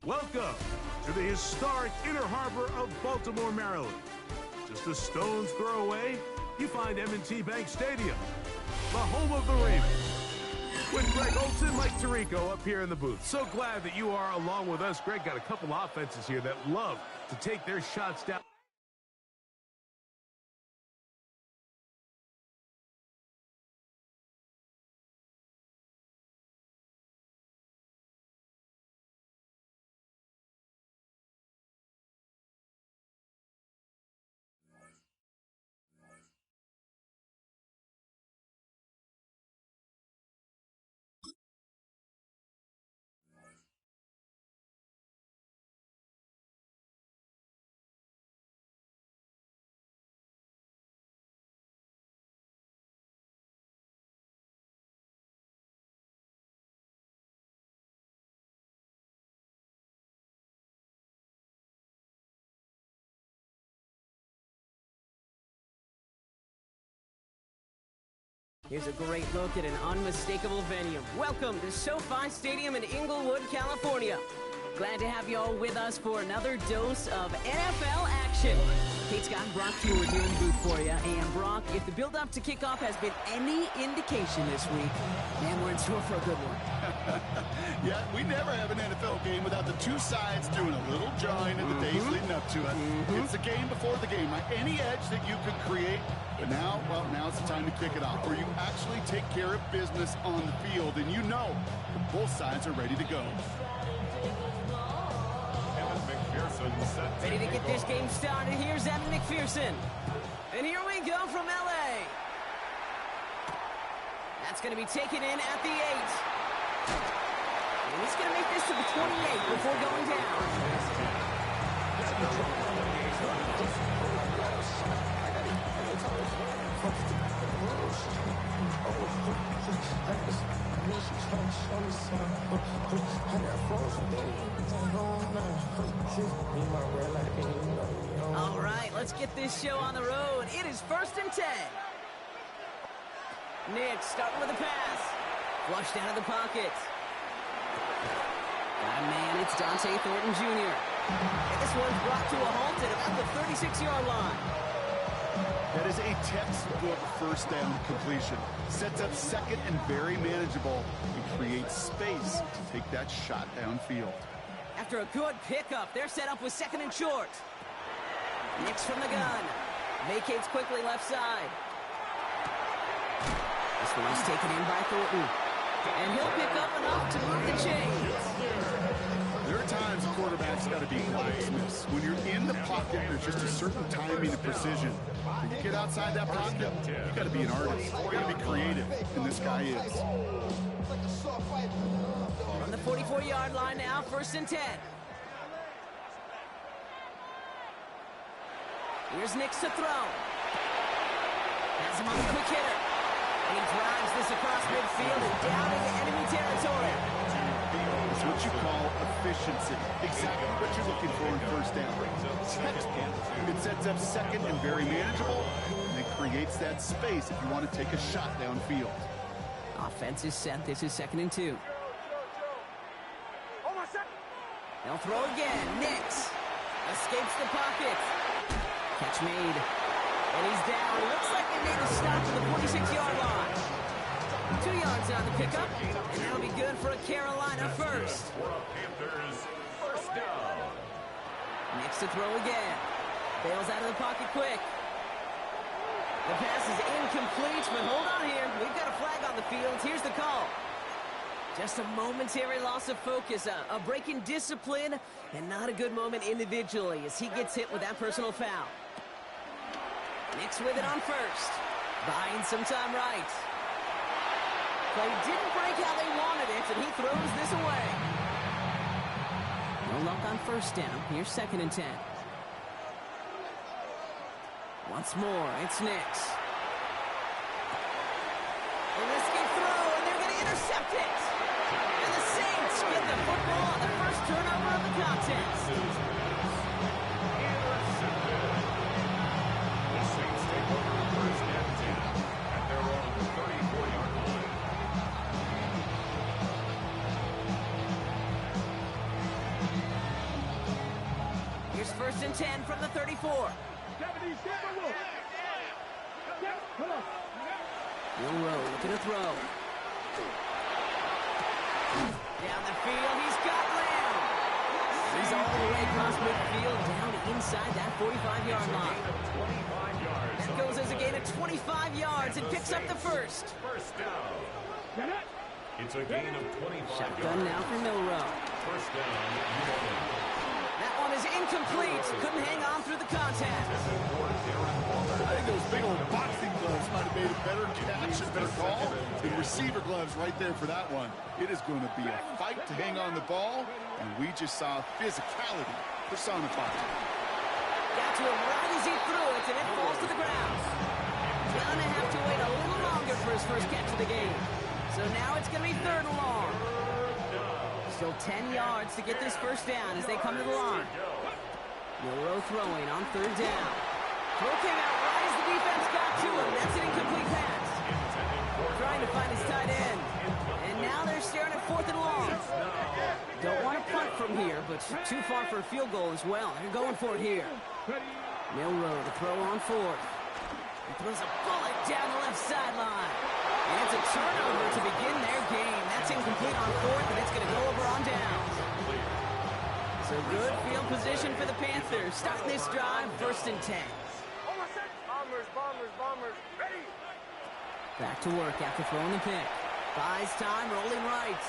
Welcome to the historic Inner Harbor of Baltimore, Maryland. Just a stone's throw away, you find M&T Bank Stadium, the home of the Ravens. With Greg Olson, Mike Tirico up here in the booth. So glad that you are along with us. Greg got a couple offenses here that love to take their shots down. Here's a great look at an unmistakable venue. Welcome to SoFi Stadium in Inglewood, California. Glad to have you all with us for another dose of NFL action. Kate Scott and Brock Stewart here in the booth for you. And Brock, if the build-up to kickoff has been any indication this week, man, we're in store for a good one. Yeah, we never have an NFL game without the two sides doing a little jawing in the days leading up to it. It's the game before the game. Any edge that you could create. But now, well, now's the time to kick it off, where you actually take care of business on the field, and you know that both sides are ready to go. Ready to get this game started. Here's Evan McPherson. And here we go from L.A. That's going to be taken in at the 8. And he's going to make this to the 28 before going down. All right, let's get this show on the road. It is 1st and 10. Nick starting with a pass. Flushed out of the pocket. Got a man, it's Dante Thornton Jr. And this one's brought to a halt at about the 36-yard line. That is a textbook first down completion. Sets up second and very manageable and creates space to take that shot downfield. After a good pickup, they're set up with 2nd and short. Nix from the gun. Vacates quickly left side. This one's taken in by Thornton. And he'll pick up enough to move the chains. There are times a quarterback's got to be blacksmiths. When you're in the pocket, there's just a certain timing and precision. When you get outside that pocket, you got to be an artist. You got to be creative, and this guy is. From the 44-yard line now, 1st and 10. Here's Nix to throw. Has him on the quick hitter. And he drives this across midfield and down into enemy territory. It's what you call efficiency. Exactly what you're looking for in first down. It sets up second and very manageable, and it creates that space if you want to take a shot downfield. Offense is set. This is 2nd and 2. They'll throw again. Nix escapes the pocket. Catch made. And he's down. Looks like they made a stop to the 46-yard line. 2 yards on the pickup, and that'll be good for a Carolina first. Next to throw again. Bails out of the pocket quick. The pass is incomplete, but hold on here. We've got a flag on the field. Here's the call. Just a momentary loss of focus, a break in discipline, and not a good moment individually as he gets hit with that personal foul. Nix with it on first. Buying some time right. Play didn't break how they wanted it, and he throws this away. No luck on first down. Here's 2nd and 10. Once more, it's Nix. A risky throw, and they're going to intercept it. And the Saints get the football on the first turnover of the contest. The Saints take over 1st and 10 at their own 34-yard line. First and 10 from the 34. Milroe looking to throw. Down the field, he's got Lamb. He's all the way across midfield, down to inside that 45-yard line. That goes as a gain of 25 yards and picks up the first. First down. It's a gain of 25 Shotgun now for Milroe. First down. That one is incomplete. Couldn't hang on through the contact. I think those big old boxing gloves might have made a better catch, a better call. The receiver gloves right there for that one. It is going to be a fight to hang on the ball, and we just saw physicality personified. Got to him right as he threw it, and it falls to the ground. Gonna have to wait a little longer for his first catch of the game. So now it's going to be third and long. Still 10 yards to get this first down as they come to the line. Milroe throwing on third down. Throw came out right as the defense got to him. That's an incomplete pass. Trying to find his tight end. And now they're staring at fourth and long. Don't want to punt from here, but too far for a field goal as well. They're going for it here. Milroe to throw on fourth. He throws a bullet down the left sideline. And it's a turnover to begin their game. That's incomplete on fourth, and it's going to go over on downs. So good field position for the Panthers. Starting this drive, first and 10. Bombers, ready! Back to work after throwing the pick. Buys time, rolling right.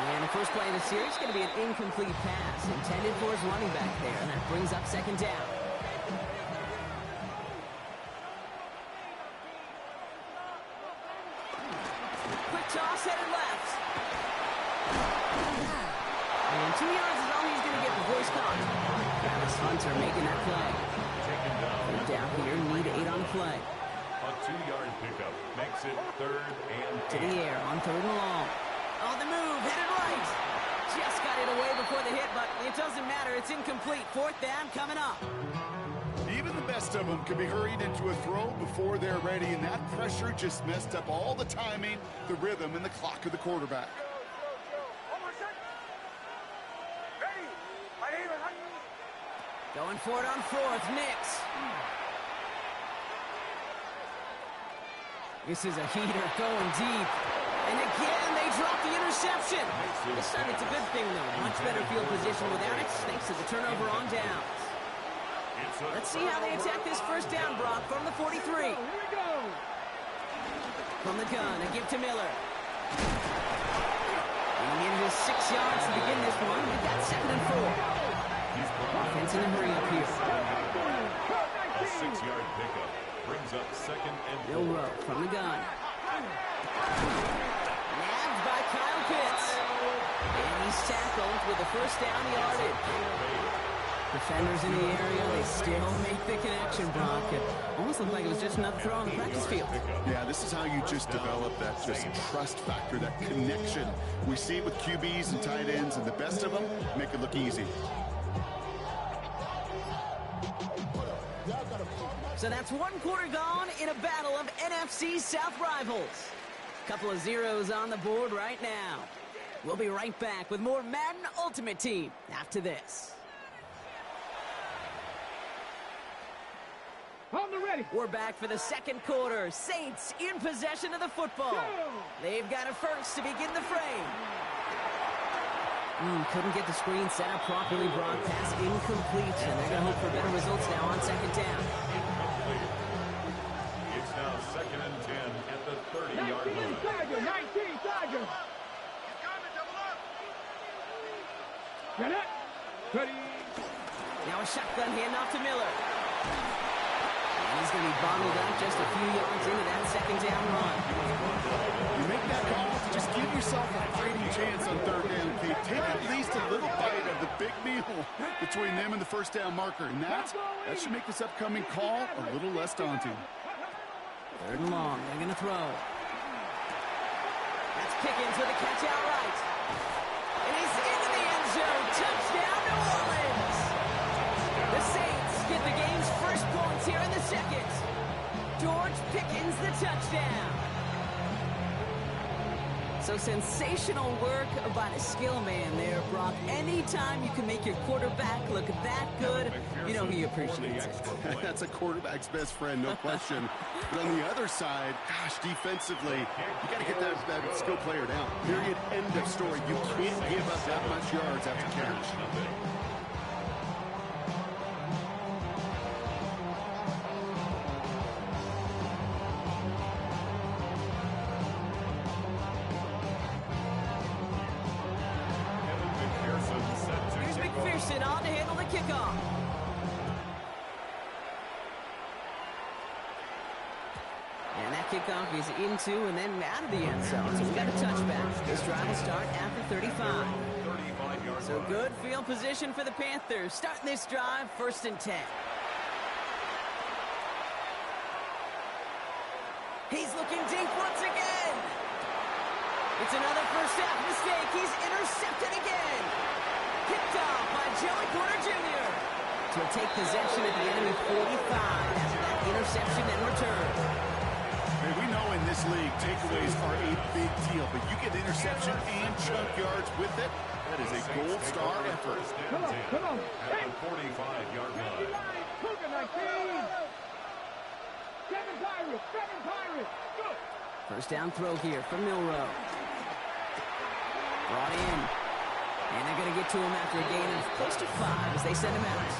And the first play of the series is going to be an incomplete pass intended for his running back there, and that brings up second down. Quick toss headed left. And 2 yards is all he's going to get before he's caught. Travis Hunter making that play. Third down here, need 8 on the play. A 2-yard pickup makes it third and 8. To the air on third and long. On the move, headed right. Just got it away before the hit, but it doesn't matter. It's incomplete. Fourth down coming up. Even the best of them can be hurried into a throw before they're ready, and that pressure just messed up all the timing, the rhythm, and the clock of the quarterback. Going for it on fourth, Nix. This is a heater going deep. And again, they drop the interception. This time it's a good thing, though. Much better field position without it. Thanks to the turnover on downs. Let's see how they attack this first down, Brock, from the 43. From the gun, a give to Miller. Getting in his 6 yards to begin this one. We've got second and 4. Offense in a hurry up here. A 6-yard pickup brings up second and 4. Milroe from the gun. Nabbed by Kyle Pitts. And he's tackled with the first down yardage. Defenders in the area, they still make the connection, Brock. It almost looked like it was just another throw on the practice field. Yeah, this is how you just develop that just trust factor, that connection. We see it with QBs and tight ends, and the best of them make it look easy. So that's 1 quarter gone in a battle of NFC South rivals. Couple of zeros on the board right now. We'll be right back with more Madden Ultimate Team after this. We're back for the second quarter. Saints in possession of the football. They've got a first to begin the frame. Couldn't get the screen set up properly, Brock. Pass incomplete, and they're going to hope for better results now on second down. It's now second and 10 at the 30-yard line. 19, Tiger. Ready. Now a shotgun handoff to Miller. And he's going to be bottled up just a few yards into that second down run. You make that call, just give yourself a fighting chance on third down, Kate. Take at least a little bite of the big meal between them and the first down marker. And that should make this upcoming call a little less daunting. Third and long, they're going to throw. That's Pickens with a catch outright. And he's into the end zone. Touchdown, New Orleans. The Saints get the game's first points here in the second. George Pickens, the touchdown. So sensational work by the skill man there, Brock. Anytime you can make your quarterback look that good, you know he appreciates it. That's a quarterback's best friend, no question. But on the other side, gosh, defensively, you got to get that skill player down. Period. End of story. You can't give up that much yards after catch. On to handle the kickoff. And that kickoff is into and then out of the end zone. So we got a touchback. This drive will start after 35. So good field position for the Panthers. Starting this drive, 1st and 10. He's looking deep once again. It's another first half mistake. He's intercepted again. Picked off by Joey Porter Jr. to take possession at the enemy 45 after that interception and return. Hey, we know in this league, takeaways are a big deal, but you get interception and chunk yards with it. That is a gold star effort. Come on. At the 45-yard line. Cougar 19. 7 Pirates. Good. First down throw here from Milrow. Brought in. And they're going to get to him after a gain of close to 5 as they send him out.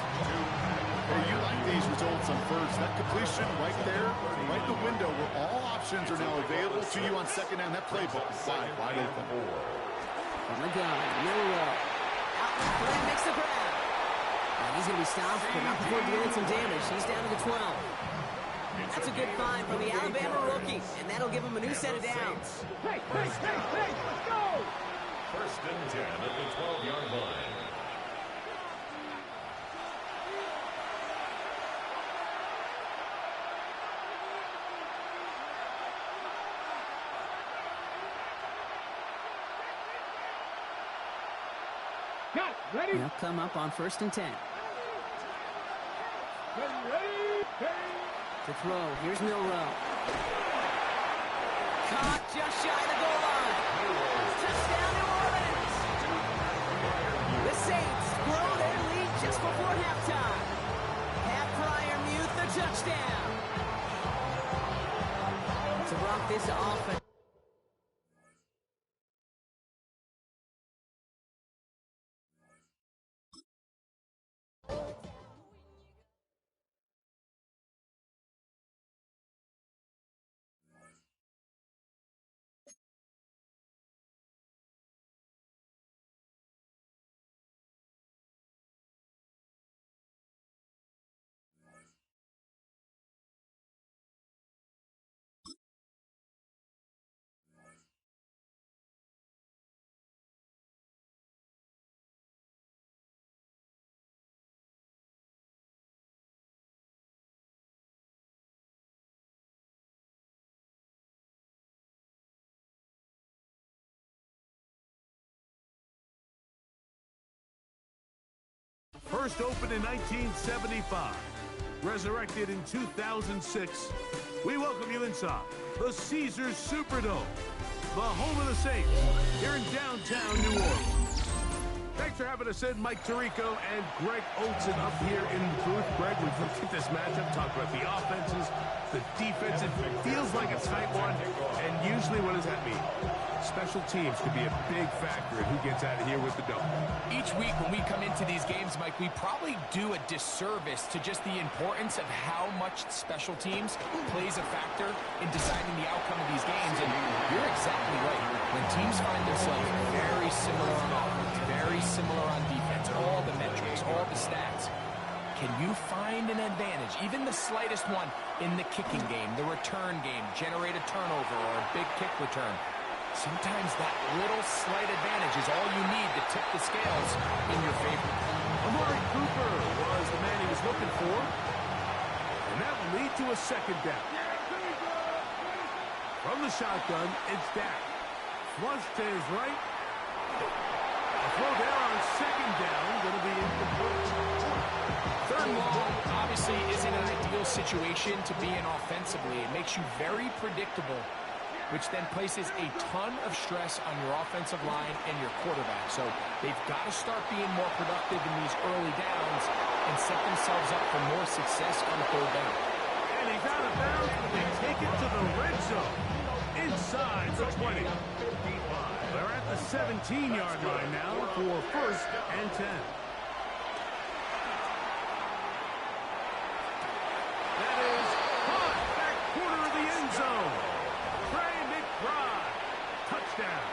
Hey, you like these results on first. That completion right there, right in the window where all options are now available to you on second down. That playbook is wide open. From the gun, Milrow. Out left lane, makes the grab. And he's going to be stopped, but not before dealing some damage. He's down to the 12. That's a good find from the Alabama rookie, and that'll give him a new set of downs. Hey, let's go! 1st and 10 at the 12-yard line. Got it. Ready? They'll come up on 1st and 10. Ready? To throw, here's Milrow. Caught just shy of the goal line. Touchdown, New Orleans. The Saints grow their lead just before halftime. Pat Freiermuth the touchdown. To rock this offense. First opened in 1975, resurrected in 2006. We welcome you inside the Caesars Superdome, the home of the Saints, here in downtown New Orleans. Thanks for having us in, Mike Tirico and Greg Olson up here in the booth. Greg, we've looked at this matchup, talked about the offenses, the defense. It feels like it's night one, and usually what does that mean? Special teams could be a big factor in who gets out of here with the dome. Each week when we come into these games, Mike, we probably do a disservice to just the importance of how much special teams plays a factor in deciding the outcome of these games. And you're exactly right. When teams find themselves very similar on offense, very similar on defense, all the metrics, all the stats, can you find an advantage, even the slightest one, in the kicking game, the return game, generate a turnover or a big kick return? Sometimes that little slight advantage is all you need to tip the scales in your favor. Amari Cooper was the man he was looking for, and that will lead to a second down. From the shotgun, it's Dak. Flush to his right. A throw there on second down, going to be incomplete. 3rd and long obviously isn't an ideal situation to be in offensively. It makes you very predictable which then places a ton of stress on your offensive line and your quarterback. So they've got to start being more productive in these early downs and set themselves up for more success on third down. And he's out of bounds, but they take it to the red zone. Inside the 20. They're at the 17-yard line now for first and 10. That is caught back corner of the end zone. Trey McBride. Touchdown.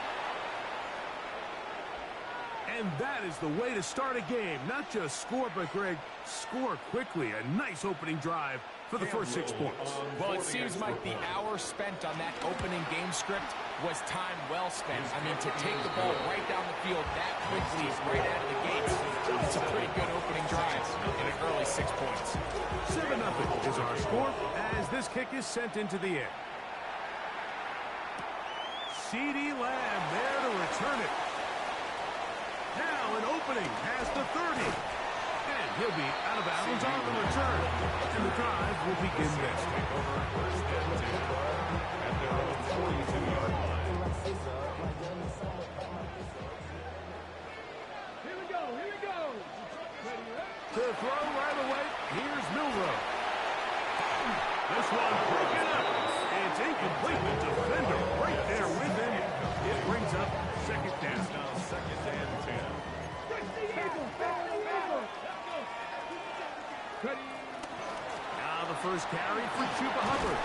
And that is the way to start a game. Not just score, but, Greg, score quickly. A nice opening drive for the first 6 points. Well, it seems like the hour spent on that opening game script was time well spent. I mean, to take the ball right down the field that quickly, right out of the gates, it's a pretty good opening drive in an early 6 points. 7-0 is our score as this kick is sent into the air. CeeDee Lamb there to return it. Now an opening past the 30. And he'll be out of bounds on the return. And the drive will begin next. At their own 42-yard line. Here we go, here we go. Ready, To throw right away, here's Milroe. This one broken up. It's incomplete. The defender right there with him. It brings up second down. Now second and 10. Now the first carry for Chuba Hubbard.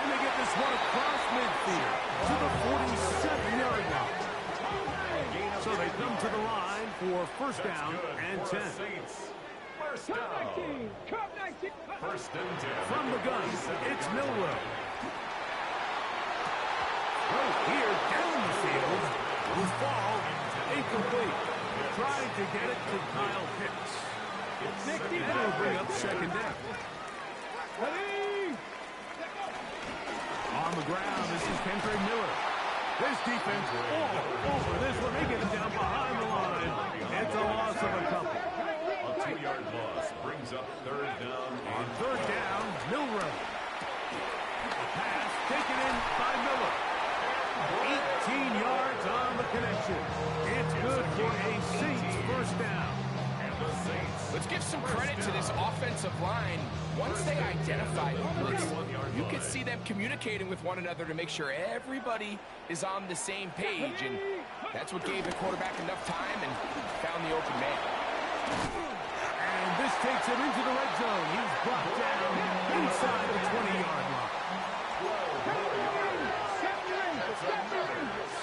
And they get this one across midfield to the 47-yard line. So they come to the line for first down and 10. First down. First and 10. From the gun, it's Milroe. Right here down the field. Will fall incomplete. Trying to get it to Kyle Pitts. And it'll bring up second down. On the ground, this is Kendrick Miller. This defense all over this one. They get it down behind the line. It's a loss of a couple. A 2-yard loss brings up third down. On third down, Milroe. A pass taken in by Miller. 18 yards on the connection. It's good for a Saints first down. And the Saints. Let's give some credit to this offensive line. Once they identified the blitz, you could see them communicating with one another to make sure everybody is on the same page. And that's what gave the quarterback enough time and found the open man. And this takes him into the red zone. He's brought down inside the 20-yard line.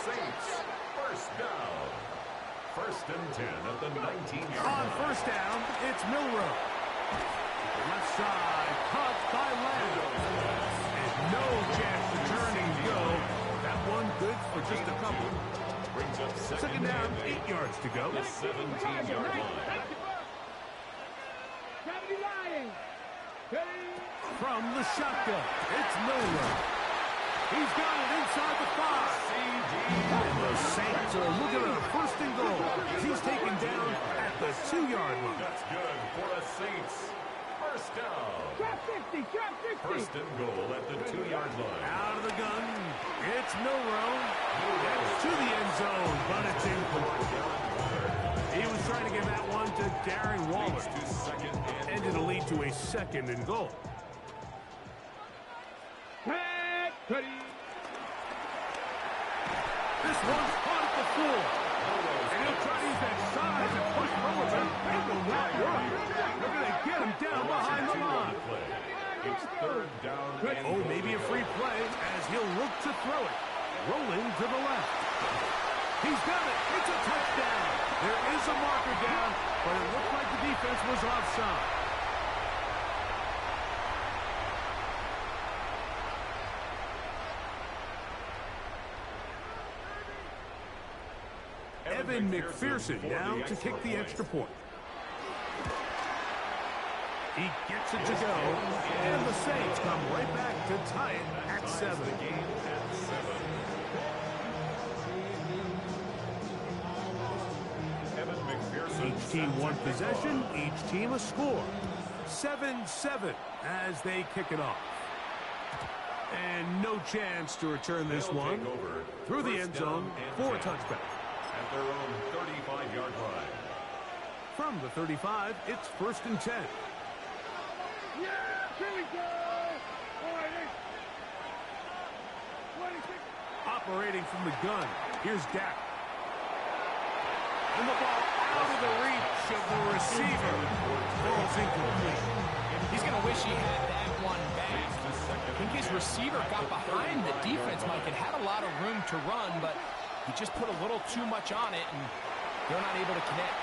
Saints. First down. First and 10 at the 19-yard line. On first down, it's Milroe. Left side, caught by Lamb. And no chance to turn and go. That one good for just a couple. Brings up Second down, 8 yards to go. the 17-yard line. From the shotgun, it's Milroe. He's got it inside the 5. And the Saints are looking at a first and goal. He's taken down at the 2-yard line. That's good for the Saints. First down. Drop 50, drop 50. First and goal at the 2-yard line. Out of the gun, it's Milroe. That's to the end zone, but it's incomplete. He was trying to give that one to Darren Waller. Leads to second and And it'll lead to a second and goal. This one's caught at the floor. And he'll try to use that size and push forward, but it will not work. They're going to get him down behind the line. it's third down. And Oh, maybe a free play as he'll look to throw it. Rolling to the left. He's got it. It's a touchdown. There is a marker down, but it looked like the defense was offside. Evan McPherson now to kick the extra point. He gets it to go, and the Saints come right back to tie it at 7. Each team one possession, each team a score. 7-7 as they kick it off. And no chance to return this one through the end zone for a touchback. At their own 35-yard line. From the 35, it's 1st and 10. Yeah, here we go. 26. Operating from the gun, here's Dak. And the ball out of the reach of the receiver. Ball's incomplete. He's going to wish he had that one back. I think his receiver got behind the defense, Mike, and had a lot of room to run, but he just put a little too much on it, and they're not able to connect.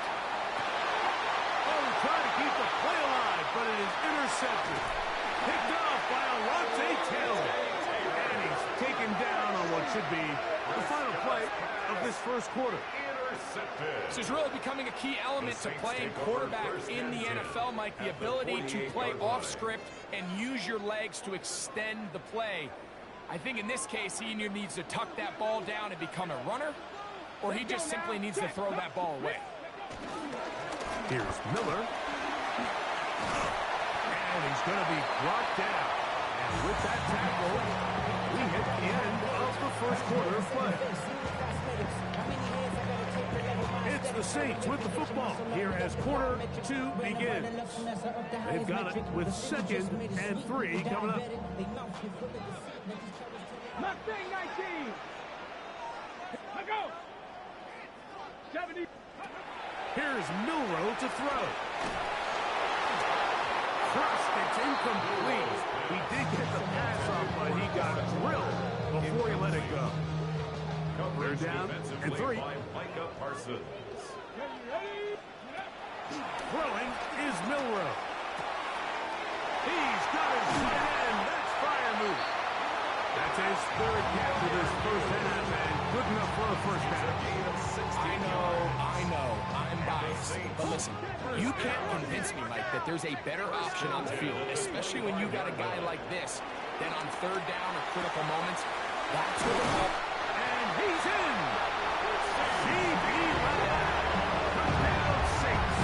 Oh, trying to keep the play alive, but it is intercepted. Picked off by Alontae Taylor. And he's taken down on what should be the final play of this first quarter. This is really becoming a key element to playing quarterback in the NFL, Mike, the ability to play off script and use your legs to extend the play. I think in this case, he either needs to tuck that ball down and become a runner, or he just simply needs to throw that ball away. Here's Miller. And he's going to be brought down. And with that tackle, we hit the end of the first quarter of play. It's the Saints with the football here as quarter 2 begins. They've got it with 2nd and 3 coming up. Mustang 19. Let go. 70. Here's Milroe to throw. Crushed, it's incomplete. He did get the pass off, but he got drilled before he let it go. They're down and 3. Throwing is Milroe. He's got his tight end. That's fire move. That's his 3rd catch of his first half, and good enough for a first down. I know, I'm biased. But listen, you can't convince me, Mike, that there's a better option on the field, especially when you got a guy like this, then on 3rd down or critical moments, that's where the ball. And he's in. C.B. Touchdown Saints.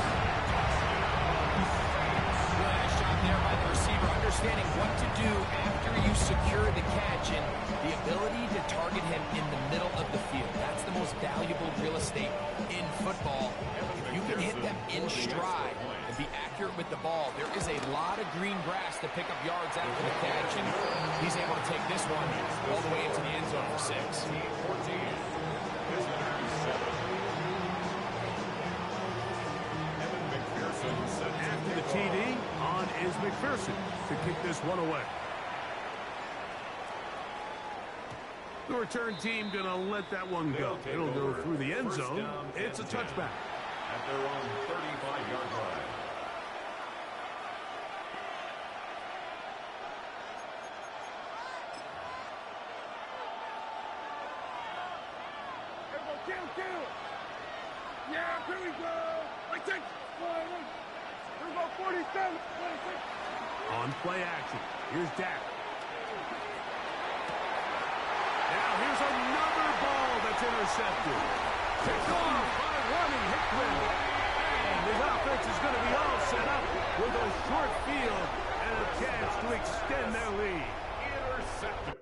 Good shot there by the receiver, understanding what to do after you secure the catch and the ability to target him in the middle of the field. That's the most valuable real estate in football. If you can hit them in stride and be accurate with the ball, there is a lot of green grass to pick up yards after the catch, and he's able to take this one all the way into the end zone for 6. After the TD, on is McPherson to kick this one away. The return team going to let that one go. It'll go through the end zone. It's a touchback. At their own 35-yard line. Kill. Yeah, here we go. Like that. Here we go, 47. 26. On play action. Here's Dak. Now here's another ball that's intercepted. Picked off by Ronnie Hickman. And his offense is going to be all set up with a short field and a chance to extend their lead. Intercepted.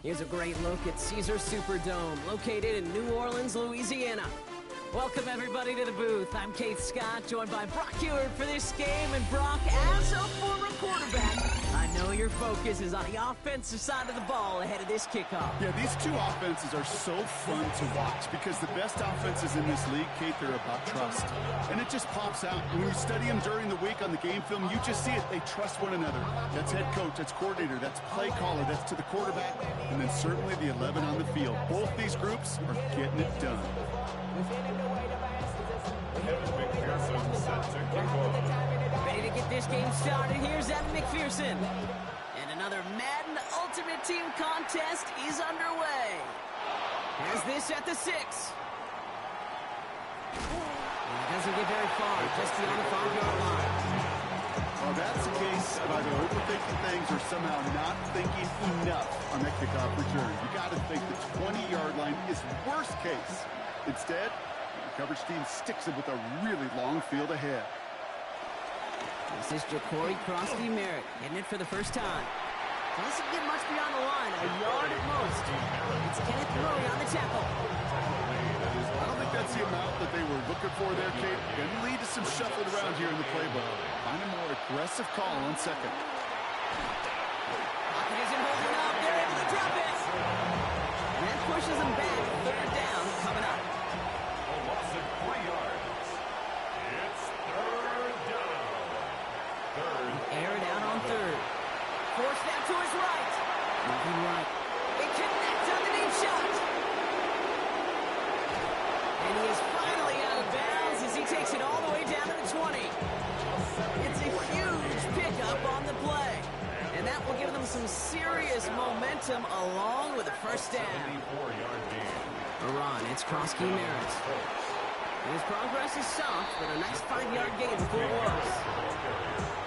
Here's a great look at Caesars Superdome, located in New Orleans, Louisiana. Welcome, everybody, to the booth. I'm Keith Scott, joined by Brock Ewert for this game. And Brock, as a former quarterback, I know your focus is on the offensive side of the ball ahead of this kickoff. Yeah, these two offenses are so fun to watch because the best offenses in this league, Kate, they're about trust. And it just pops out. When you study them during the week on the game film, you just see it. They trust one another. That's head coach, that's coordinator, that's play caller, that's to the quarterback, and then certainly the 11 on the field. Both these groups are getting it done. Ready to get this game started. Here's Evan McPherson. And another Madden Ultimate Team contest is underway. Has this at the 6. And it doesn't get very far, just beyond the 5-yard line. Well, that's a case of either overthinking things or somehow not thinking enough on that kickoff return. You got to think the 20-yard line is worst case. Instead, the coverage team sticks it with a really long field ahead. This is Ja'Cory Crosby Merritt, hitting it for the first time. Doesn't get much beyond the line, a yard at most. It's Kenneth Murray on the tackle. I don't think that's the amount that they were looking for there, Kate. Going to lead to some shuffling around here in the playbook. Find a more aggressive call on second. Pocket isn't holding up. They're able to drop it. And that pushes them back. Third down coming up. A loss of 3 yards. It's third down. Air it out on third. Forced out to his right. Moving right. It connects on the deep shot. And he is finally out of bounds as he takes it all the way down to the 20. It's a huge pickup on the play. And that will give them some serious momentum along with a first down. 74-yard gain. A run. It's Crosby Merritt. And his progress is soft, but a nice 5-yard gain before it was.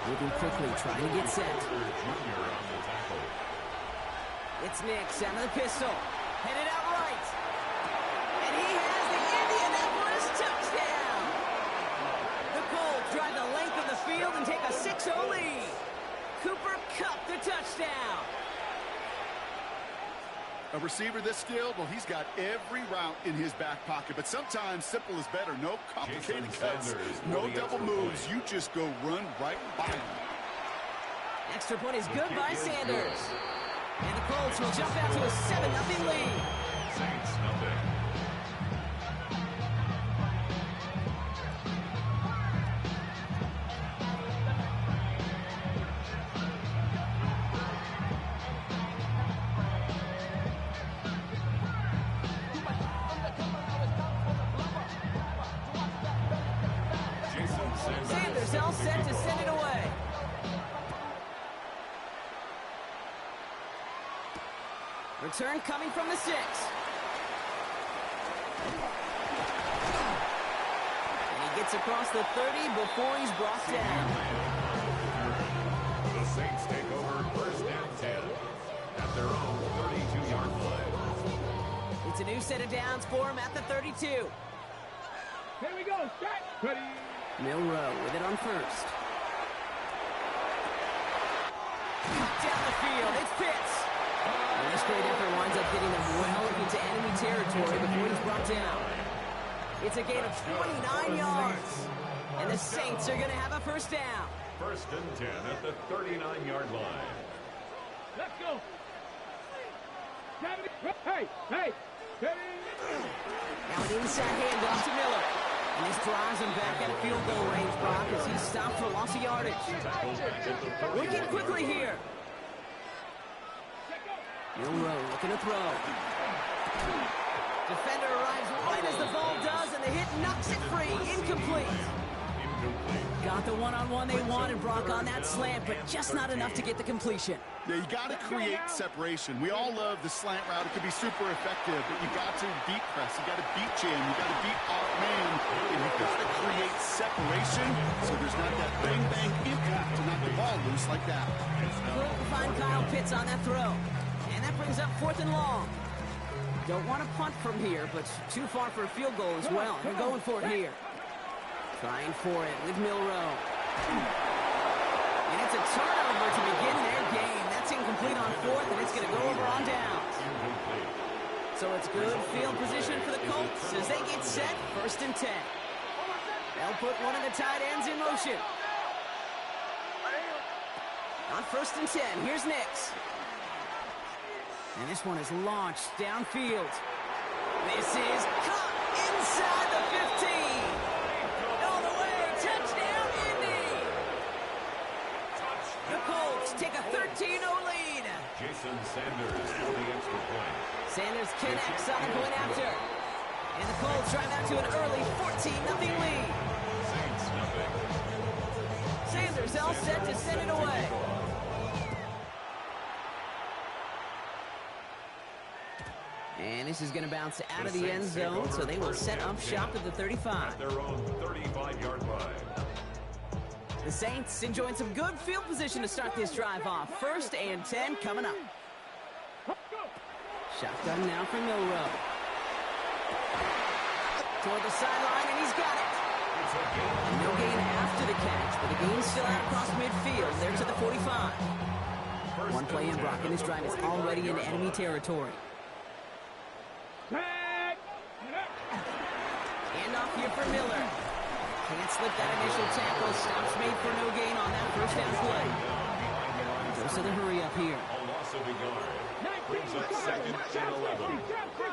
Moving quickly, trying to get set. It's Nix out of the pistol. Headed out right. And he has the Indianapolis touchdown. The Colts drive the length of the field and take a 6-0 lead. Cooper Kupp the touchdown. A receiver this skilled, well, he's got every route in his back pocket. But sometimes simple is better. No complicated cuts, no double moves. You just go run right by him. Extra point is good by Sanders. And the Colts will jump out to a 7-0 lead. Saints nothing. Sanders all set to send it away. Return coming from the 6. And he gets across the 30 before he's brought down. The Saints take over first and 10 at their own 32-yard line. It's a new set of downs for him at the 32. Here we go. Set. Ready. Milrow with it on first. Down the field, it's Pitts. And this great effort winds up getting them well into enemy territory before he's brought down. It's a gain of 29 yards. And the Saints are going to have a first down. First and 10 at the 39-yard line. Let's go. Hey, hey. Now an inside handoff to Miller. And this drives him back at field goal range, Brock, as he's stopped for loss of yardage. Looking quickly here. Milrow looking to throw. Defender arrives right as the ball does, and the hit knocks it free. Incomplete. Got the one-on-one they wanted, Brock, on that slant, but just not enough to get the completion. Yeah, you got to create separation. We all love the slant route. It can be super effective, but you got to beat press. You got to beat jam. You got to beat off man. And you got to create separation so there's not that bang-bang impact to knock the ball loose like that. Couldn't find Kyle Pitts on that throw. And that brings up 4th and long. Don't want to punt from here, but too far for a field goal as well. They're going for it here. Trying for it with Milrow. And it's a turnover to begin their game. That's incomplete on 4th, and it's going to go over on downs. So it's good field position for the Colts as they get set, 1st and 10. They'll put one of the tight ends in motion. On 1st and 10, here's Nix. And this one is launched downfield. This is caught inside the 15. All the way, touchdown, Indy. The Colts take a 13-0 lead. Jason Sanders for the extra point. Sanders connects on the point after. And the Colts drive out to an early 14-0 lead. Saints nothing. Sanders all set to send it away. And this is going to bounce out of the end zone, so they will set up shop at the 35. At their own 35-yard line. The Saints enjoying some good field position to start this drive off. 1st and 10 coming up. Shotgun now for Milrow. Toward the sideline, and he's got it. No gain after the catch, but the gain's still out across midfield. There to the 45. One play in, Brock, and this drive is already in enemy territory. Hand off here for Miller. Can't slip that initial tackle. Stops made for no gain on that 1st down play. Goes to the hurry up here. A loss of a yard. Brings up 2nd and 11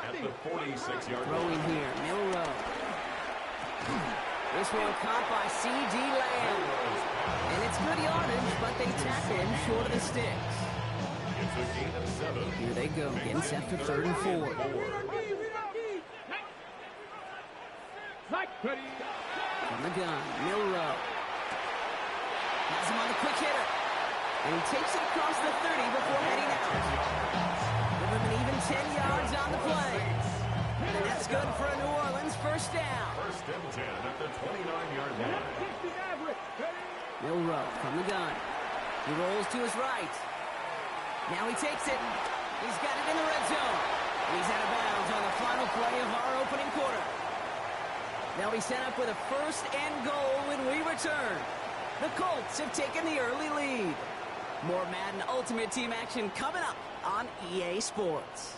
at the 46-yard line. Throwing here, Milrow. This one caught by C.D. Lamb. And it's good yardage, but they tackle him short of the sticks. It's a gain of 7. Here they go, getting set for 3rd and 4. From the gun, Milrow. Has him on the quick hitter. And he takes it across the 30 before heading out. Give him an even 10 yards on the play. And that's good for a New Orleans 1st down. 1st and 10 at the 29-yard line. Milrow from the gun. He rolls to his right. Now he takes it. He's got it in the red zone. He's out of bounds on the final play of our opening quarter. They'll be set up with a 1st and goal when we return. The Colts have taken the early lead. More Madden Ultimate Team action coming up on EA Sports.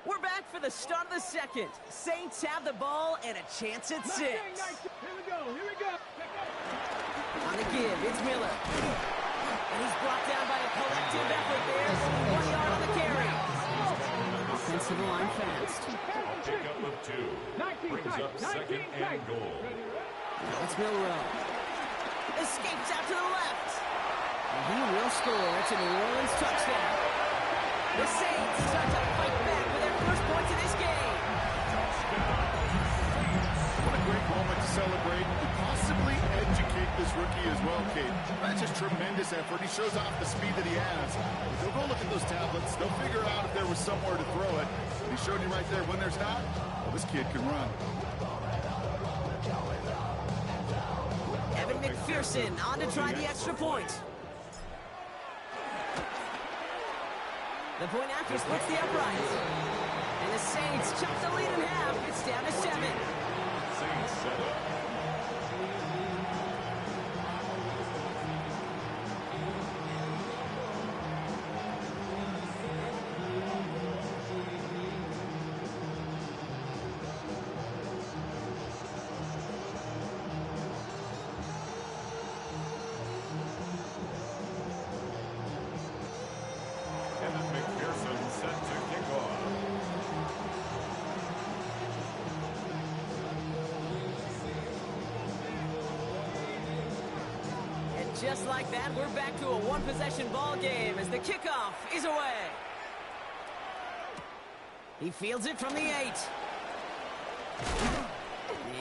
We're back for the start of the 2nd. Saints have the ball and a chance at 6. Here we go. On the give, it's Miller. And he's brought down by a collective effort there. 1 yard on the carry. Offensive line fast. A pickup of 2. Brings up 2nd and goal. Now it's Milrow. Escapes out to the left. And he will score. It's a New Orleans touchdown. The Saints start to fight back with their 1st points of this game. What a great moment to celebrate and possibly educate this rookie as well, Kate. That's just tremendous effort. He shows off the speed that he has. If they'll go look at those tablets. They'll figure out if there was somewhere to throw it. He showed you right there. When there's not, well, this kid can run. Evan McPherson on to try the extra point. The point after splits the upright. And the Saints chop the lead in half. It's down to 7. Saints set up. Evan McPherson set to kick off. And just like that, we're back to a one-possession ball game as the kickoff is away. He fields it from the 8.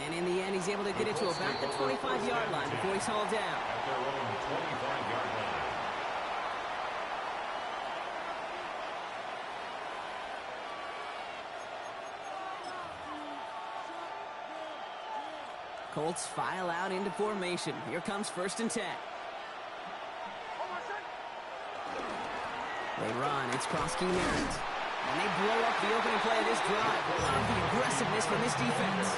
And in the end, he's able to get it to about the 25-yard line before he's hauled down. At their own 25-yard line. Colts file out into formation. Here comes 1st and 10. They run. It's cross-key Merritt. And they blow up the opening play of this drive. Love the aggressiveness from this defense.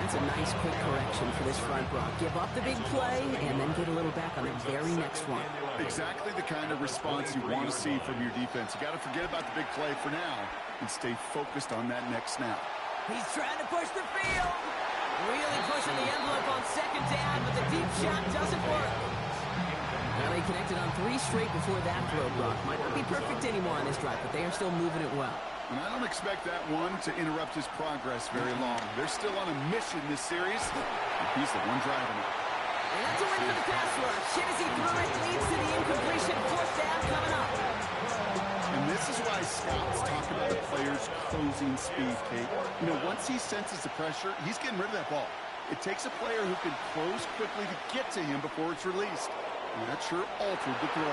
That's a nice quick correction for this front row. Give up the big play and then get a little back on the very next one. Exactly the kind of response you want to see from your defense. You got to forget about the big play for now and stay focused on that next snap. He's trying to push the field. Really pushing the envelope on second down, but the deep shot doesn't work. Now they connected on 3 straight before that throw, Brock. Might not be perfect anymore on this drive, but they are still moving it well. And I don't expect that one to interrupt his progress very long. They're still on a mission this series, and he's the one driving it. And that's a win for the pass rush. Shit as he threw it, leads to the incompletion. 4th down coming up. And this is why scouts talk about a player's closing speed, Kate. You know, once he senses the pressure, he's getting rid of that ball. It takes a player who can close quickly to get to him before it's released. And that sure altered the throw.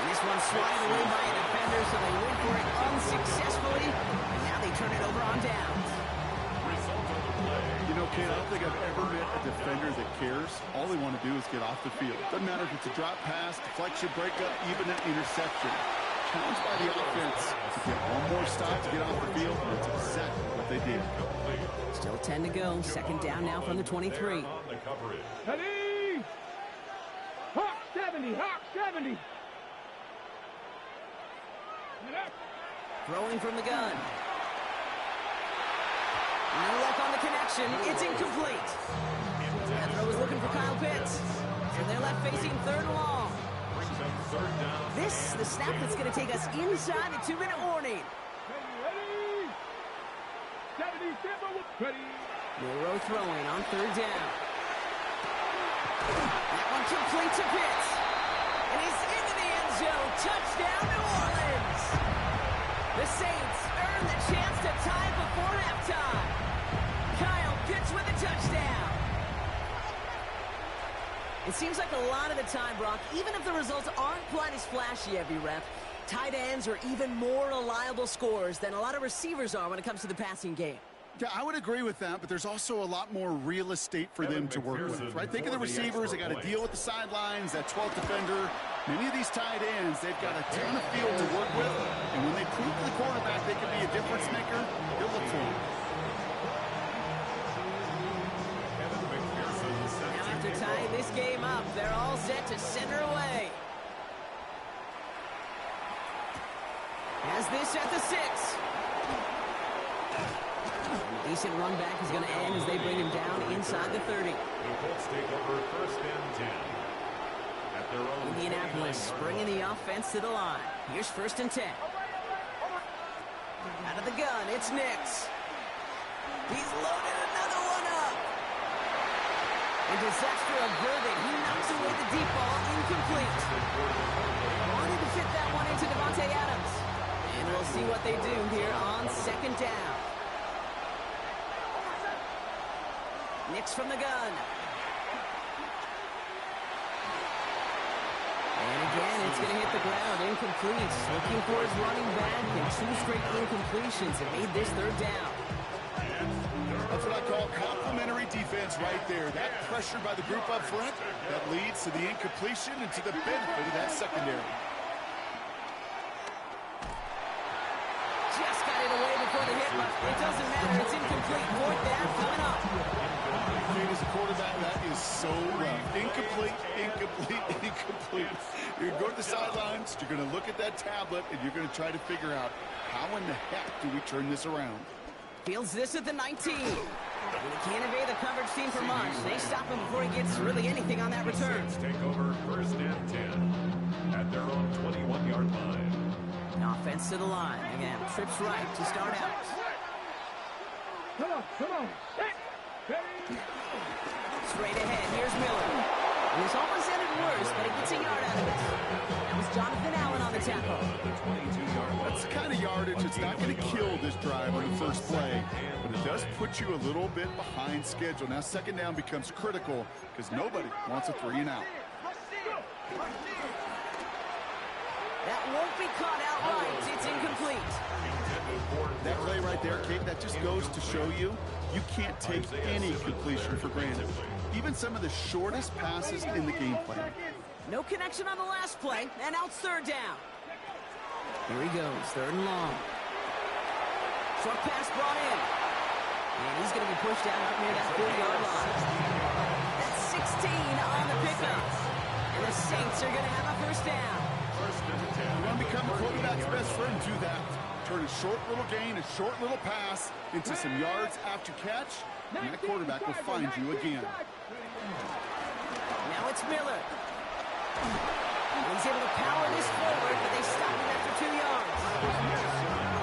And this one swatted away by a defender, so they went for it unsuccessfully. And now they turn it over on downs. You know, Kate, I don't think I've ever met a defender that cares. All they want to do is get off the field. Doesn't matter if it's a drop pass, deflection, breakup, even an interception. Challenged by the offense to get one more stop to get off the field, and that's exactly what they did. Still 10 to go. 2nd down now from the 23. Ready? Hawk 70, Hawk 70. Throwing from the gun. No luck on the connection. It's incomplete. That throw was looking for Kyle Pitts. And they're left facing 3rd and long. This, the snap that's going to take us inside the 2-minute warning. Ready? 70, ready. Milrow throwing on 3rd down. That one complete to Pitts. And he's into the end zone. Touchdown, New Orleans. The Saints earn the chance to tie before halftime. Kyle Pitts with a touchdown. It seems like a lot of the time, Brock, even if the results aren't quite as flashy every rep, tight ends are even more reliable scorers than a lot of receivers are when it comes to the passing game. Yeah, I would agree with that, but there's also a lot more real estate for them to work with, right? Think of the receivers. They got to deal with the sidelines, that 12th defender. Many of these tight ends, they've got a ton of field to work with, and when they prove to the quarterback they can be a difference maker, they'll look for him. Now after tying this game up, they're all set to center away. Has this at the 6. Decent run back is going to end as they bring him down inside the 30. Indianapolis bringing the offense to the line. Here's 1st and 10. Out of the gun, it's Nix. He's loaded another one up. And disaster averted. He knocks away the deep ball, incomplete. Wanted to fit that one into Devontae Adams. And we'll see what they do here on 2nd down. Nix from the gun. And again, it's going to hit the ground. Incomplete. Looking for his running back, and 2 straight incompletions have made this 3rd down. That's what I call complimentary defense right there. That pressure by the group up front, that leads to the incompletion and to the benefit of that secondary. Just got it away before the hit, but it doesn't matter. It's incomplete. 4th down coming up. As a quarterback, that is so rough. Incomplete, incomplete, incomplete. You're going to go to the sidelines, you're going to look at that tablet, and you're going to try to figure out how in the heck do we turn this around. Fields this at the 19. And he can't evade the coverage team for much. They stop him before he gets really anything on that return. Take over 1st and 10 at their own 21-yard line. Offense to the line. Again, trips right to start out. Come on. Straight ahead, here's Miller. And this almost ended worse, but he gets a yard out of it. That was Jonathan Allen on the tackle. That's the kind of yardage that's not going to kill this drive on the first play, but it does put you a little bit behind schedule. Now 2nd down becomes critical because nobody wants a 3 and out. That won't be caught outright. It's incomplete. That play right there, Kate, that just goes to show you can't take any completion for granted. Even some of the shortest passes in the game plan. No connection on the last play, and now it's 3rd down. Here he goes, 3rd and long. Short pass brought in. And he's going to be pushed out up near that 4-yard line. That's 16 on the pickup. And the Saints are going to have a first down. You want to become a quarterback's best friend, do that. Turn a short little gain, a short little pass into some yards after catch, and that quarterback will find you again. Now it's Miller. He's able to power this forward, but they stop him after 2 yards.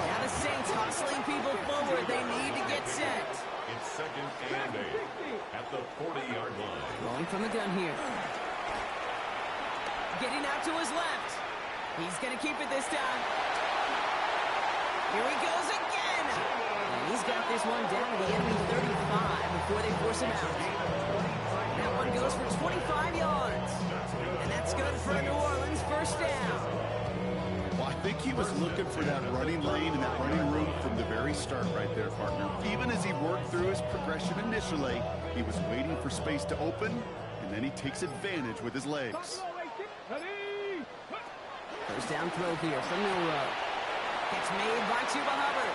Now the Saints hustling people forward. They need to get set. It's 2nd and 8 at the 40-yard line. Rolling from the gun here. Getting out to his left. He's going to keep it this time. Here he goes again. And he's got this one down to the enemy 35 before they force him out. That one goes for 25 yards. And that's good for a New Orleans first down. Well, I think he was looking for that running lane and that running room from the very start right there, partner. Even as he worked through his progression initially, he was waiting for space to open, and then he takes advantage with his legs. First down throw here from Milrow. Gets made by Chuba Hubbard.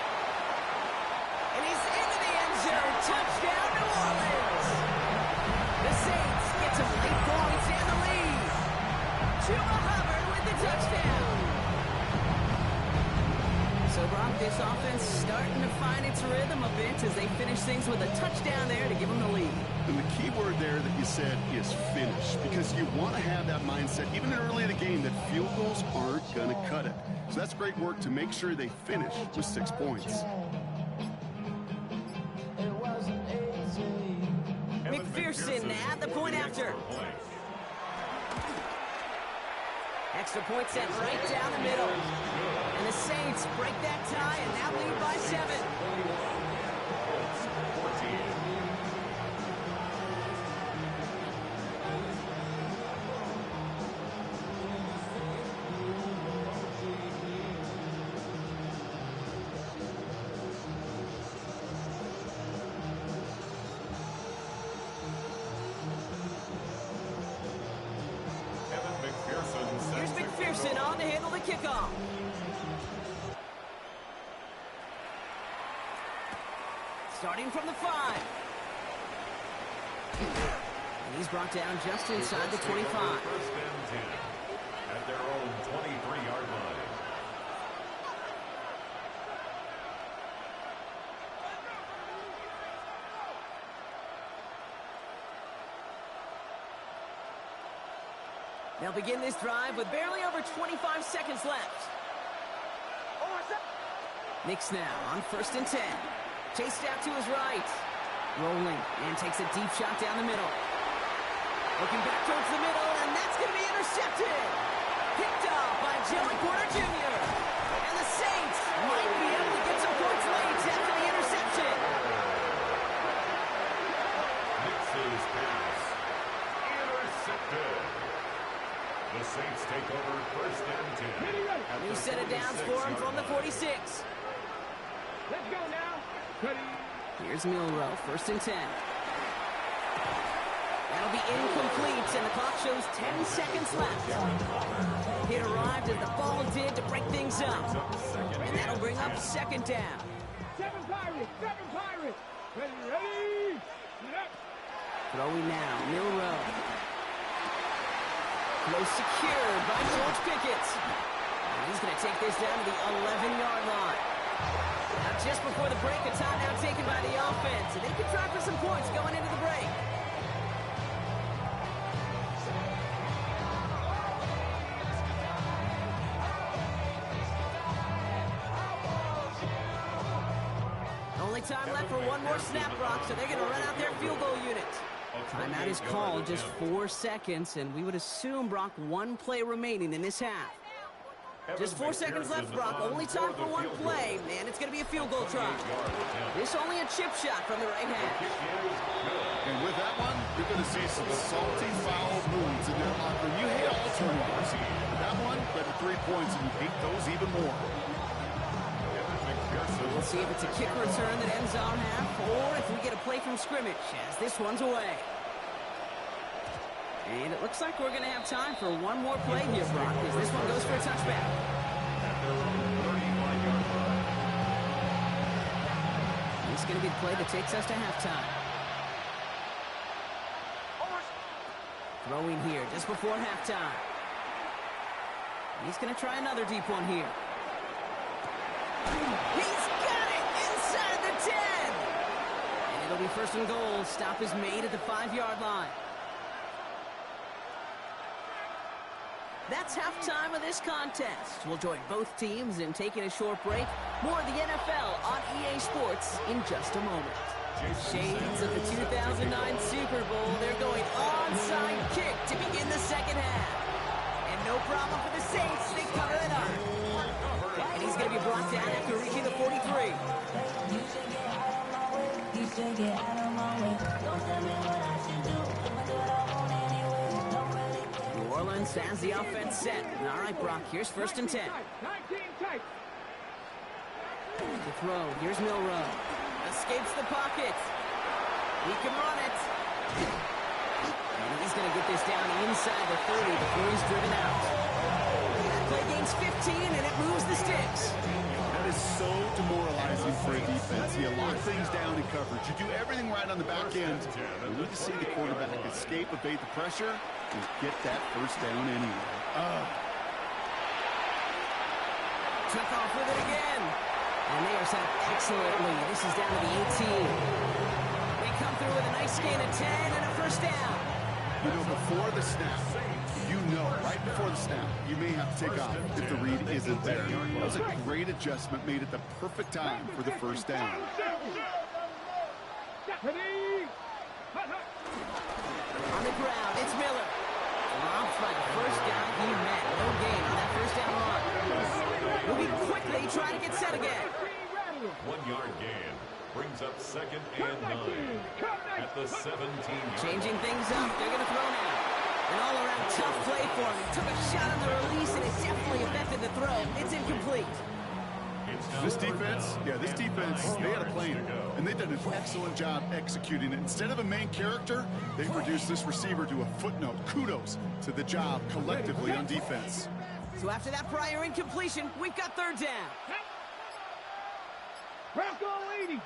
And he's into the end zone. Touchdown, New Orleans. The Saints get some late points and the lead. Chuba Hubbard with the touchdown. So, Brock, this offense starting to find its rhythm a bit as they finish things with a touchdown there to give them the lead. And the key word there that you said is finish, because you want to have that mindset, even early in the game, that field goals aren't going to cut it. So that's great work to make sure they finish with 6 points. McPherson at the point after. Extra point set right down the middle. And the Saints break that tie and now lead by 7. Here's McPherson on to handle the kickoff. Starting from the 5. And he's brought down just inside the 25. First and 10 at their own 23-yard line. They'll begin this drive with barely over 25 seconds left. Knicks now on 1st and 10. Chased out to his right. Rolling and takes a deep shot down the middle. Looking back towards the middle, and that's going to be intercepted. Picked off by Joey Porter Jr. And the Saints might be able to get some points late after the interception. Knicks' pass intercepted. The Saints take over 1st and 10. New set of downs for him from the 46. Let's go now. Here's Milrow, 1st and 10. That'll be incomplete, and the clock shows 10 seconds left. It arrived as the ball did to break things up. And that'll bring up 2nd down. 7 Pirates. Ready. Throwing now, Milrow. Close secured by George Pickett. And he's going to take this down to the 11-yard line. Now just before the break, a timeout taken by the offense. And they can try for some points going into the break. Only time left for one more snap, Brock, so they're going to run out their field goal unit. Timeout is called, just 4 seconds, and we would assume, Brock, 1 play remaining in this half. Just 4 seconds left, Brock. Only time for 1 play, and it's going to be a field goal try. This only a chip shot from the right hand. And with that one, you're going to see some salty, foul moves in their locker room. You hate all turnovers. That one led to 3 points, and you hate those even more. We'll see if it's a kick return that ends our half, or if we get a play from scrimmage, as this one's away. And it looks like we're going to have time for 1 more play here, Brock, as this one goes for a touchback. This is going to be the play that takes us to halftime. Throwing here just before halftime. He's going to try another deep one here. He's got it inside the 10. And it'll be first and goal. Stop is made at the 5-yard line. That's halftime of this contest. We'll join both teams in taking a short break. More of the NFL on EA Sports in just a moment. Shades of the 2009 Super Bowl. They're going onside kick to begin the second half. And no problem for the Saints. They cover it up. And he's going to be brought down after reaching the 43. New Orleans has the offense set. All right, Brock, here's first and 10. The throw, here's Milrow. Escapes the pocket. He can run it. And he's going to get this down inside the 30 before he's driven out. That play gains 15, and it moves the sticks. That is so demoralizing for a defense. You lock things down in coverage. You do everything right on the back end. You need to see the quarterback escape, evade the pressure, and get that first down anyway. Took off with it again. And they are set excellently. This is down to the 18. They come through with a nice gain of 10 and a first down. You know, before the snap, right before the snap, you may have to take off if the read isn't there. That was a great adjustment, made it the perfect time for the first down. On the ground, it's Miller. Dropped by the first guy he met. No gain on that first down run. Moving quickly, trying to get set again. 1-yard gain. Brings up second and 9 at the 17-yard. Changing things up. They're going to throw now. An all-around tough play for him. He took a shot on the release, and it definitely affected the throw. It's incomplete. This defense, they had a plan, and they did an excellent job executing it. Instead of a main character, they reduced this receiver to a footnote. Kudos to the job collectively on defense. So after that prior incompletion, we've got third down. Bronco 80.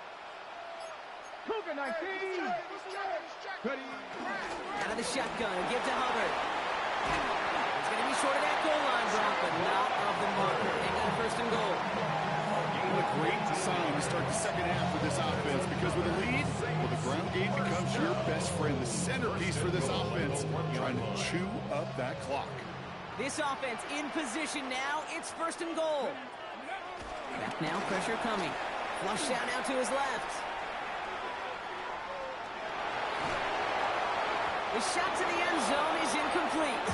Cougar 19. Ready. Out of the shotgun and give to Hubbard. It's going to be short of that goal line, Brock, but not of the marker. They got a first and goal. What a great sign to start the second half for this offense, because with a lead, well, the ground game becomes your best friend, the centerpiece for this offense, trying to chew up that clock. This offense in position now. It's first and goal. Back now, pressure coming. Flush down out to his left. The shot to the end zone is incomplete.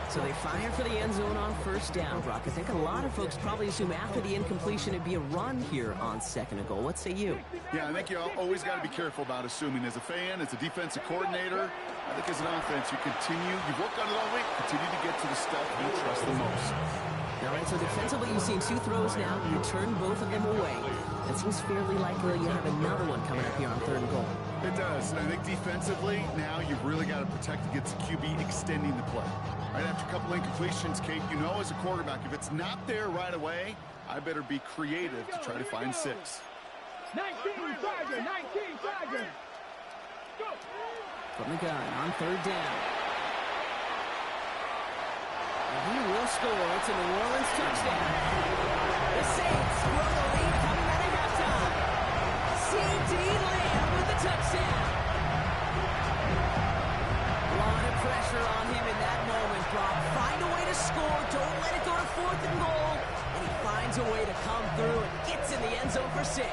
So they fire for the end zone on first down, Brock. I think a lot of folks probably assume after the incompletion it'd be a run here on second and goal. What say you? Yeah, I think you always got to be careful about assuming. As a fan, as a defensive coordinator, I think as an offense, you've worked on it all week, continue to get to the stuff you trust the most. All right, so defensively, you've seen 2 throws now. You turn both of them away. It seems fairly likely you have another one coming up here on third and goal. It does. And I think defensively, now you've really got to protect against the QB extending the play. Right after a couple incompletions, Kate, you know as a quarterback, if it's not there right away, I better be creative to try to find 6. 19 Tiger. 19 Tiger. Go. From the gun on third down. He will score. It's a New Orleans touchdown. The Saints grow the lead coming out of halftime. C.D. Lamb with the touchdown. A lot of pressure on him in that moment, Brock. Find a way to score. Don't let it go to fourth and goal. And he finds a way to come through and gets in the end zone for 6.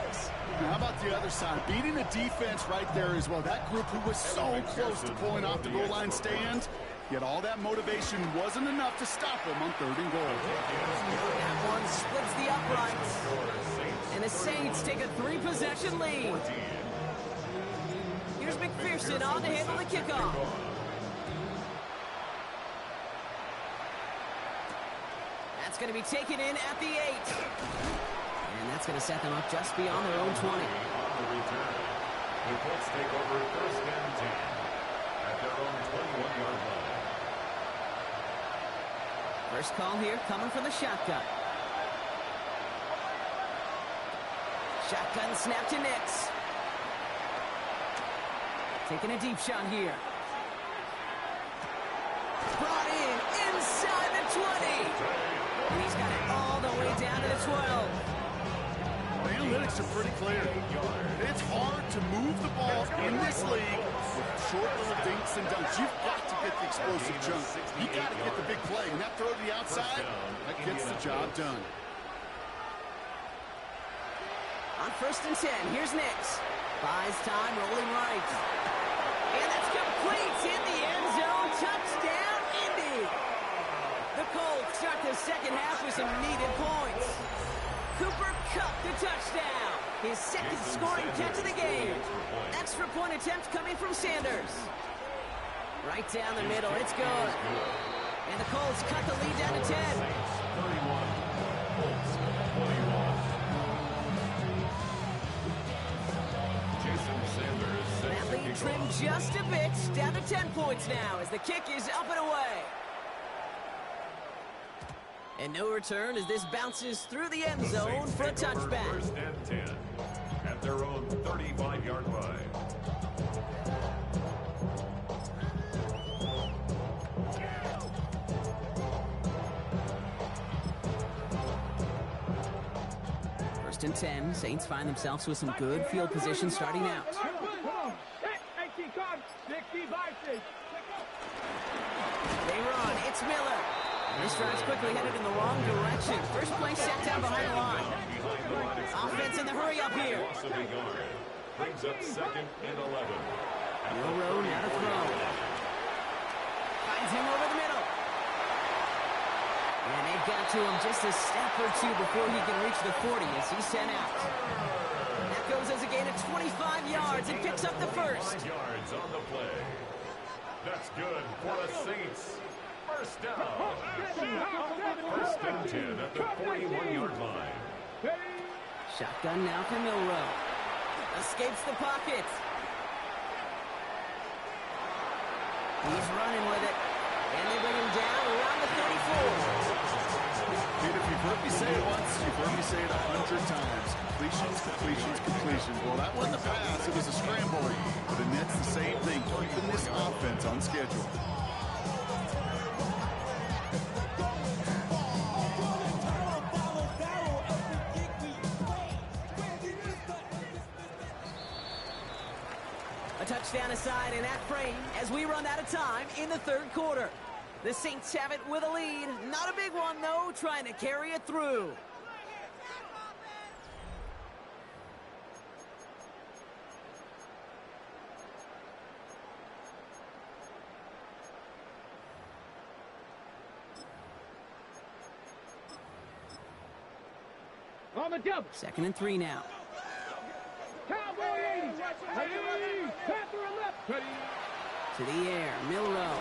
Now, how about the other side? Beating the defense right there as well. That group who was so close to pulling off the goal line stand, yet all that motivation wasn't enough to stop him on third and goal. That one splits the uprights. And the Saints take a 3-possession lead. Here's McPherson on to handle the kickoff. That's going to be taken in at the 8. And that's going to set them up just beyond their own 20. On the return, the Colts take over first and 10 at their own 21-yard line. First call here coming from the shotgun. Shotgun snap to Nix. Taking a deep shot here. Brought in inside the 20. And he's got it all the way down to the 12. The analytics are pretty clear. It's hard to move the ball in this league with short little dinks and dunks. You've got to get the explosive jump. You got to get the big play. And that throw to the outside, that gets the job done. On 1st and 10, here's Nix. Buys time, rolling right. And that's complete in the end zone. Touchdown, Indy. The Colts start the second half with some needed points. Cooper Kupp the touchdown. His second scoring catch of the game. Extra point attempt coming from Sanders. Right down the middle, it's good. And the Colts cut the lead down to 10. 31. Colts 21. That lead trimmed just a bit, down to 10 points now as the kick is up and away. And no return as this bounces through the end zone for a touchback. 1st and 10 at their own 35-yard line. First and 10, Saints find themselves with some good field position starting out. They run, it's Miller. This drive's quickly headed in the wrong direction. First play set down behind the line. Offense in the hurry up here. Brings up 2nd and 11. Milrow now to throw. Finds him over the middle. And they got to him just a step or two before he can reach the 40 as he's sent out. That goes as a gain of 25 yards and picks up the first. 5 yards on the play. That's good for the Saints. First down. 1st and 10 at the 41-yard line. Shotgun now for Milrow. Escapes the pocket. He's running with it. And they bring him down around the 34. Dude, if you've heard me say it once, you've heard me say it 100 times. Completions, completions, completions. Well, that wasn't a pass. It was a scramble. But the Nets, the same thing, keeping this offense on schedule. A touchdown aside in that frame as we run out of time in the 3rd quarter. The Saints have it with a lead. Not a big one, though, trying to carry it through. On the double. 2nd and 3 now. Cowboy 80. Ready. Panther left. Ready. To the air, Milrow.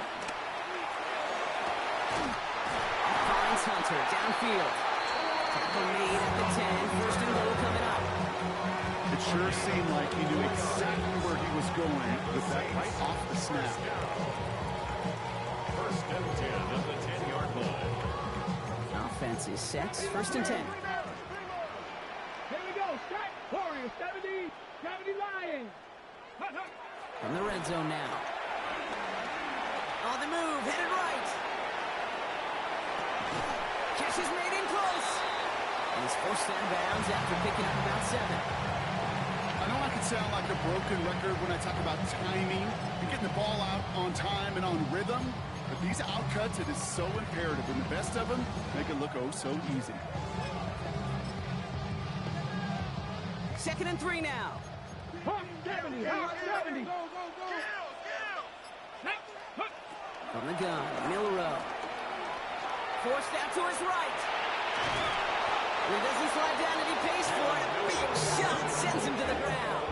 Finds Hunter downfield. Tackle made at the 10. 1st and goal coming up. It sure seemed like he knew exactly where he was going with that right off the snap. 1st and 10 at the 10-yard line. Offense is set. 1st and 10. Here we go. Strike. Warriors. 70. 70 Lions. From the red zone now. On the move. Headed right. Catch is made in close. And he's forced out of bounds after picking up about 7. I know I can sound like a broken record when I talk about timing and getting the ball out on time and on rhythm, but these outcuts, it is so imperative, and the best of them make it look oh so easy. 2nd and 3 now. Hawk 70. Hawk 70. Go, go, go. From the gun, Milrow. Forced out to his right. He doesn't slide down and he pays for it. A big shot sends him to the ground.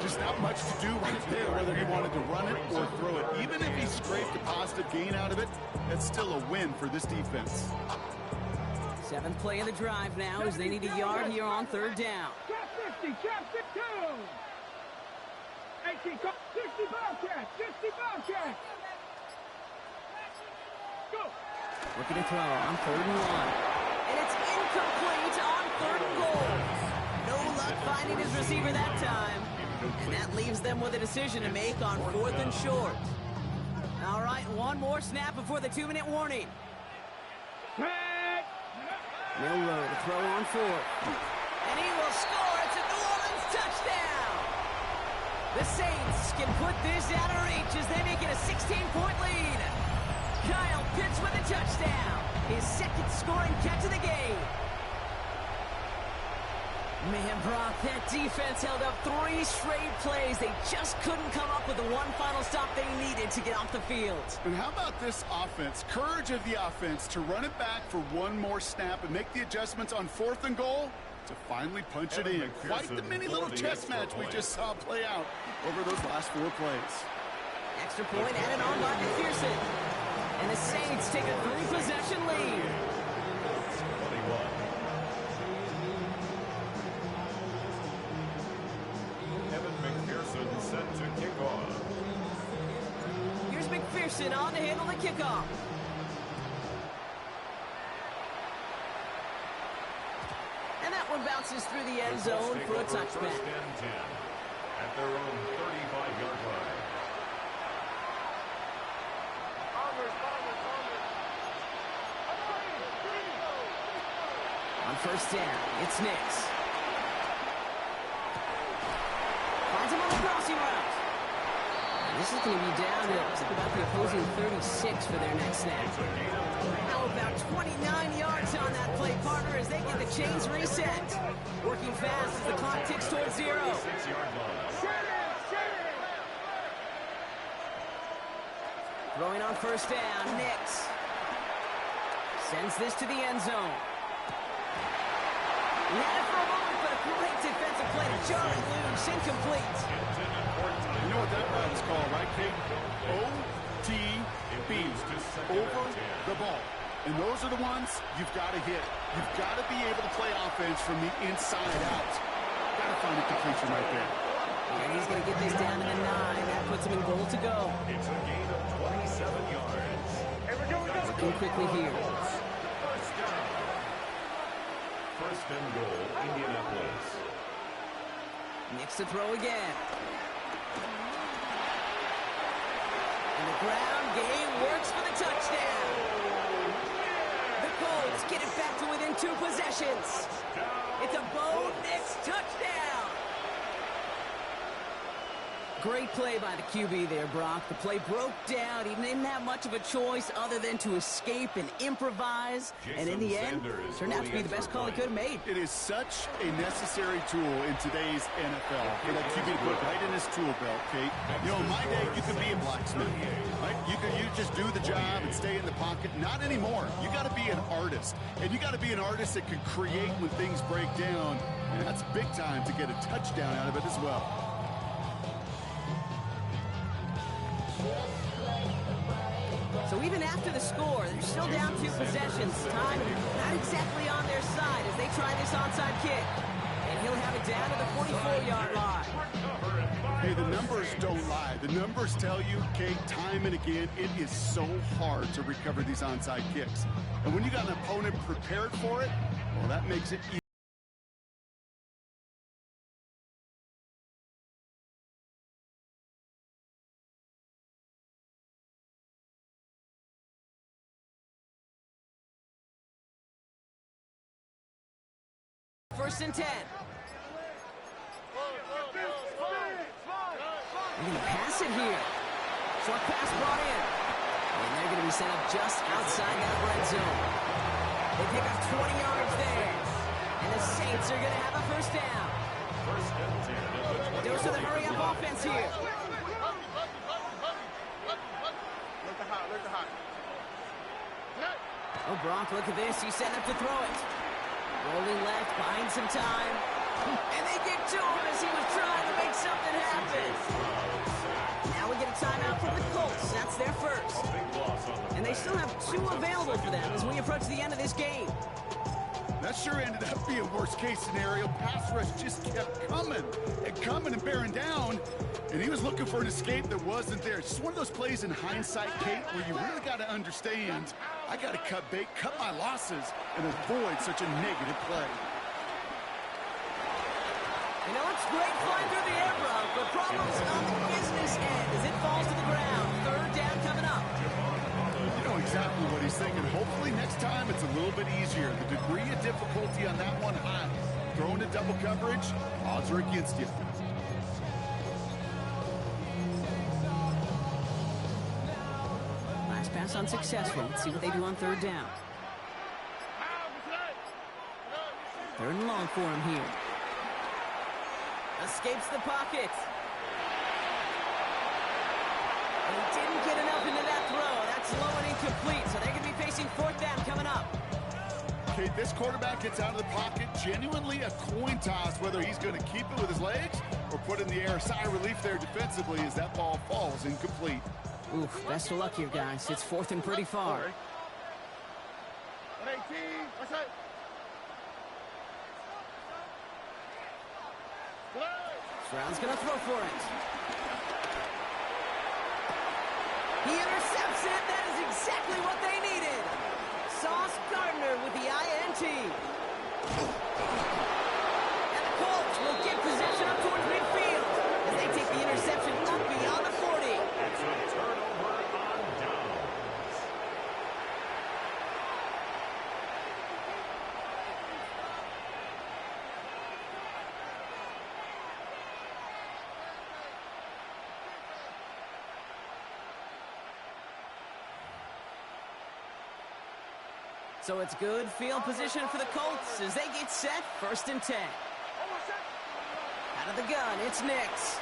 Just not much to do right there, whether he wanted to run it or throw it. Even if he scraped a positive gain out of it, that's still a win for this defense. 7th play of the drive now as they need a yard here on 3rd down. Cap 50. Cap 52. 60 Bobcat. 60 Bobcat. Go. Looking to throw on 3rd and 1. And it's incomplete on 3rd and goal. No luck finding his receiver that time. And that leaves them with a decision to make on 4th and short. All right, one more snap before the 2-minute warning. Milrow to throw on 4th. And he will score. It's a New Orleans touchdown. The Saints can put this out of reach as they make it a 16-point lead. Kyle Pitts with a touchdown. His second scoring catch of the game. Man, Brock, that defense held up 3 straight plays. They just couldn't come up with the one final stop they needed to get off the field. And how about this offense? Courage of the offense to run it back for one more snap and make the adjustments on 4th and goal to finally punch it in. Quite the mini little chess match we just saw play out over those last 4 plays. Extra point added on by McPherson. And the Saints take a 3-possession lead. 21. McPherson set to kick off. Here's McPherson on to handle the kickoff. And that one bounces through the end zone for a touchback. First and 10 at their own 35-yard line. On first down, it's Nix. Finds him on the crossing route. And this is going to be down to about the opposing 36 for their next snap. Now about 29 yards on that play, partner, as they get the chains reset. Working fast as the clock ticks towards 0. Throwing on first down, Nix. Sends this to the end zone. He had it for a moment, but a great defensive play to jar it loose, incomplete. You know what that route is called, right, Kate? OTB, over the ball. And those are the ones you've got to hit. You've got to be able to play offense from the inside out. Got to find a completion right there. And he's going to get this down to the 9. That puts him in goal to go. It's a gain of 27 yards. Looking quickly here. First and goal, Indianapolis. Nix to throw again. And the ground game works for the touchdown. The Colts get it back to within 2 possessions. It's a Bo Nix touchdown. Great play by the QB there, Brock. The play broke down. He didn't have much of a choice other than to escape and improvise. And in the end, turned out to be the best call he could have made. It is such a necessary tool in today's NFL for that QB to put right in his tool belt, Kate. You know, in my day, you could be a blacksmith, right? You just do the job and stay in the pocket. Not anymore. You got to be an artist. And you got to be an artist that can create when things break down. And that's big time to get a touchdown out of it as well. So even after the score, they're still down 2 possessions. Time not exactly on their side as they try this onside kick. And he'll have it down to the 44-yard line. Hey, the numbers don't lie. The numbers tell you, Kate, time and again, it is so hard to recover these onside kicks. And when you got an opponent prepared for it, well, that makes it easy. First and 10. They're going to pass it here. Short pass brought in. And they're going to be set up just outside that red zone. They pick up 20 yards there. And the Saints are going to have a first down. First and 10. Dose of the hurry-up offense here. Oh, Brock, look at this. He's setting up to throw it. Rolling left, buying some time. And they get to him as he was trying to make something happen. Now we get a timeout from the Colts. That's their first. And they still have 2 available for them as we approach the end of this game. That sure ended up being worst-case scenario. Pass rush just kept coming and bearing down. And he was looking for an escape that wasn't there. It's just one of those plays in hindsight, Kate, where you really got to understand, I got to cut bait, cut my losses, and avoid such a negative play. Looks great flying through the air, Brock, but problems on the business end as it falls to the ground. Third down coming up. You know exactly what he's thinking. Hopefully next time it's a little bit easier. The degree of difficulty on that one high. Throwing to double coverage, odds are against you. Last pass unsuccessful. Let's see what they do on third down. Third and long for him here. Escapes the pocket. And he didn't get enough into that throw. That's low and incomplete, so they're going to be facing fourth down coming up. Okay, this quarterback gets out of the pocket. Genuinely a coin toss whether he's going to keep it with his legs or put it in the air. Sigh of relief there defensively as that ball falls incomplete. Oof, best of luck here, guys. It's fourth and pretty far. Brown's going to throw for it. He intercepts it. That is exactly what they needed. Sauce Gardner with the INT. And the Colts will get possession up towards midfield as they take the interception up beyond the 40. It's a turnover on downs. So it's good field position for the Colts as they get set, 1st and 10. Out of the gun, it's Nix.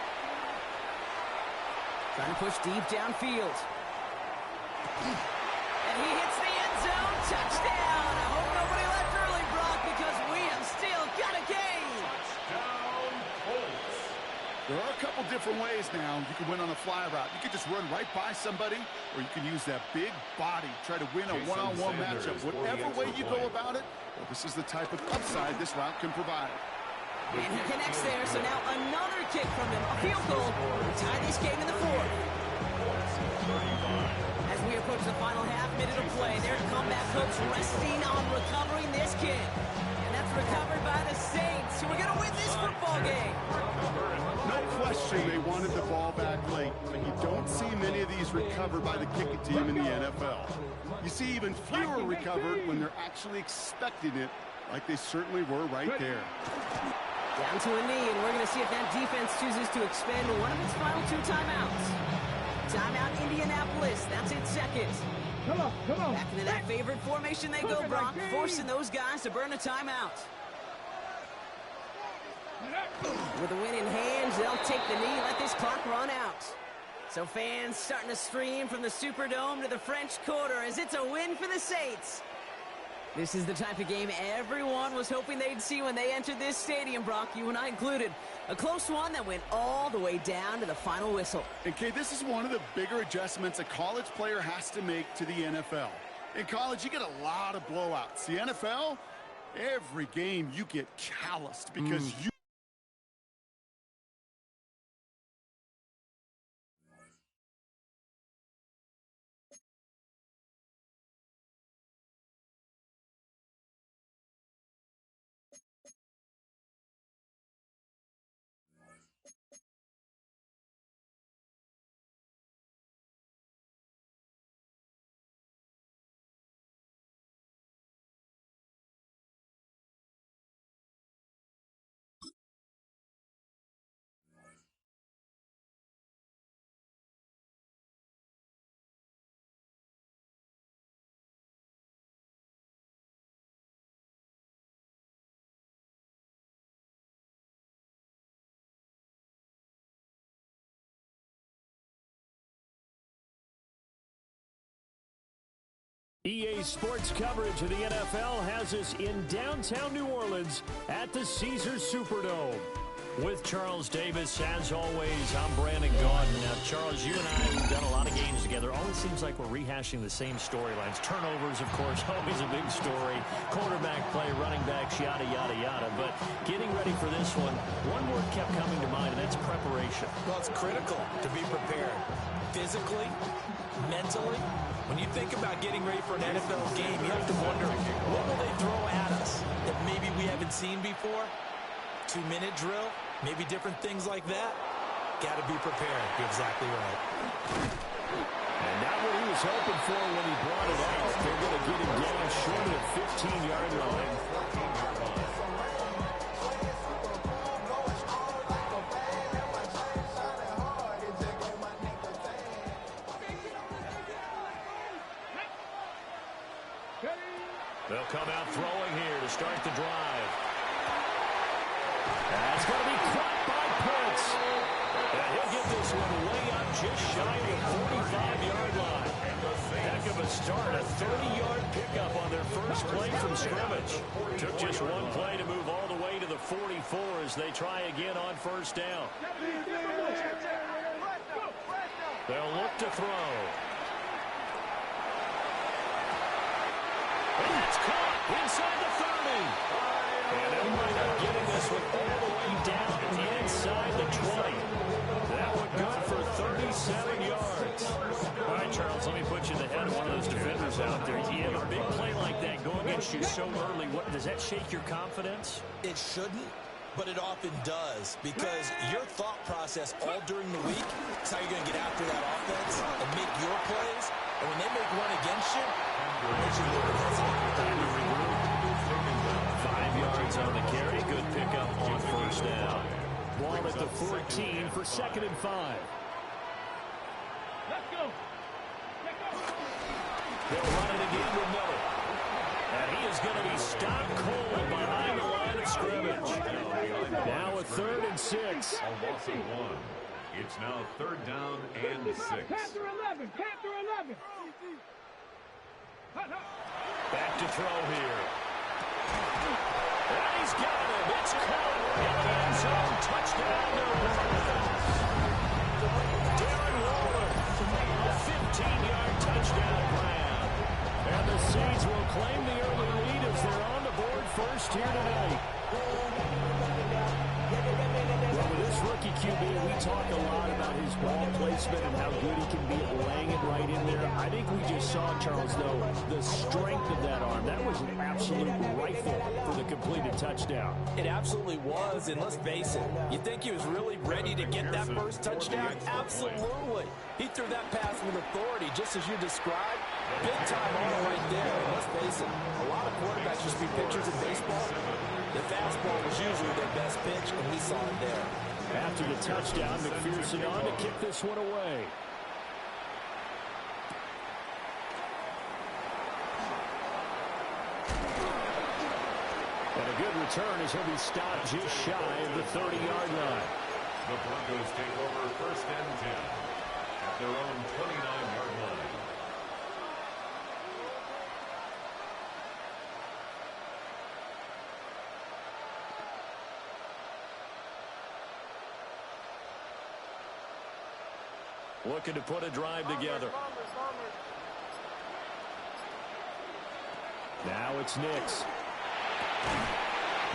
Trying to push deep downfield. And he hits the end zone. Touchdown. I hope nobody left early, Brock, because we have still got a game. Touchdown, Colts. There are a couple different ways now. You can win on a fly route. You can just run right by somebody, or you can use that big body, try to win a one-on-one matchup. Whatever way you go about it, well, this is the type of upside this route can provide. And he connects there, so now another kick from him. A field goal to tie this game in the fourth. As we approach the final half-minute of play, their comeback hopes resting on recovering this kick. And that's recovered by the Saints, who are going to win this football game. No question they wanted the ball back late, but you don't see many of these recovered by the kicking team in the NFL. You see even fewer recovered when they're actually expecting it, like they certainly were right there. Down to a knee, and we're going to see if that defense chooses to expend one of its final 2 timeouts. Timeout Indianapolis, that's its second. Come on. Back into that favorite formation they go, Brock, forcing those guys to burn a timeout. With a win in hand, they'll take the knee, let this clock run out. So fans starting to stream from the Superdome to the French Quarter as it's a win for the Saints. This is the type of game everyone was hoping they'd see when they entered this stadium, Brock, you and I included. A close one that went all the way down to the final whistle. Okay, this is one of the bigger adjustments a college player has to make to the NFL. In college, you get a lot of blowouts. The NFL, every game you get calloused because you... EA Sports coverage of the NFL has us in downtown New Orleans at the Caesars Superdome. With Charles Davis, as always, I'm Brandon Gaudin. Now, Charles, you and I have done a lot of games together. Always seems like we're rehashing the same storylines. Turnovers, of course, always a big story. Quarterback play, running backs, yada, yada, yada. But getting ready for this one word kept coming to mind, and that's preparation. Well, it's critical to be prepared. Physically, mentally. When you think about getting ready for an NFL game, you have to wonder, what will they throw at us that maybe we haven't seen before? 2-minute drill? maybe different things like that. Got to be prepared. You're exactly right. And not what he was hoping for when he brought it out. They're going to get him down short of the 15-yard line. They'll come out throwing here to start the drive. That's going to be caught by Pitts. And he'll get this one way up just shy of the 45-yard line. Heck of a start, a 30-yard pickup on their first play from scrimmage. Took just one play to move all the way to the 44 as they try again on first down. They'll look to throw. And that's caught inside the 30. And they'll wind up getting this one all the way down inside the 20. That one good for 37 yards. All right, Charles, let me put you in the head of one of those defenders out there. You have a big play like that go against you so early. Does that shake your confidence? It shouldn't, but it often does, because your thought process all during the week is how you're going to get after that offense and make your plays. And when they make one against you, it makes you a little hesitant. 5 yards on the carry. Good pickup on first down. Ball at the 14 for 2nd and 5. Let's go. They'll run it again with Miller. And he is going to be stopped cold behind the line of scrimmage. Now a 3rd and 6. A loss of 1. It's now 3rd down and 6. Panther 11. Panther 11. Back to throw here. And he's got him. It's caught in the end zone. Touchdown, no Darren Waller. A 15-yard touchdown grab. And the Saints will claim the early lead as they're on the board first here tonight. Well, with this rookie QB, we talk a lot about his ball placement and how good he can be at laying it right in there. I think we just saw, Charles, though, the strength of that arm. That was an absolute rifle for the completed touchdown. It absolutely was, and let's face it, you think he was really ready to get that first touchdown? Absolutely. He threw that pass with authority, just as you described. Big time arm right there. And let's face it, a lot of quarterbacks used to be pitchers in baseball. The fastball was usually their best pitch, and we saw it there. After the touchdown, McPherson on to kick this one away. And a good return as he'll be stopped just shy of the 30-yard line. The Broncos take over 1st and 10 at their own 29-yard line. Looking to put a drive together. Now it's Nix.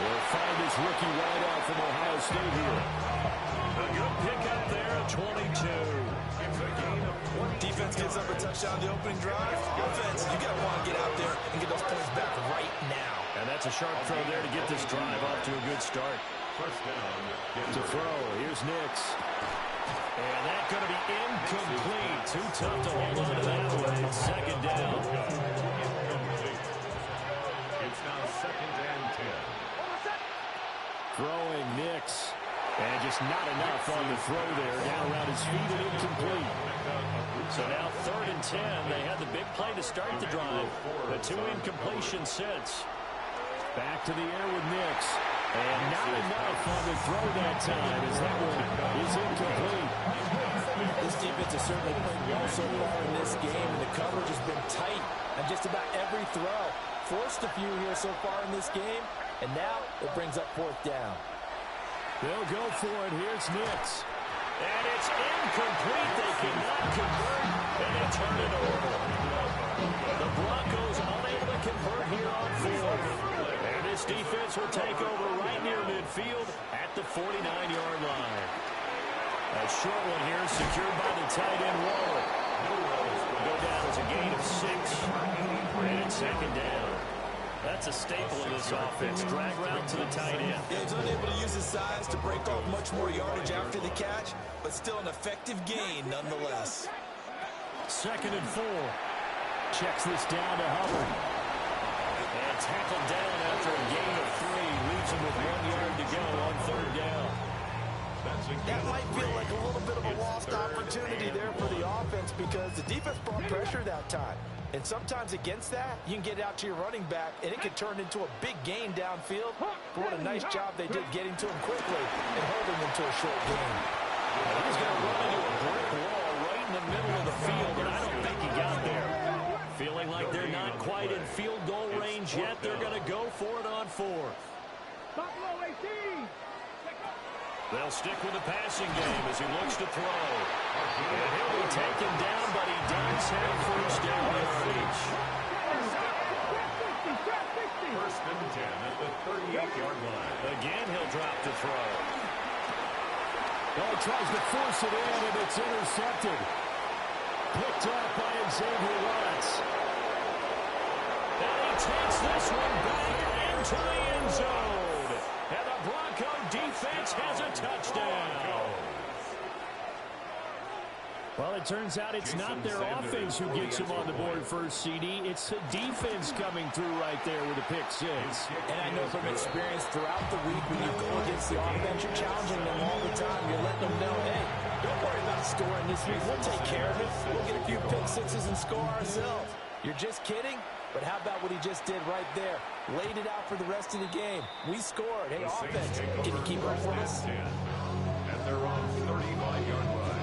We'll find his rookie wideout from Ohio State here. A good pickup there at 22. Defense gives up a touchdown the opening drive. Offense, you got to want to get out there and get those points back right now. And that's a sharp throw there to get this drive off to a good start. 1st down. To throw, here's Nix. And that's going to be incomplete. Too tough to hold on to that one. It's 2nd down. It's now 2nd and 10. Throwing Nix. And just not enough on the throw there. Down around his feet and incomplete. So now 3rd and 10. They had the big play to start the drive. The 2 incompletions since. Back to the air with Nix. And not enough on the throw that time as that one is incomplete. This defense has certainly played well so far in this game, and the coverage has been tight on just about every throw. Forced a few here so far in this game, and now it brings up 4th down. They'll go for it. Here's Nix. And it's incomplete. They cannot convert, and they turn it over. The Broncos unable to convert here on 4th. And this defense will take over right near midfield at the 49-yard line. A short one here secured by the tight end Waller. Will go down as a gain of 6. And it's 2nd down. That's a staple of this offense. Drag route to the tight end. Yeah, he's unable to use his size to break off much more yardage after the catch, but still an effective gain nonetheless. 2nd and 4. Checks this down to Hubbard. And tackled down after a gain of 3. Leaves him with 1 yard to go on 3rd down. That might feel like a little bit of a lost opportunity there for the offense because the defense brought pressure that time. And sometimes against that, you can get out to your running back, and it could turn into a big gain downfield. But what a nice job they did getting to him quickly and holding him to a short gain. He's going to run into a brick wall right in the middle of the field, and I don't think he got there. Feeling like they're not quite in field goal range yet, they're going to go for it on 4th. They'll stick with the passing game as he looks to throw. And he'll be taken down, but he does have first down yardage. 1st and 10 at the 38-yard line. Again, he'll drop to throw. Oh, tries to force it in, and it's intercepted. Picked up by Xavier Watts. And he takes this one back into the end zone. And the Bronco defense has a touchdown. Well, it turns out it's not their offense who gets them on the board first, CD. It's the defense coming through right there with a pick 6. And I know from experience throughout the week when you go against the offense, you're challenging them all the time. You're letting them know, hey, don't worry about scoring this week. We'll take care of it. We'll get a few pick 6s and score ourselves. You're just kidding? But how about what he just did right there? Laid it out for the rest of the game. We scored. Hey, offense, can you keep up with us? At their own 35-yard line.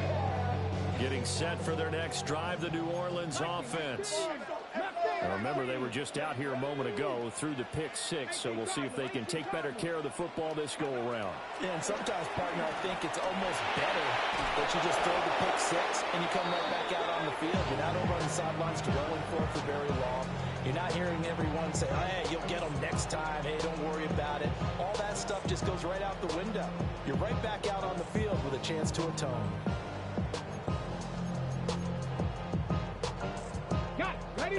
Getting set for their next drive, the New Orleans offense. Now remember, they were just out here a moment ago through the pick 6, so we'll see if they can take better care of the football this go-around. Yeah, and sometimes, partner, I think it's almost better that you just throw the pick 6 and you come right back out on the field. You're not over on the sidelines dwelling for it for very long. You're not hearing everyone say, hey, you'll get them next time. Hey, don't worry about it. All that stuff just goes right out the window. You're right back out on the field with a chance to atone.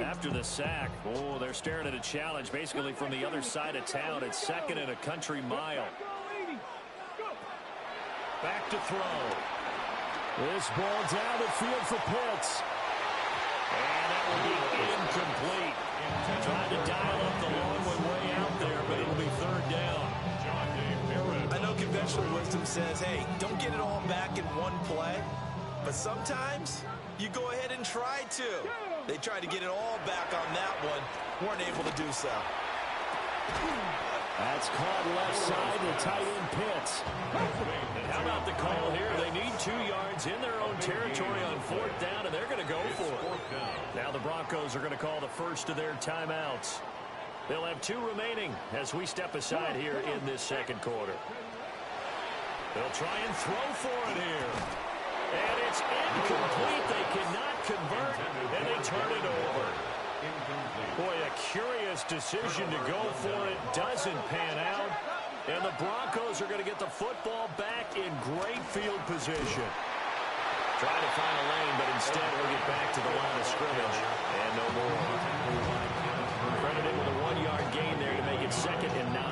After the sack, oh, they're staring at a challenge basically from the other side of town. It's 2nd and a country mile. Back to throw. This ball down the field for Pitts. And that will be incomplete. Trying to dial up the long one way out there, but it'll be 3rd down. I know conventional wisdom says, hey, don't get it all back in one play. But sometimes you go ahead and try to. They tried to get it all back on that one. Weren't able to do so. That's caught left side to tight end Pitts. How about the call here? They need 2 yards in their own territory on 4th down, and they're going to go for it. Now the Broncos are going to call the first of their timeouts. They'll have 2 remaining as we step aside here in this 2nd quarter. They'll try and throw for it here. And it's incomplete. They cannot convert, and they turn it over. Boy, a curious decision to go for it. Doesn't pan out. And the Broncos are going to get the football back in great field position. Try to find a lane, but instead we'll get back to the line of scrimmage. And no more. Credited with a 1-yard gain there to make it 2nd and 9.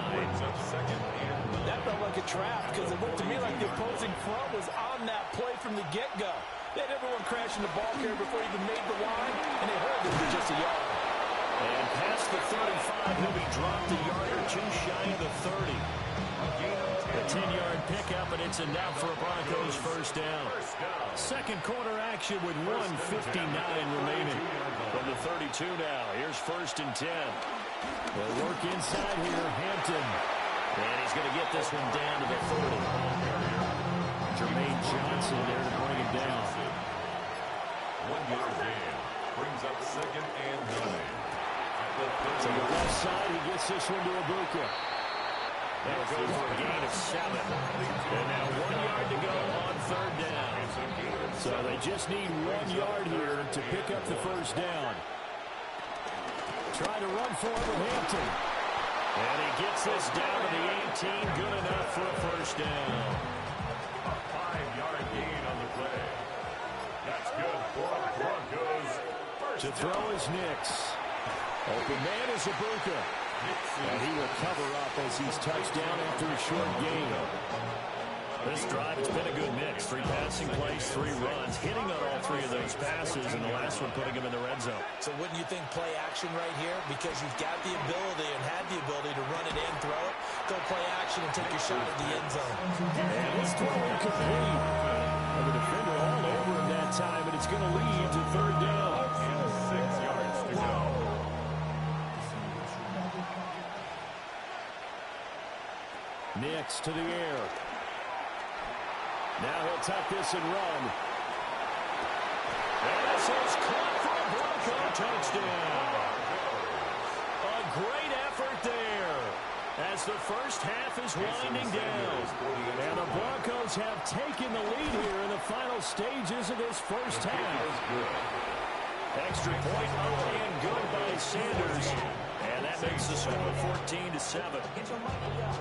That felt like a trap because it looked to me like the opposing front was on that play from the get-go. They had everyone crashing the ball carrier before he even made the line, and they held it for just a yard. And past the 35, he'll be dropped a yard or 2 shy of the 30. A 10-yard pickup, and it's enough for a Broncos first down. 2nd quarter action with 1:59 remaining. From the 32 now, here's 1st and 10. They'll work inside here, Hampton. And he's going to get this one down to the 30. Jermaine Johnson there to bring him down. 1-yard gain brings up 2nd and 9. To the left side, he gets this one to Ibuka. That'll go for a gain of 7. And now 1 yard to go on 3rd down. So they just need 1 yard here to pick up the first down. Trying to run for it with Hampton. And he gets this down to the 18. Good enough for a first down. A 5-yard gain on the play. That's good for the Broncos. To throw is Nix. Open man is Ibuka. And he will cover up as he's touched down after a short gain. This drive, it's been a good mix. 3 passing plays, 3 runs, hitting on all 3 of those passes, and the last one putting him in the red zone. So wouldn't you think play action right here? Because you've got the ability and had the ability to run it in, throw it, go play action and take your shot at the end zone. And this throw incomplete. And the defender all over him that time, and it's going to lead to 3rd down. And 6 yards to go. Nix to the air. Now he'll tuck this and run. And this is caught for a Bronco touchdown. A great effort there as the first half is winding down. And the Broncos have taken the lead here in the final stages of this first half. Extra point up and good by Sanders. And that makes the score 14-7.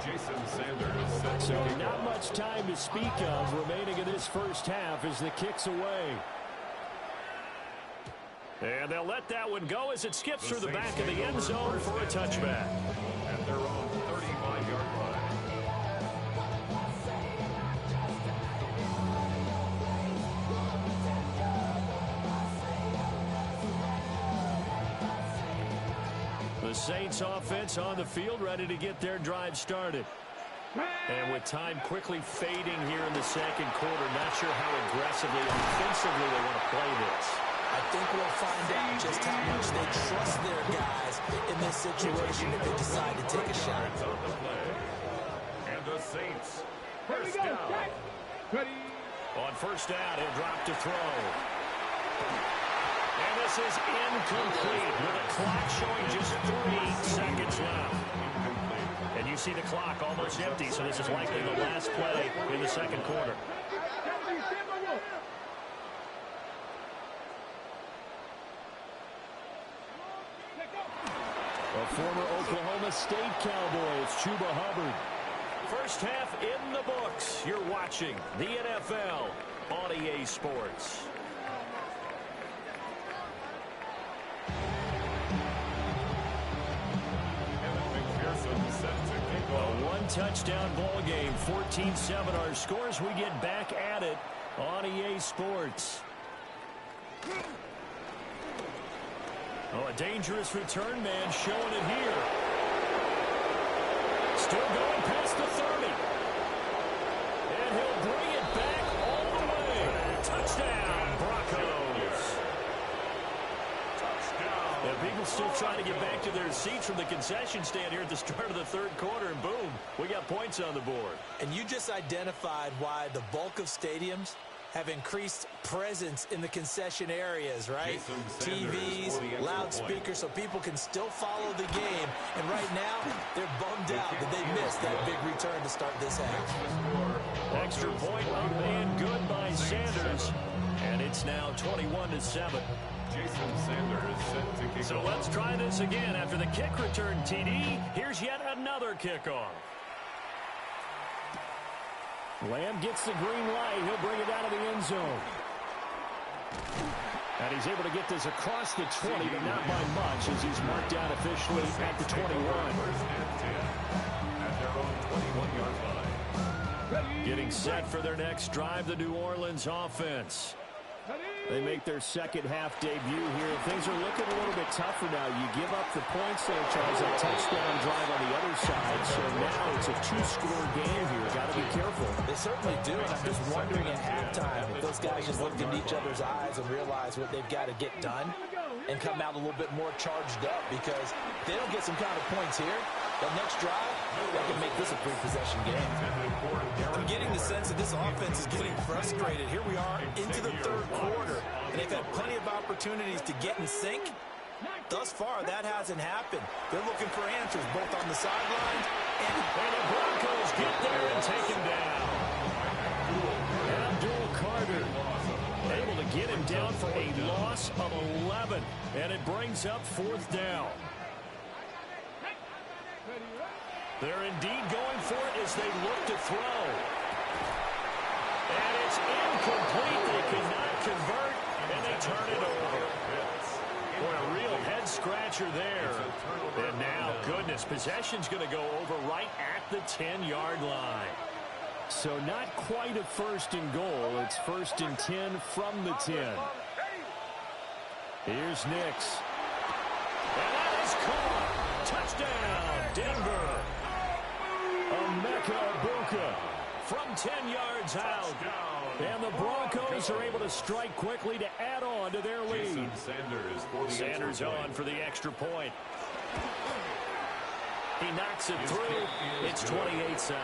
Jason Sanders. So not much time to speak of remaining in this first half as the kick's away. And they'll let that one go as it skips through the back of the end zone for a touchback. At their own 35-yard line. The Saints offense on the field, ready to get their drive started. And with time quickly fading here in the second quarter, not sure how aggressively and offensively they want to play this. I think we'll find out just how much they trust their guys in this situation if they decide to take a shot. On the play. And the Saints. First down. On first down, he'll drop to throw. And this is incomplete with a clock showing just 3 seconds left. And you see the clock almost empty, so this is likely the last play in the second quarter. A former Oklahoma State Cowboy, it's Chuba Hubbard. First half in the books. You're watching the NFL on EA Sports. A one-touchdown ball game, 14-7 our scores. We get back at it on EA Sports. Oh, a dangerous return man showing it here. Still going past the 30. And he'll bring it back all the way. Touchdown, Broncos. And people still trying to get back to their seats from the concession stand here at the start of the third quarter, and boom, we got points on the board. And you just identified why the bulk of stadiums have increased presence in the concession areas, right? TVs, loudspeakers, so people can still follow the game. And right now, they're bummed out that they missed that big return to start this half. Extra point up and good by Sanders. And it's now 21-7. Jason Sanders set to kick So off. let's try this again. After the kick return TD, here's yet another kickoff. Lamb gets the green light. He'll bring it out of the end zone. And he's able to get this across the 20, but not by much as he's marked down officially at the 21. First and 10 at their own 21-yard line. Getting set for their next drive, the New Orleans offense. They make their second half debut here. Things are looking a little bit tougher now. You give up the points there, Charles, a touchdown drive on the other side. So now it's a 2-score game here. Got to be careful. They certainly do, and I'm just wondering at halftime if those guys just looked into each other's eyes and realized what they've got to get done and come out a little bit more charged up, because if they don't get some kind of points here, that next drive, they can make this a 3-possession game. I'm getting the sense that this offense is getting frustrated. Here we are into the third quarter, and they've had plenty of opportunities to get in sync. Thus far, that hasn't happened. They're looking for answers both on the sidelines and the Broncos get there and take him down. Abdul Carter able to get him down for a loss of 11, and it brings up 4th down. They're indeed going for it as they look to throw. And it's incomplete. They cannot convert, and they turn it over. Boy, a real head-scratcher there. And now, goodness, This possession's going to go over right at the 10-yard line. So not quite a first and goal. It's first and 10 from the 10. Here's Nix. And that is caught. Touchdown, Denver. Emeka Egbuka from 10 yards out. And the Broncos are able to strike quickly to add on to their lead. Sanders on for the extra point. He knocks it through. It's 28-7. Saints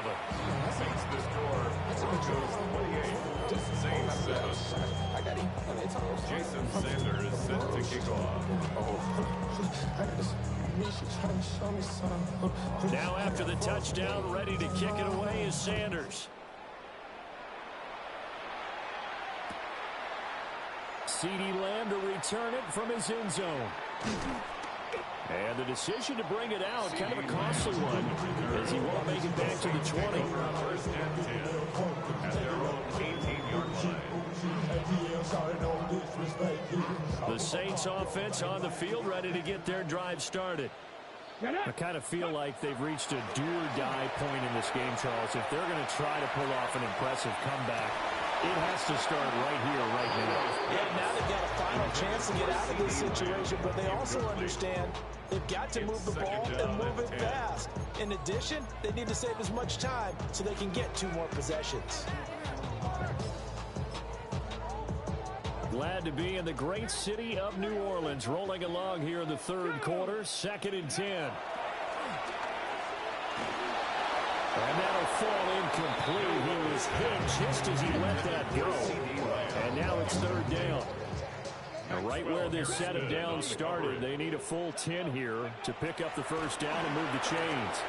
the score. Broncos 28. Saints 7. Jason Sanders is set to kick off. Now after the touchdown, ready to kick it away is Sanders. CeeDee Lamb to return it from his end zone. And the decision to bring it out, kind of a costly one, as he won't make it back to the 20. First and 10 at their own 18-yard line. The Saints offense on the field, ready to get their drive started. I kind of feel like they've reached a do-or-die point in this game, Charles. If they're going to try to pull off an impressive comeback, it has to start right here, right now. Yeah, now they've got a final chance to get out of this situation, but they also understand they've got to move the ball and move it fast. In addition, they need to save as much time so they can get 2 more possessions. Glad to be in the great city of New Orleans, rolling along here in the third quarter, 2nd and 10. And that'll fall incomplete. He was hit just as he let that go. And now it's 3rd down. Now right where this set of downs started, they need a full 10 here to pick up the first down and move the chains.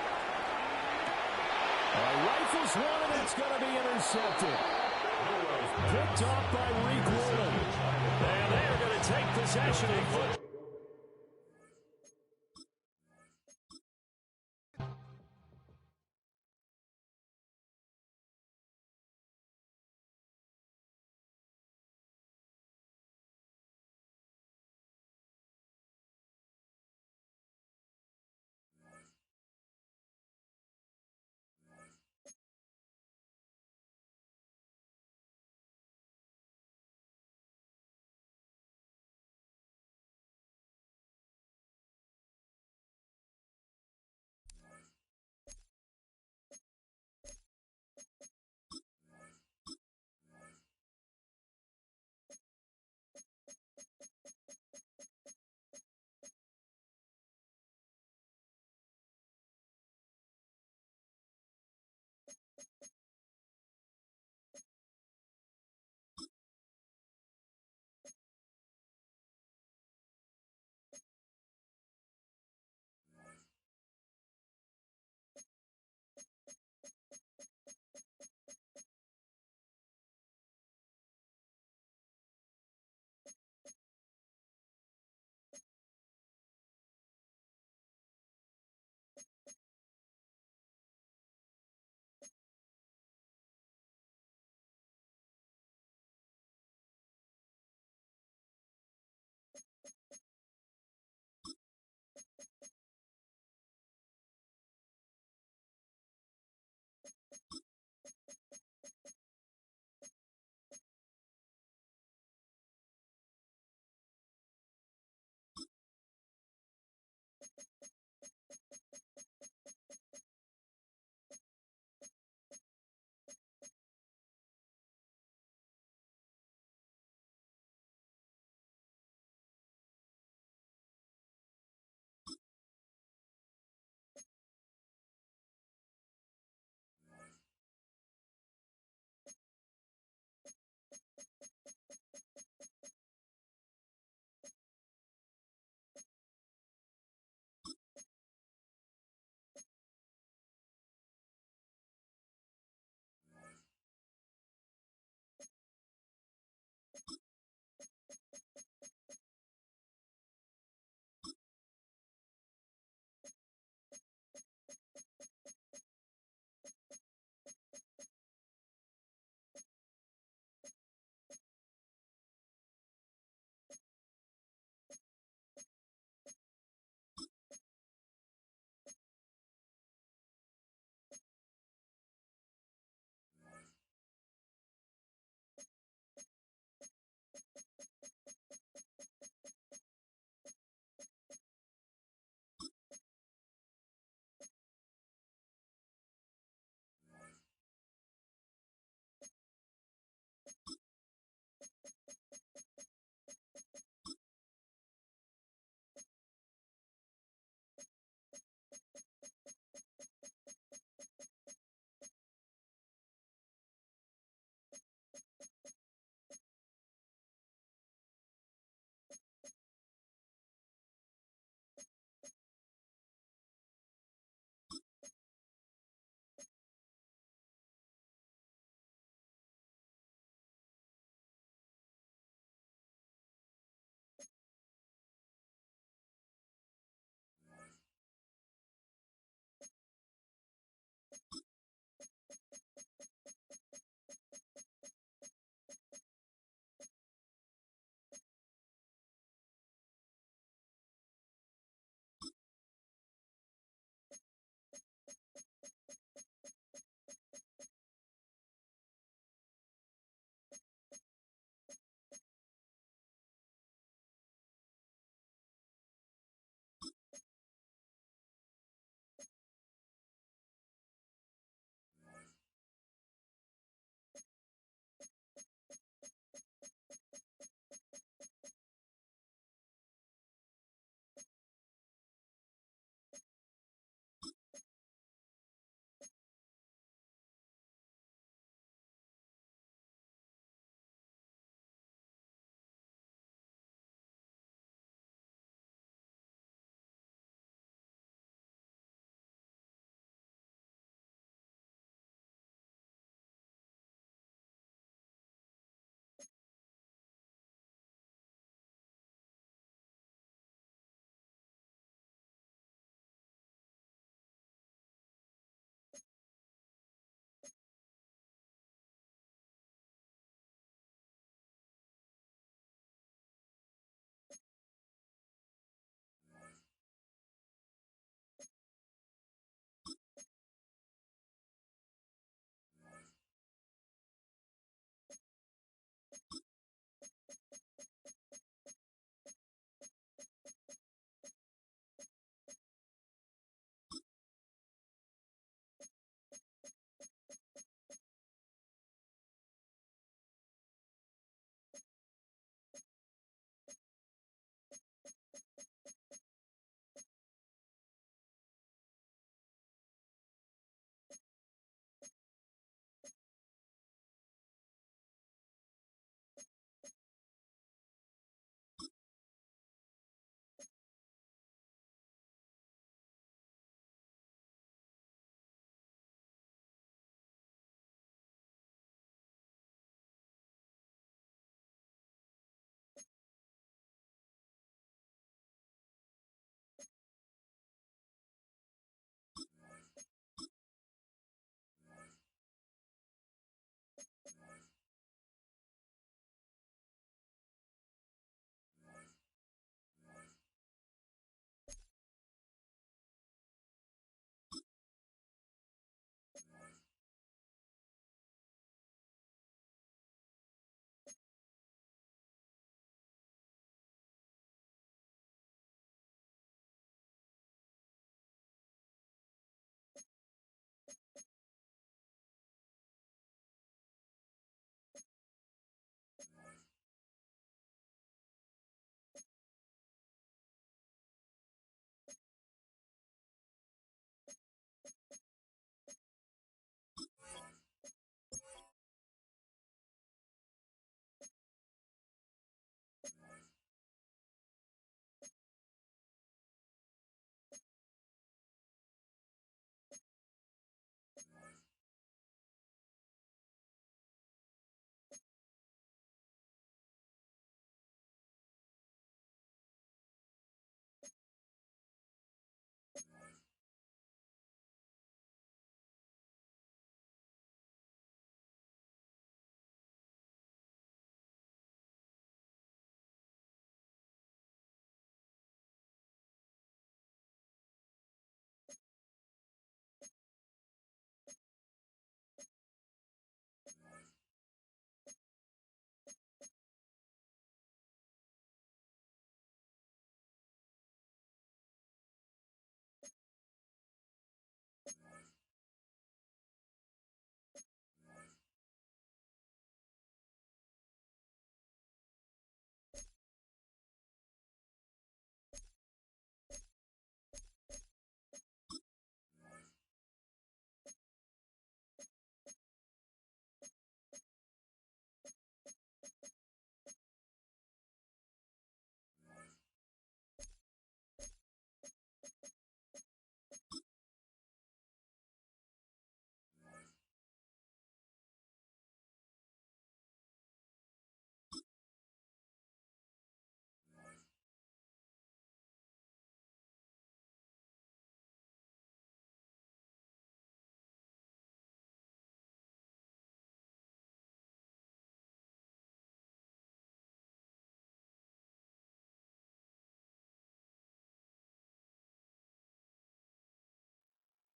Rifles one, and it's going to be intercepted. Picked off by Reek Williams. And they're going to take possession in foot.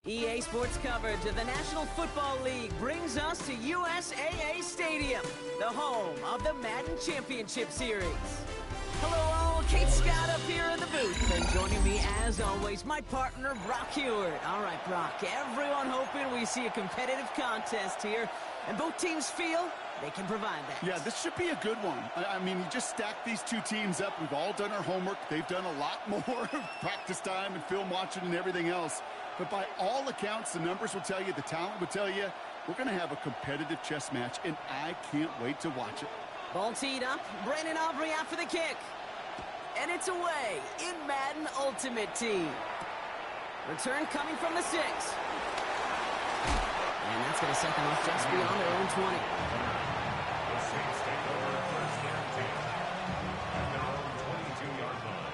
EA Sports coverage of the National Football League brings us to USAA Stadium, the home of the Madden Championship Series. Hello all, Kate Scott up here in the booth, and joining me as always, my partner Brock Heward. All right, Brock, everyone hoping we see a competitive contest here, and both teams feel they can provide that. Yeah, this should be a good one. I mean, you just stack these two teams up. We've all done our homework. They've done a lot more practice time and film watching and everything else. But by all accounts, the numbers will tell you, the talent will tell you, we're going to have a competitive chess match, and I can't wait to watch it. Ball teed up, Brandon Aubrey out for the kick. And it's away in Madden Ultimate Team. Return coming from the 6. And that's going to set them off just beyond their own 20. The Saints take over first and 10 at their own 22-yard line.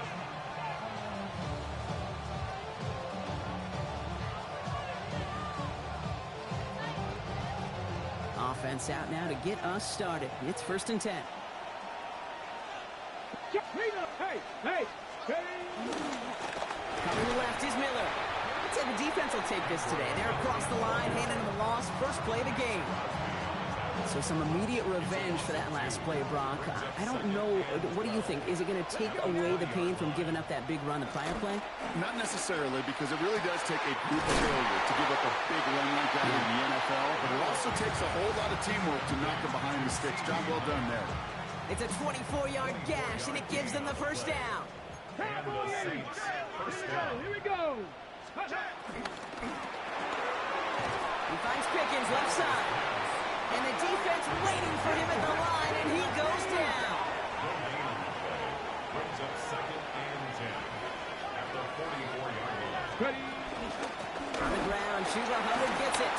Offense out now to get us started. It's first and 10. Coming left is Miller. I'd say the defense will take this today. They're across the line, handing them a loss. First play of the game. So some immediate revenge for that last play, Brock. I don't know. What do you think? Is it going to take away the pain from giving up that big run the prior play? Not necessarily, because it really does take a group failure to give up a big run like that in the NFL, but it also takes a whole lot of teamwork to knock them behind the sticks. Job well done there. It's a 24-yard gash, and it gives them the first down. And the Saints first down. Here we go. He finds Pickens left side. And the defense waiting for him at the line, and he goes down. Brings up second and 10 at the 44-yard line. Ready. On the ground, Schuler Hubbard gets it.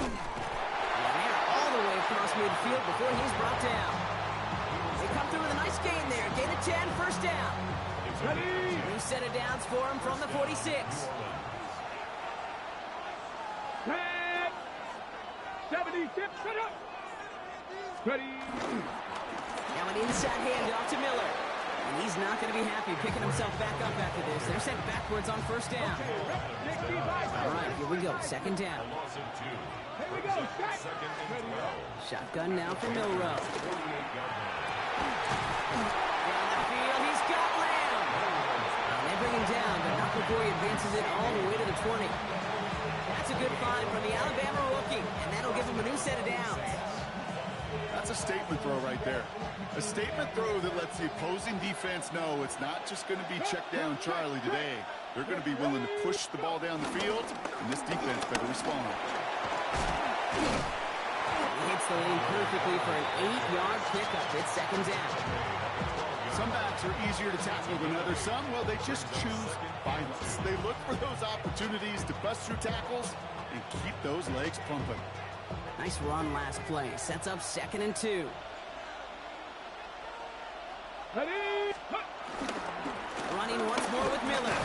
And they're all the way across midfield before he's brought down. They come through with a nice gain there. Gain of 10, first down. Ready. New set of downs for him from the 46. 10. 76. Set up. Ready. Now an inside handoff to Miller. And he's not going to be happy picking himself back up after this. They're sent backwards on first down. All right, here we go. Second down. Loss of 2. Here we go. Second and 12. Shotgun now for Milrow. 48-yard line. Down the field, he's got Lamb. And they bring him down, but not before he advances it all the way to the 20. That's a good find from the Alabama rookie, and that'll give him a new set of downs. That's a statement throw right there. A statement throw that lets the opposing defense know it's not just going to be check down Charlie today. They're going to be willing to push the ball down the field, and this defense better respond. He hits the lane perfectly for an 8-yard pickup. It's second down. Some backs are easier to tackle than others. Some, well, they just choose violence. They look for those opportunities to bust through tackles and keep those legs pumping. Nice run last play. Sets up second and 2. Ready. Running once more with Miller.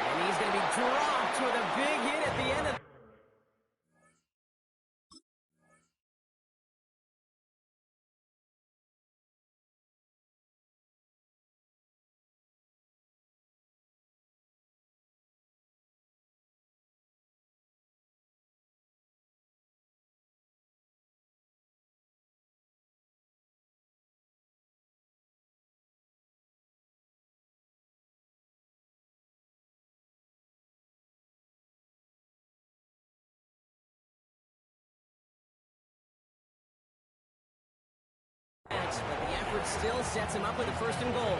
And he's going to be dropped with a big hit at the end of match, but the effort still sets him up with a first and goal.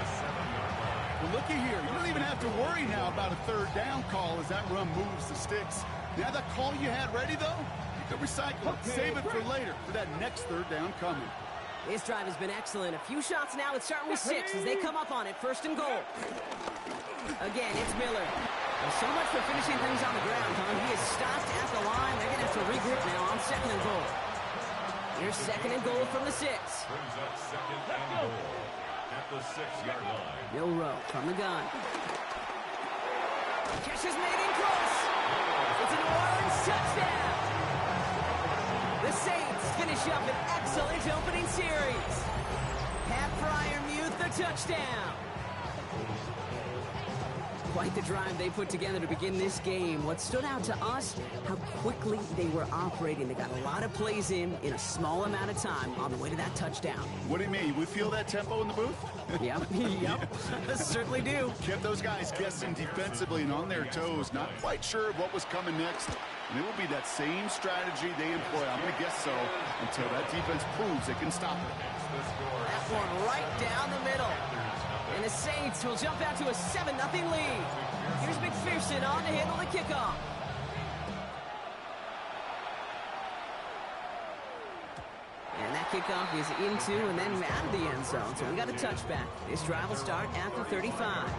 Well, looky here. You don't even have to worry now about a third down call as that run moves the sticks. Now that call you had ready, though, you can recycle it. Save it for later, for that next third down coming. This drive has been excellent. A few shots now. It's starting with 6 as they come up on it. First and goal. Again, it's Miller. There's so much for finishing things on the ground, huh? He is stopped at the line. They're going to have to regroup now on second and goal. Here's second and goal from the 6. Brings up second and goal at the 6-yard line. Milrow from the gun. Catch is made in close. It's a New Orleans touchdown. The Saints finish up an excellent opening series. Pat Fryermuth the touchdown. Quite the drive they put together to begin this game. What stood out to us, how quickly they were operating. They got a lot of plays in a small amount of time on the way to that touchdown. What do you mean? We feel that tempo in the booth? Yep, certainly do. Kept those guys guessing defensively and on their toes, not quite sure of what was coming next. And it will be that same strategy they employ, I'm going to guess so, until that defense proves it can stop it. That one right down the middle. And the Saints will jump out to a 7-0 lead. Here's McPherson on to handle the kickoff. And that kickoff is into and then out of the end zone. So we got a touchback. This drive will start at the 35.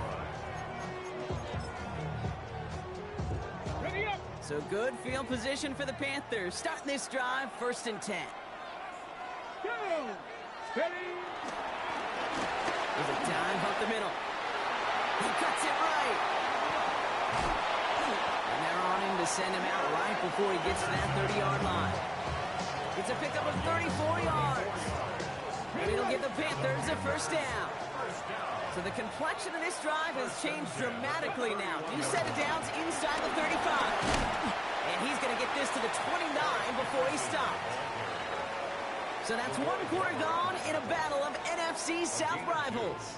So good field position for the Panthers. Starting this drive, 1st and 10. Go! Steady! There's a dive up the middle. He cuts it right. And they're on him to send him out right before he gets to that 30-yard line. It's a pickup of 34 yards. And it'll give the Panthers a 1st down. So the complexion of this drive has changed dramatically now. New set of downs inside the 35. And he's going to get this to the 29 before he stops. So that's 1 quarter gone in a battle of NFC South rivals.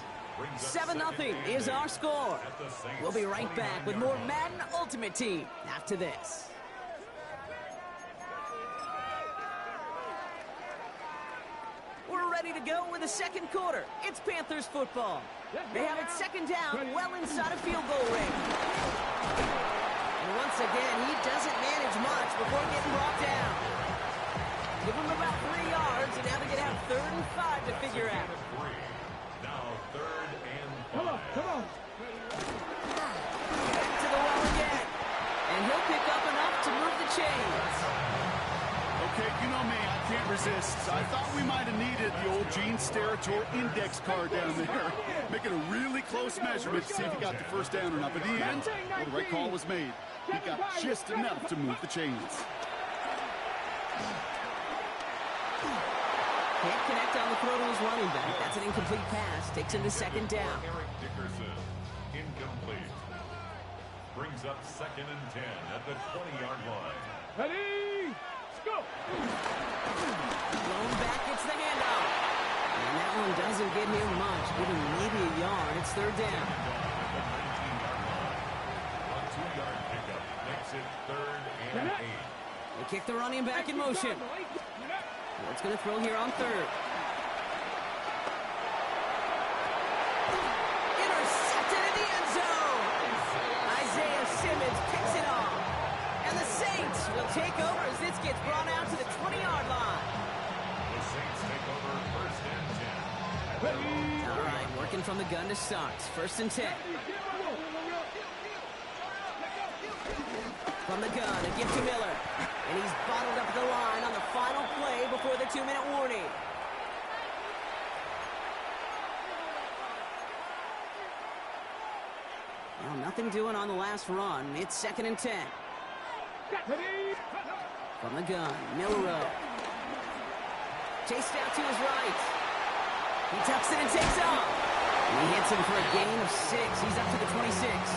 7-0 is our score. We'll be right back with more Madden Ultimate Team after this. We're ready to go with the 2nd quarter. It's Panthers football. They have it 2nd down, well inside a field goal range. And once again, he doesn't manage much before getting brought down. Give him about 3 yards, and now they're going to have 3rd and 5 to figure out. Now 3rd and 5. Come on. Back to the well again. And he'll pick up enough to move the chains. Okay, you know me, I can't resist. I thought we might have needed the old Gene Steratore index card down there. Making a really close measurement to see if he got the 1st down or not. But in the end, well, the right call was made. He got just enough to move the chains. Can't connect on the throw to his running back. That's an incomplete pass. Takes him to 2nd down. Eric Dickerson, incomplete. Brings up 2nd and 10 at the 20-yard line. Ready? Go! Blown back, gets the handoff. And that one doesn't get him much. Give him maybe a yard. It's 3rd down. A 2-yard pickup makes it 3rd and 8. They kick the running back in motion. What's going to throw here on 3rd? Intercepted in the end zone. Isaiah Simmons picks it off. And the Saints will take over as this gets brought out to the 20-yard line. The Saints take over 1st and 10. All right, working from the gun to start. 1st and 10. From the gun, a gift to Miller. And he's bottled up the line on the final play before the 2-minute warning. Well, nothing doing on the last run. It's 2nd and 10. From the gun, Miller. Chased out to his right. He tucks it and takes off. And he hits him for a gain of 6. He's up to the 26.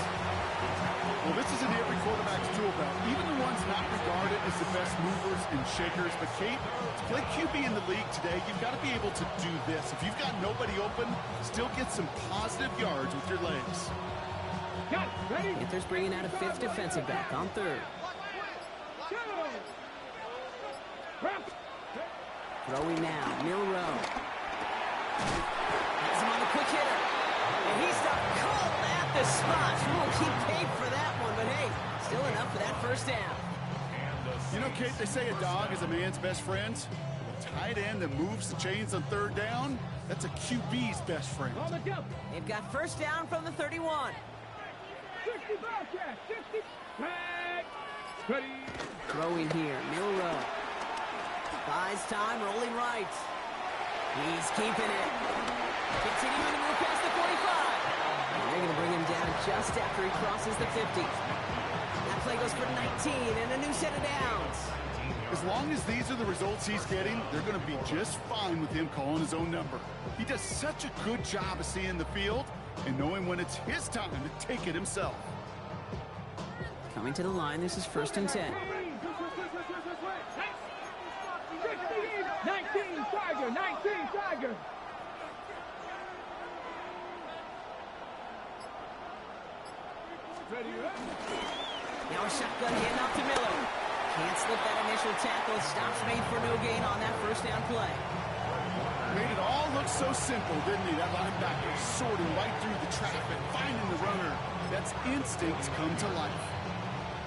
Well, this is in every quarterback's tool belt, even the ones not regarded as the best movers and shakers. But, Kate, to play QB in the league today, you've got to be able to do this. If you've got nobody open, still get some positive yards with your legs. Panthers bringing out a 5th defensive back on 3rd. Throwing now, Milrow. Has him on the quick hitter. And he's stopped cold at the spot. We won't keep paid for that one, but hey, still enough for that 1st down. You know, Kate, they say a dog is a man's best friend. A tight end that moves the chains on 3rd down, that's a QB's best friend. They've got 1st down from the 31. 60 Bobcat, 60 back. Ready. Throwing here, Milrow. Buys time, rolling right. He's keeping it. Continuing to move past the 45. And they're going to bring him down just after he crosses the 50. That play goes for 19 and a new set of downs. As long as these are the results he's getting, they're going to be just fine with him calling his own number. He does such a good job of seeing the field, and knowing when it's his time to take it himself. Coming to the line, this is 1st and 10. 19 Tiger, 19 Tiger. Now a shotgun handoff to Miller. Can't slip that initial tackle. Stops made for no gain on that 1st down play. Made it all look so simple, didn't he? That linebacker sorting right through the traffic, finding the runner. That's instincts come to life.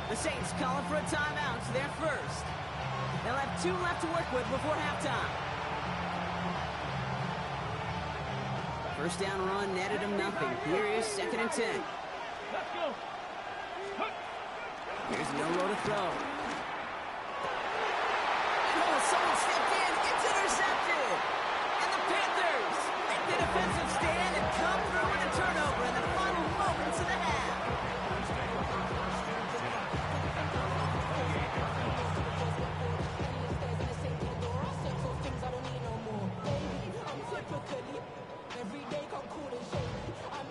The Saints calling for a timeout. They're first. They'll have 2 left to work with before halftime. 1st down run netted him nothing. Here is 2nd and 10. Let's go. Here's no row to throw. Oh, someone stepped in. It's intercepted. And the Panthers make the defensive stand and come through with a turnover in the final moments of the half.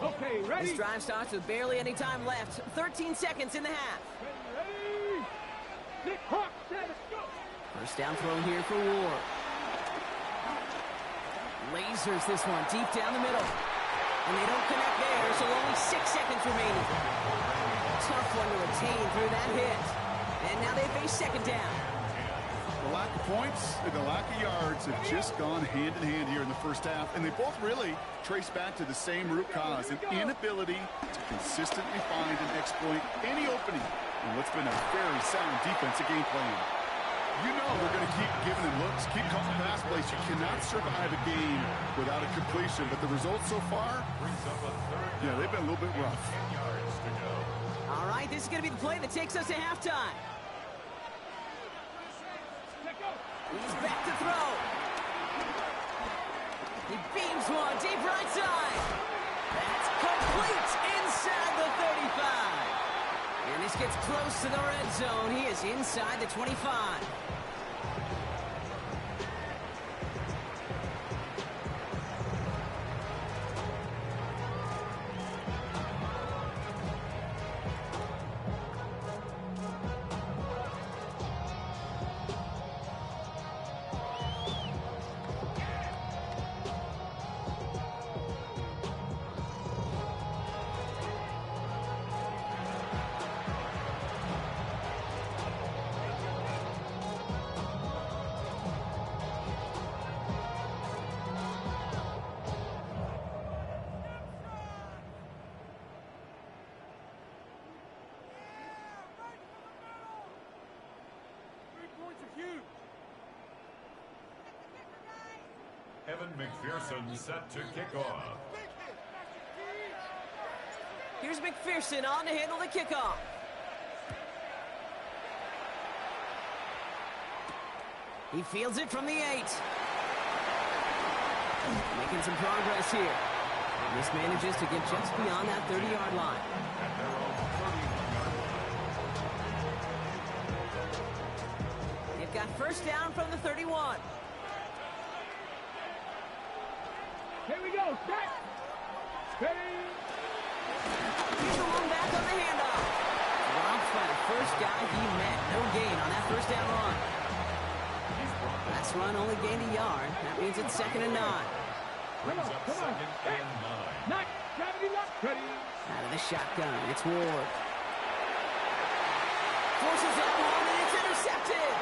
Okay, ready? This drive starts with barely any time left. 13 seconds in the half. Ready? Nick Hawk, let's go. 1st down throw here for Ward. Lasers this one deep down the middle. And they don't connect there, so only 6 seconds remaining. Tough one to retain through that hit. And now they face 2nd down. The lack of points and the lack of yards have just gone hand in hand here in the 1st half, and they both really trace back to the same root cause, an inability to consistently find and exploit any opening in what's been a very sound defensive game plan. You know they're going to keep giving them looks, keep calling pass plays. You cannot survive a game without a completion, but the results so far, yeah, they've been a little bit rough. All right, this is going to be the play that takes us to halftime. He's back to throw. He beams one deep right side. That's complete inside the 35. And this gets close to the red zone. He is inside the 25. Evan McPherson set to kick off. Here's McPherson on to handle the kickoff. He fields it from the 8. Making some progress here. This manages to get just beyond that 30-yard line. At their own 31-yard line. They've got 1st down from the 31. Here we go. Set. Ready. Here's the one back on the handoff. Dropped by the first guy he met. No gain on that 1st down run. Last run only gained a yard. That means it's 2nd and 9. Brings up 2nd and 9. 9. Gravity lock. Ready. Out of the shotgun, it's Ward. Forces up one, and it's intercepted.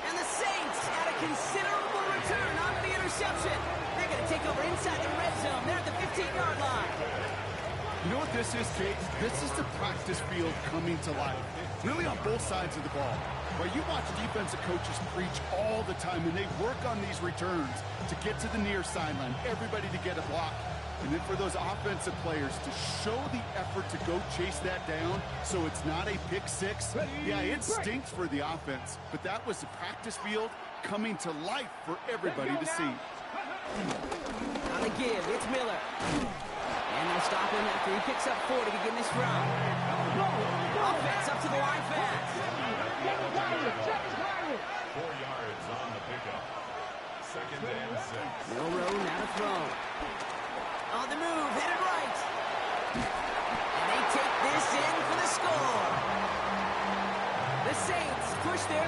And the Saints had a considerable return on the interception. They're going to take over inside the red zone. They're at the 15-yard line. You know what this is, Kate? This is the practice field coming to life. Really on both sides of the ball. Right, you watch defensive coaches preach all the time, and they work on these returns to get to the near sideline, everybody to get a block. And then for those offensive players to show the effort to go chase that down so it's not a pick six. Yeah, it stinks for the offense, but that was the practice field coming to life for everybody to see. On the give, it's Miller. And they'll stop him after he picks up 4 to begin this round. Offense up to the line fast. 4 yards on the pickup. 2nd and 6.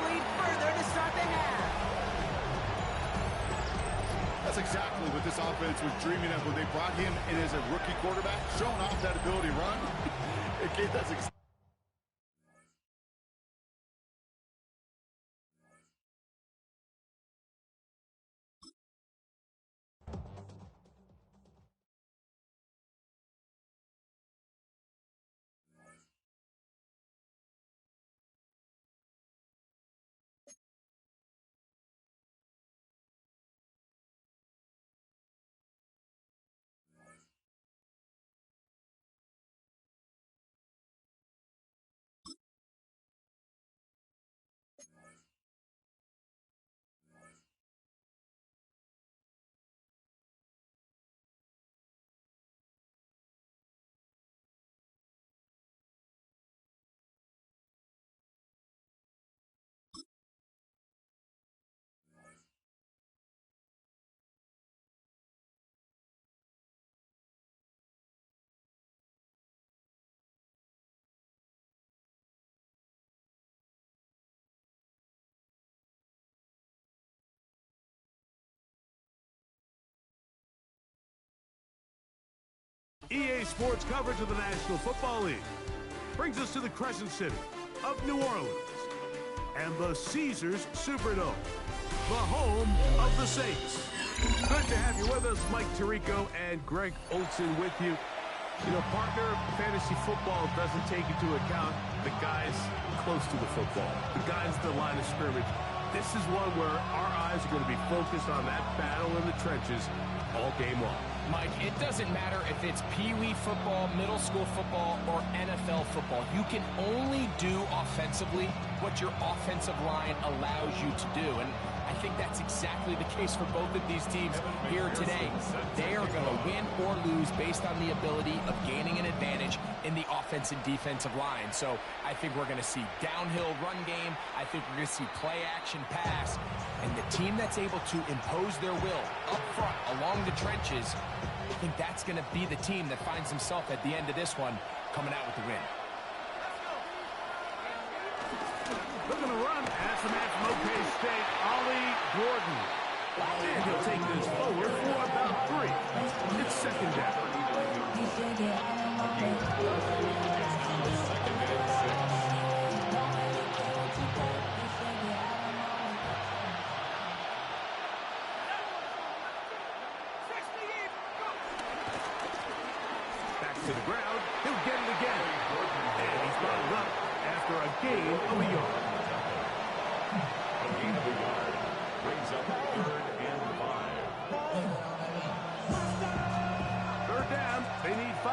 their lead further to start the half. That's exactly what this offense was dreaming of when they brought him in as a rookie quarterback, showing off that ability to run. That's exactly. EA Sports coverage of the National Football League brings us to the Crescent City of New Orleans and the Caesars Superdome, the home of the Saints. Good to have you with us, Mike Tirico and Greg Olson with you. You know, partner, fantasy football doesn't take into account the guys close to the football, the guys at the line of scrimmage. This is one where our eyes are going to be focused on that battle in the trenches all game long. Mike, it doesn't matter if it's Pee-wee football, middle school football, or NFL football. You can only do offensively what your offensive line allows you to do. And I think that's exactly the case for both of these teams here today. They are going to win or lose based on the ability of gaining an advantage in the offense and defensive line. So I think we're going to see downhill run game. I think we're going to see play action pass. And the team that's able to impose their will up front along the trenches, I think that's going to be the team that finds himself at the end of this one coming out with the win. Looking to run. That's the man from OK State, Ollie Gordon. And he'll take this forward for about 3. It's second down. To the ground, he'll get it again. And he's bottled up after a gain of a yard. A gain of a yard brings up 3rd and 5. Third down, they need 5.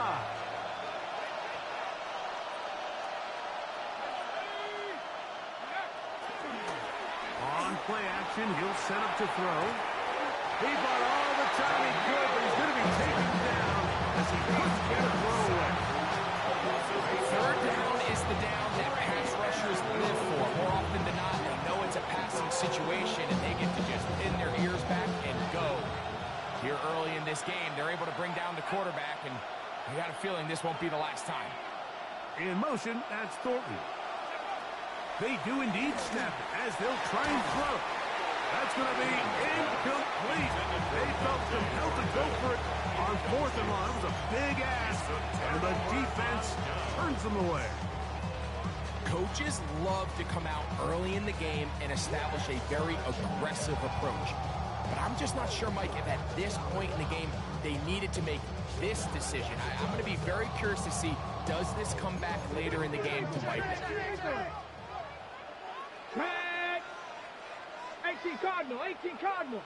On play action, he'll set up to throw. He bought all the time he could, but he's going to be taken down as he couldn't get a throw away. Third down is the down that pass rushers live for. More often than not, they know it's a passing situation, and they get to just pin their ears back and go. Here early in this game, they're able to bring down the quarterback, and I got a feeling this won't be the last time. In motion, that's Thornton. They do indeed snap it as they'll try and throw. That's going to be incomplete. They felt compelled to go for it on 4th and long. It was a big ask, and the defense turns them away. Coaches love to come out early in the game and establish a very aggressive approach. But I'm just not sure, Mike, if at this point in the game they needed to make this decision. I'm going to be very curious to see, does this come back later in the game to bite them? 18 Cardinal, 18 Cardinal.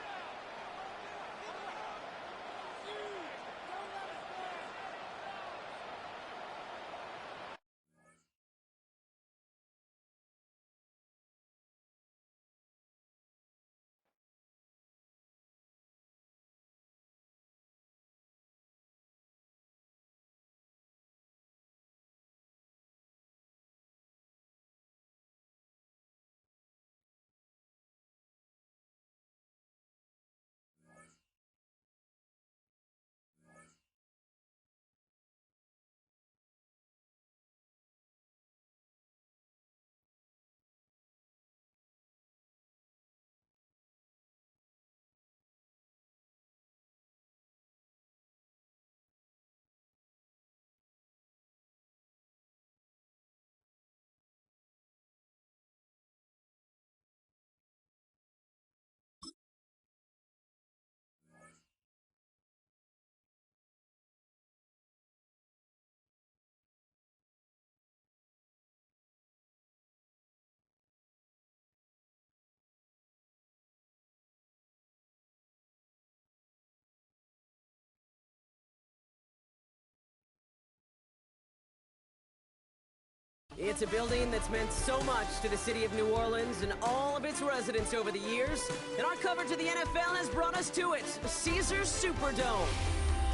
It's a building that's meant so much to the city of New Orleans and all of its residents over the years. And our coverage of the NFL has brought us to it, Caesars Superdome.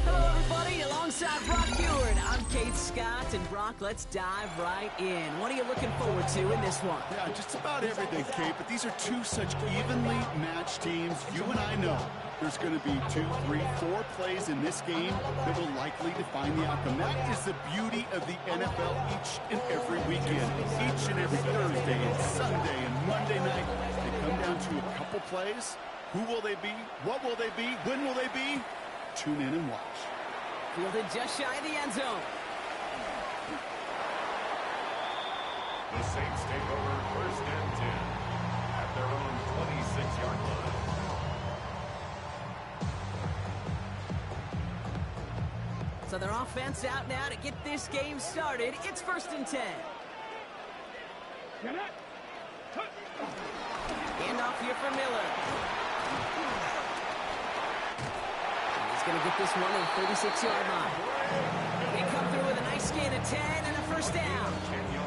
Hello, everybody. Alongside Brock Heward, I'm Kate Scott. And Brock, let's dive right in. What are you looking forward to in this one? Yeah, just about everything, Kate. But these are two such evenly matched teams. You and I know there's going to be 2, 3, 4 plays in this game that will likely define the outcome. That is the beauty of the NFL each and every weekend. Each and every Thursday and Sunday and Monday night, they come down to a couple plays. Who will they be? What will they be? When will they be? Tune in and watch. Fielded just shy of the end zone. The Saints take over 1st and 10 at their own 26-yard line. So their offense out now to get this game started. It's 1st and 10. Hand off here for Miller. Going to get this one at the 36-yard line. They come through with a nice gain of 10 and a first down.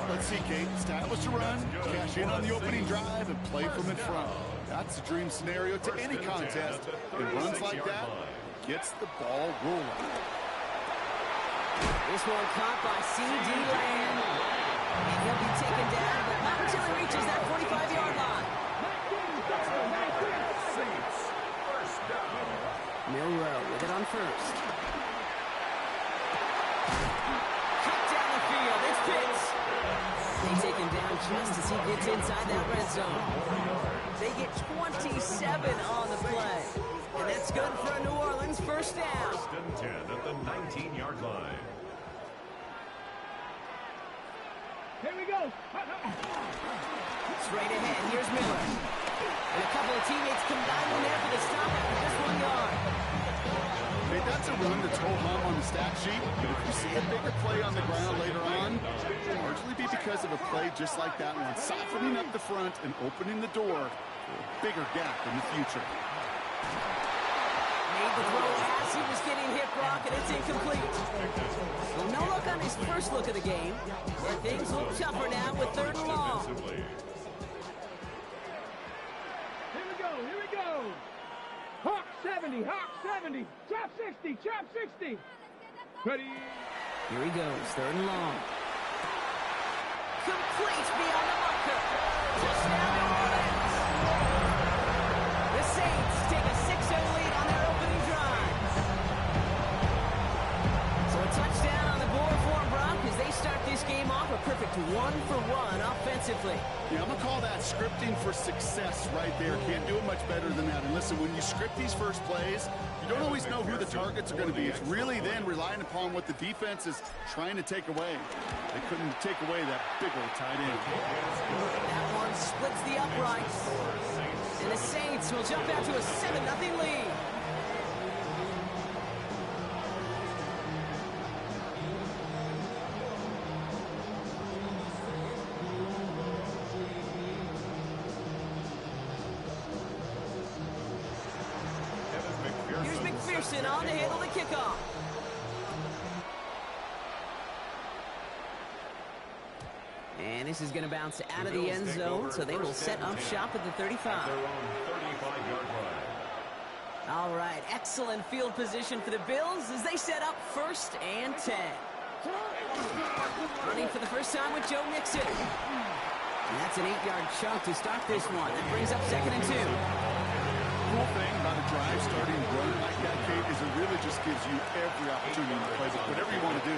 Let's see, Kate. Establish a run, cash in on the opening drive, and play from in front. That's the dream scenario to any contest. And runs like that gets the ball rolling. This one caught by C.D. Lamb. And he'll be taken down, but not until he reaches that 45-yard line. Milrow with it on first. Cut down the field. It's Pitts. They take him down just as he gets inside that red zone. They get 27 on the play. And that's good for a New Orleans first down. 1st and 10 at the 19-yard line. Here we go. Straight ahead. Here's Miller. And a couple of teammates combine in there for the stop after just 1 yard. Hey, that's a run that's whole hum on the stat sheet. But if you see a bigger play on the ground later on, it'll largely be because of a play just like that one, softening up the front and opening the door for a bigger gap in the future. Made the throw as he was getting hit, Brock, and it's incomplete. Well, no look on his first look of the game. But things look tougher now with 3rd and long. Here we go. Hawk 70, chop 60. Ready? Here he goes, 3rd and long. Complete beyond the marker. Touchdown, New Orleans. The Saints take a 6-0 lead on their opening drive. So a touchdown on the board for them, Brock, as they start this game off a perfect 1-for-1 offensively. Yeah, I'm going to call that scripting for success right there. Can't do it much better than that. And listen, when you script these first plays, you don't always know who the targets are going to be. It's really then relying upon what the defense is trying to take away. They couldn't take away that big old tight end. That one splits the uprights. And the Saints will jump out to a 7-0 lead. On to handle the kickoff. And this is going to bounce out of the end zone, so they will set up shop at the 35. All right, excellent field position for the Bills as they set up 1st and 10. Running for the first time with Joe Mixon. And that's an 8-yard chunk to start this one. That brings up 2nd and 2. Cool thing about a drive starting run like that, Kate, is it really just gives you every opportunity to play whatever you want to do.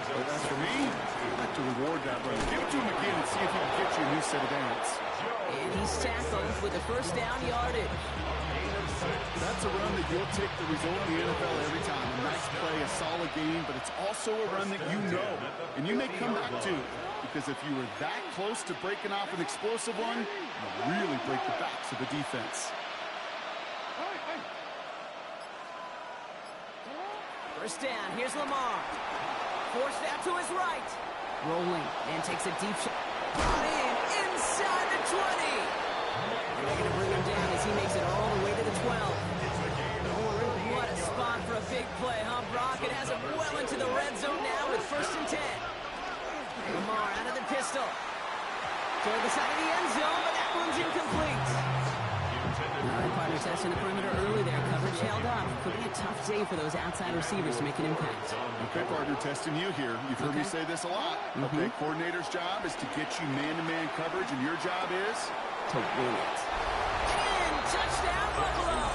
But as for me, I like to reward that run. Give it to him again and see if he can get you a new set of downs. And he's tackled with the first down yardage. That's a run that you'll take the result in the NFL every time. A nice play, a solid game, but it's also a run that you know, and you may come back to. Because if you were that close to breaking off an explosive one, you really break the backs of the defense. First down, here's Lamar. Forced out to his right. Rolling, and takes a deep shot. Brought in, inside the 20. And they're going to bring him down as he makes it all the way to the 12. What a spot for a big play, huh, Brock? It has him well into the red zone now with 1st and 10. Lamar out of the pistol. toward the side of the end zone, but that one's incomplete. All right, partner testing the perimeter early there. Coverage held up. Could be a tough day for those outside receivers to make an impact. Okay, partner, testing you here. You've heard me say this a lot. Okay, coordinator's job is to get you man-to-man coverage, and your job is to win it. And touchdown, Buffalo!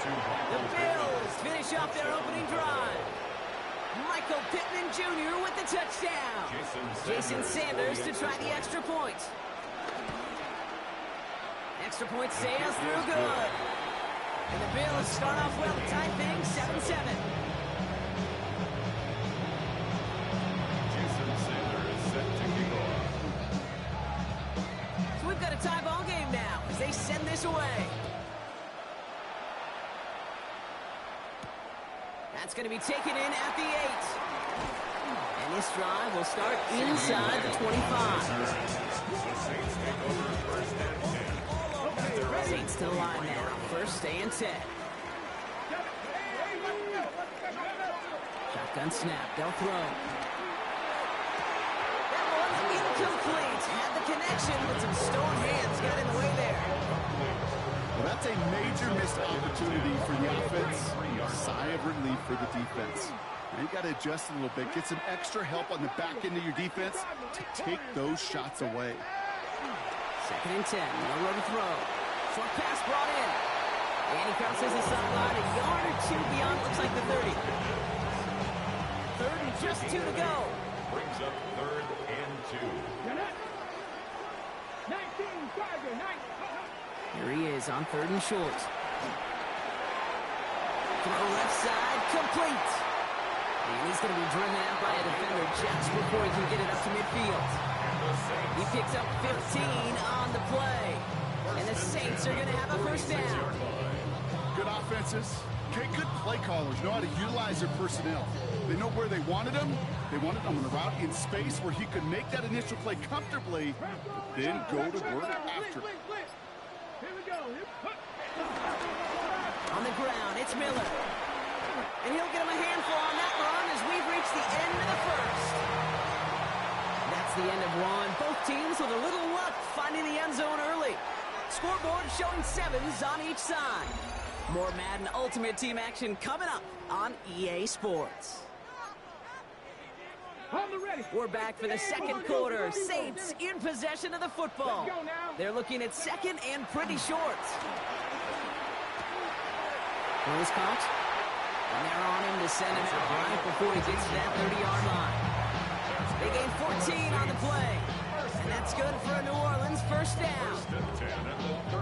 The Bills finish off their opening drive. Michael Pittman Jr. with the touchdown. Jason Sanders to try the extra point. Extra point sails through good. And the Bills start off well, tie things 7-7. Jason Sanders set to kick off. So we've got a tie ball game now as they send this away. That's going to be taken in at the 8. And this drive will start inside the 25. Saints to the line now. First and 10. Shotgun snap. They'll throw. That one's incomplete. Had the connection, but some stone hands got in the way there. Well, that's a major missed opportunity for the offense. Sigh of relief for the defense. Now you got to adjust a little bit. Get some extra help on the back end of your defense to take those shots away. Second and 10. No room to throw. Short pass brought in. And he crosses the sideline a yard or two beyond, looks like the 30. Third and just 2 to go. Brings up third and 2. Here he is on third and short. Throw left side, complete. And he's going to be driven out by a defender just before he can get it up to midfield. He picks up 15 on the play. And the Saints are going to have a first down. Good offenses. Okay, good play callers know how to utilize their personnel. They know where they wanted them. They wanted them on the route in space where he could make that initial play comfortably, then go to work after. On the ground, it's Miller. And he'll get him a handful on that run as we've reached the end of the first. That's the end of one. Both teams with a little luck finding the end zone early. Scoreboard showing 7s on each side. More Madden Ultimate Team action coming up on EA Sports. We're back for the second quarter. Saints in possession of the football. They're looking at second and pretty short. Here's Cox. And they're on him to send him out right before he gets to that 30-yard line. They gain 14 on the play. And that's good for a New Orleans first down.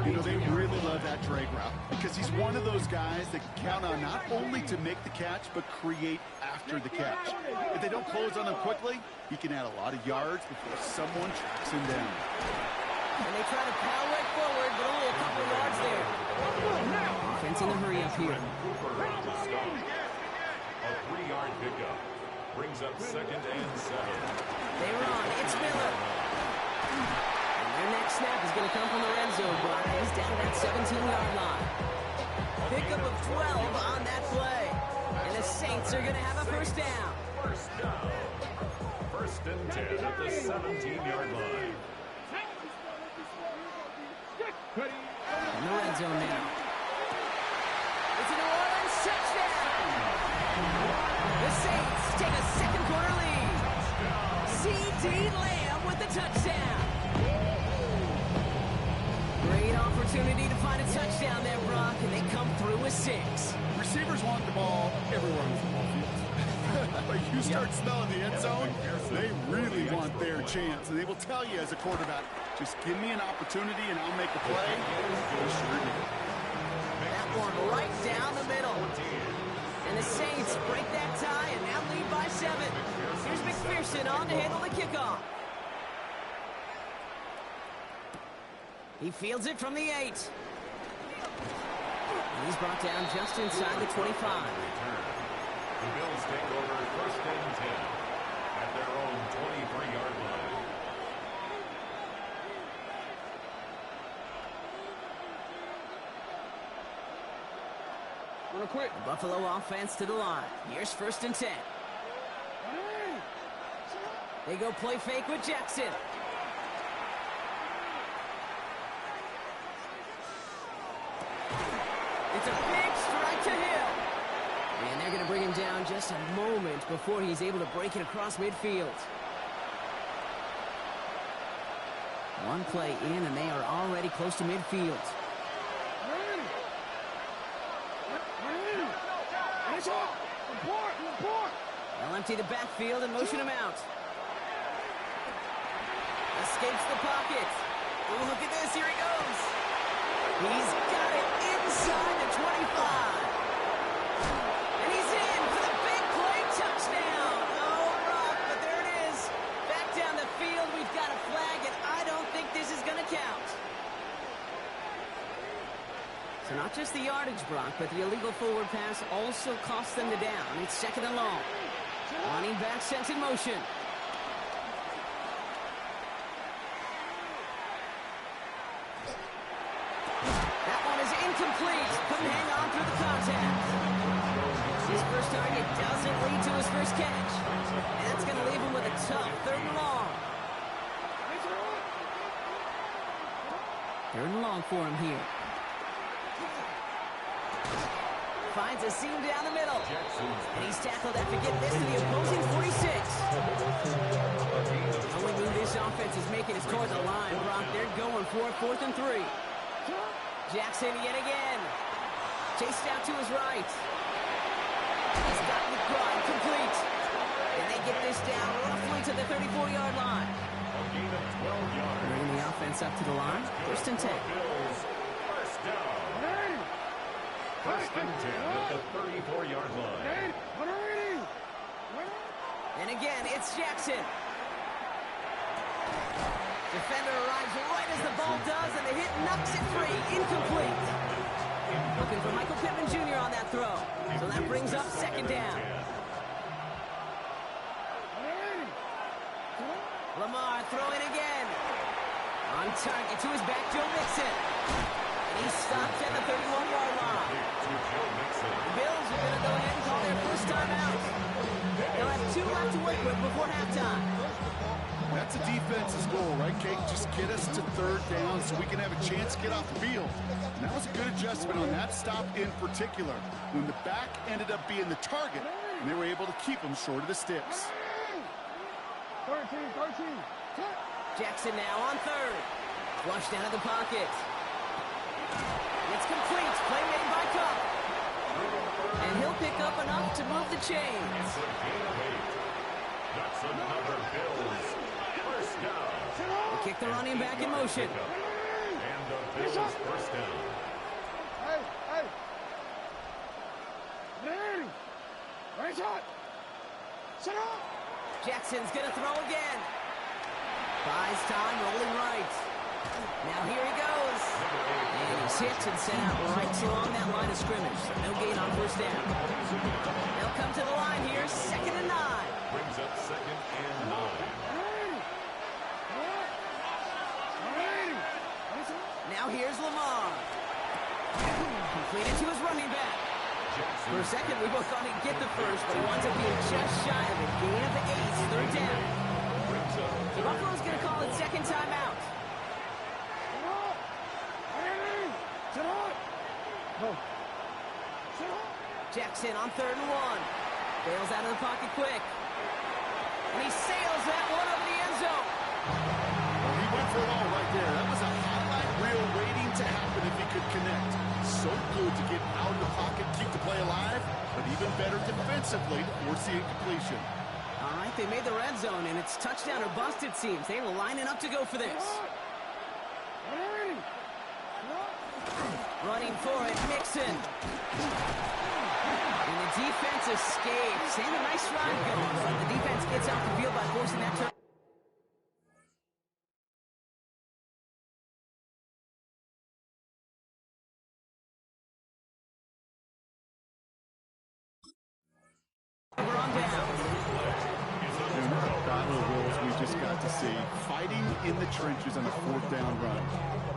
You know, they really love that drag route because he's one of those guys that can count on not only to make the catch, but create after the catch. If they don't close on him quickly, he can add a lot of yards before someone tracks him down. And they try to power right forward, but only a couple of yards there. Offense in the hurry up here. A 3-yard pickup. Brings up second and 7. They run. It's Miller. And their next snap is going to come from the red zone, but he's down at that 17-yard line. Pickup of 12 on that play. And the Saints are going to have a first down. First down. First and 10 at the 17-yard line. In the red zone now. It's a New Orleans touchdown. The Saints take a second quarter lead. C.D. Lamb with the touchdown. Great opportunity to find a touchdown there, Brock, and they come through with 6. Receivers want the ball everywhere on the football field. But you start smelling the end zone, they really want their chance. And they will tell you as a quarterback, just give me an opportunity and I'll make a play. That one right down the middle. And the Saints break that tie and now lead by 7. Here's McPherson on to handle the kickoff. He fields it from the 8. And he's brought down just inside the 25. The Bills take over first and 10 at their own 23-yard line. Quick. The Buffalo offense to the line. Here's first and 10. They go play fake with Jackson. they're going to bring him down just a moment before he's able to break it across midfield. One play in, and they are already close to midfield. They'll empty the backfield and motion him out. Escapes the pocket. Oh, look at this. Here he goes. He's got it inside the 25. And he's in for the big play touchdown. Oh, rock, but there it is. Back down the field. We've got a flag, and I don't think this is going to count. So not just the yardage, Brock, but the illegal forward pass also cost them the down. It's second and long. Running back sent in motion. That one is incomplete. Couldn't hang on through the contact. His first target doesn't lead to his first catch. And that's going to leave him with a tough third and long. Third and long for him here. Finds a seam down the middle. And he's tackled after getting this to the opposing 46. The only move this offense is making is toward the line, Brock. They're going for it, 4th and 3. Jackson yet again. Chased out to his right. He's got the grind complete. And they get this down roughly to the 34-yard line. Bringing the offense up to the line. 1st and 10. First down. First and 10 at the 34-yard line. And again, it's Jackson. Defender arrives right as the ball does, and the hit knocks it free. Incomplete. Looking for Michael Pittman Jr. on that throw. So that brings up second down. Lamar throwing again. On target to his back, Joe Mixon. And he stopped at the 31-yard line. The Bills are going to go ahead and call their first time out. They'll have 2 left to work with before halftime. That's a defense's goal, right, Kate? Just get us to 3rd down so we can have a chance to get off the field. And that was a good adjustment on that stop in particular, when the back ended up being the target, and they were able to keep him short of the sticks. 13. Jackson now on 3rd. Flushed out of the pocket. It's complete. Play made by Cup. And he'll pick up enough to move the chains. That's another Bills. First down. They kick the running back in motion. And the Bills first down. Hey. Ready. Right shot. Set up. Jackson's going to throw again. Buys time, rolling right. Now here he goes. And he's hit and sent out right along that line of scrimmage. So no gain on first down. They'll come to the line here, 2nd and 9. Brings up 2nd and 9. Now here's Lamar. Completed to his running back. For a second, we both thought he'd get the first, but he winds up being just shy of a gain of 8, 3rd down. So Buffalo's going to call it second timeout. Jackson on 3rd and 1. Bails out of the pocket quick. And he sails that one over the end zone. Well, he went for it all right there. That was a highlight reel waiting to happen if he could connect. So good to get out of the pocket, keep the play alive, but even better defensively to force the incompletion. All right, they made the red zone, and it's touchdown or bust, it seems. They were lining up to go for this. Running for it, Mixon. And the defense escapes. And a nice ride going, but the defense gets off the field by forcing that turn. We're on down. Battle rules we just got to see. Fighting in the trenches on a 4th down run.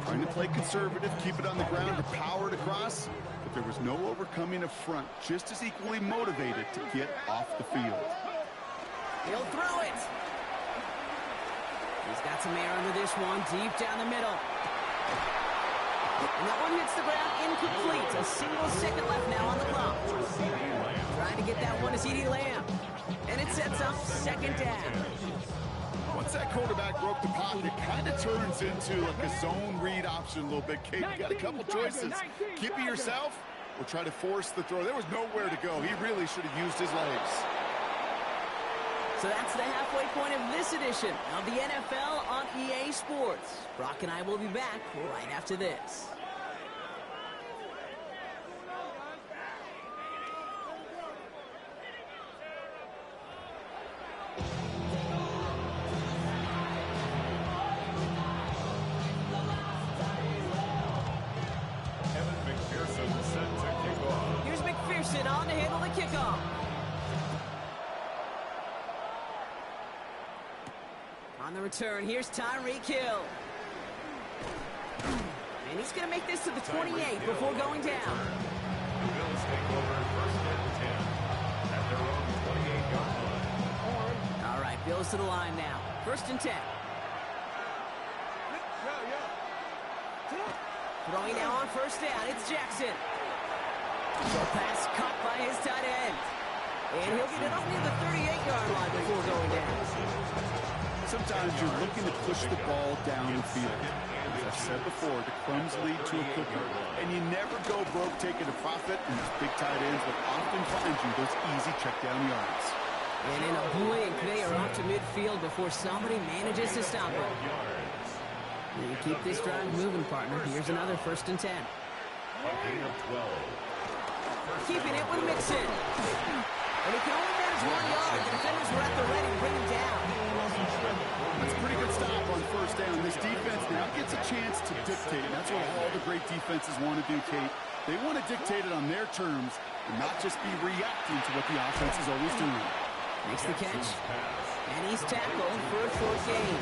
Trying to play conservative, keep it on the ground to power it across. But there was no overcoming a front, just as equally motivated to get off the field. He'll throw it. He's got some air under this one, deep down the middle. And that one hits the ground incomplete. A single second left now on the clock. Trying to get that one to CeeDee Lamb. And it sets up second down. Once that quarterback broke the pocket, it kind of turns into like a zone read option a little bit. Kate, you got a couple choices. Keep it yourself or try to force the throw. There was nowhere to go. He really should have used his legs. So that's the halfway point of this edition of the NFL on EA Sports. Brock and I will be back right after this. On to handle the kickoff. On the return, here's Tyreek Hill. And he's going to make this to the 28 before going down. The Bills take over first and 10 at their own 28-yard line. All right, Bills to the line now. First and 10. Throwing now on first down, it's Jackson. The pass caught by his tight end. And he'll get it up near the 38-yard line before going down. Sometimes you're looking to push the ball down the field. As I've said before, the crumbs lead to a cookie. And you never go broke taking a profit, and these big tight ends will often find you those easy check down yards. And in a blink, they are off to midfield before somebody manages to stop them. You keep this drive moving, partner. Here's another first and 10. Gain of 12. Keeping it with Mixon. And he can only manage 1 yard. The defenders were at the ready to bring him down. That's a pretty good stop on first down. This defense now gets a chance to dictate. That's what all the great defenses want to do, Kate. They want to dictate it on their terms and not just be reacting to what the offense is always doing. Makes the catch. And he's tackled for a short gain.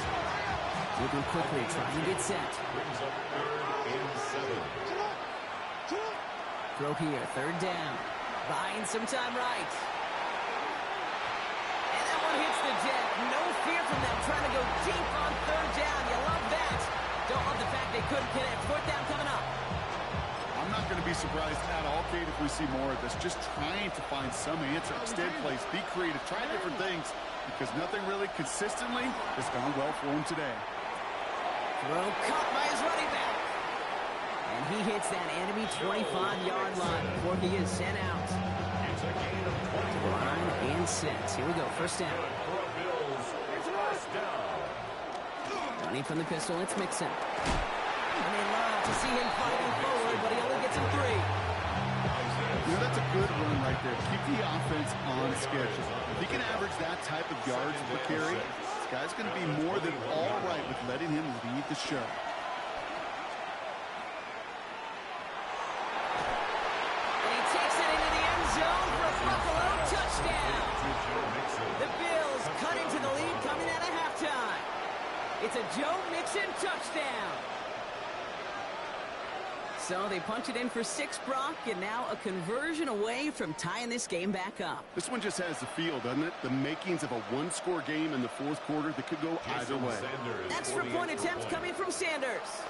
Moving quickly, trying to get set. Brings up 3rd and 7. Throw here, third down. Buying some time right. And that one hits the deck. No fear from them trying to go deep on third down. You love that. Don't love the fact they couldn't connect. Fourth down coming up. I'm not going to be surprised at all, Kate, if we see more of this. Just trying to find some answer. Extend plays, be creative, try different things, because nothing really consistently has gone well for him today. Throw caught by his running back. And he hits that enemy 25-yard line before he is sent out. It's a gain of 20. Line and set. Here we go, first down. For Bills, it's first down. Running from the pistol, it's Mixon. And they love to see him fighting forward, but he only gets him 3. You know, that's a good run right there. Keep the offense on schedule. If he can average that type of yards per carry, this guy's going to be more than all right with letting him lead the show. And he takes it into the end zone for a Buffalo touchdown. The Bills cut into the lead coming out of halftime. It's a Joe Mixon touchdown. So they punch it in for 6, Brock, and now a conversion away from tying this game back up. This one just has the feel, doesn't it? The makings of a one-score game in the fourth quarter that could go either way. Extra point attempt coming from Sanders.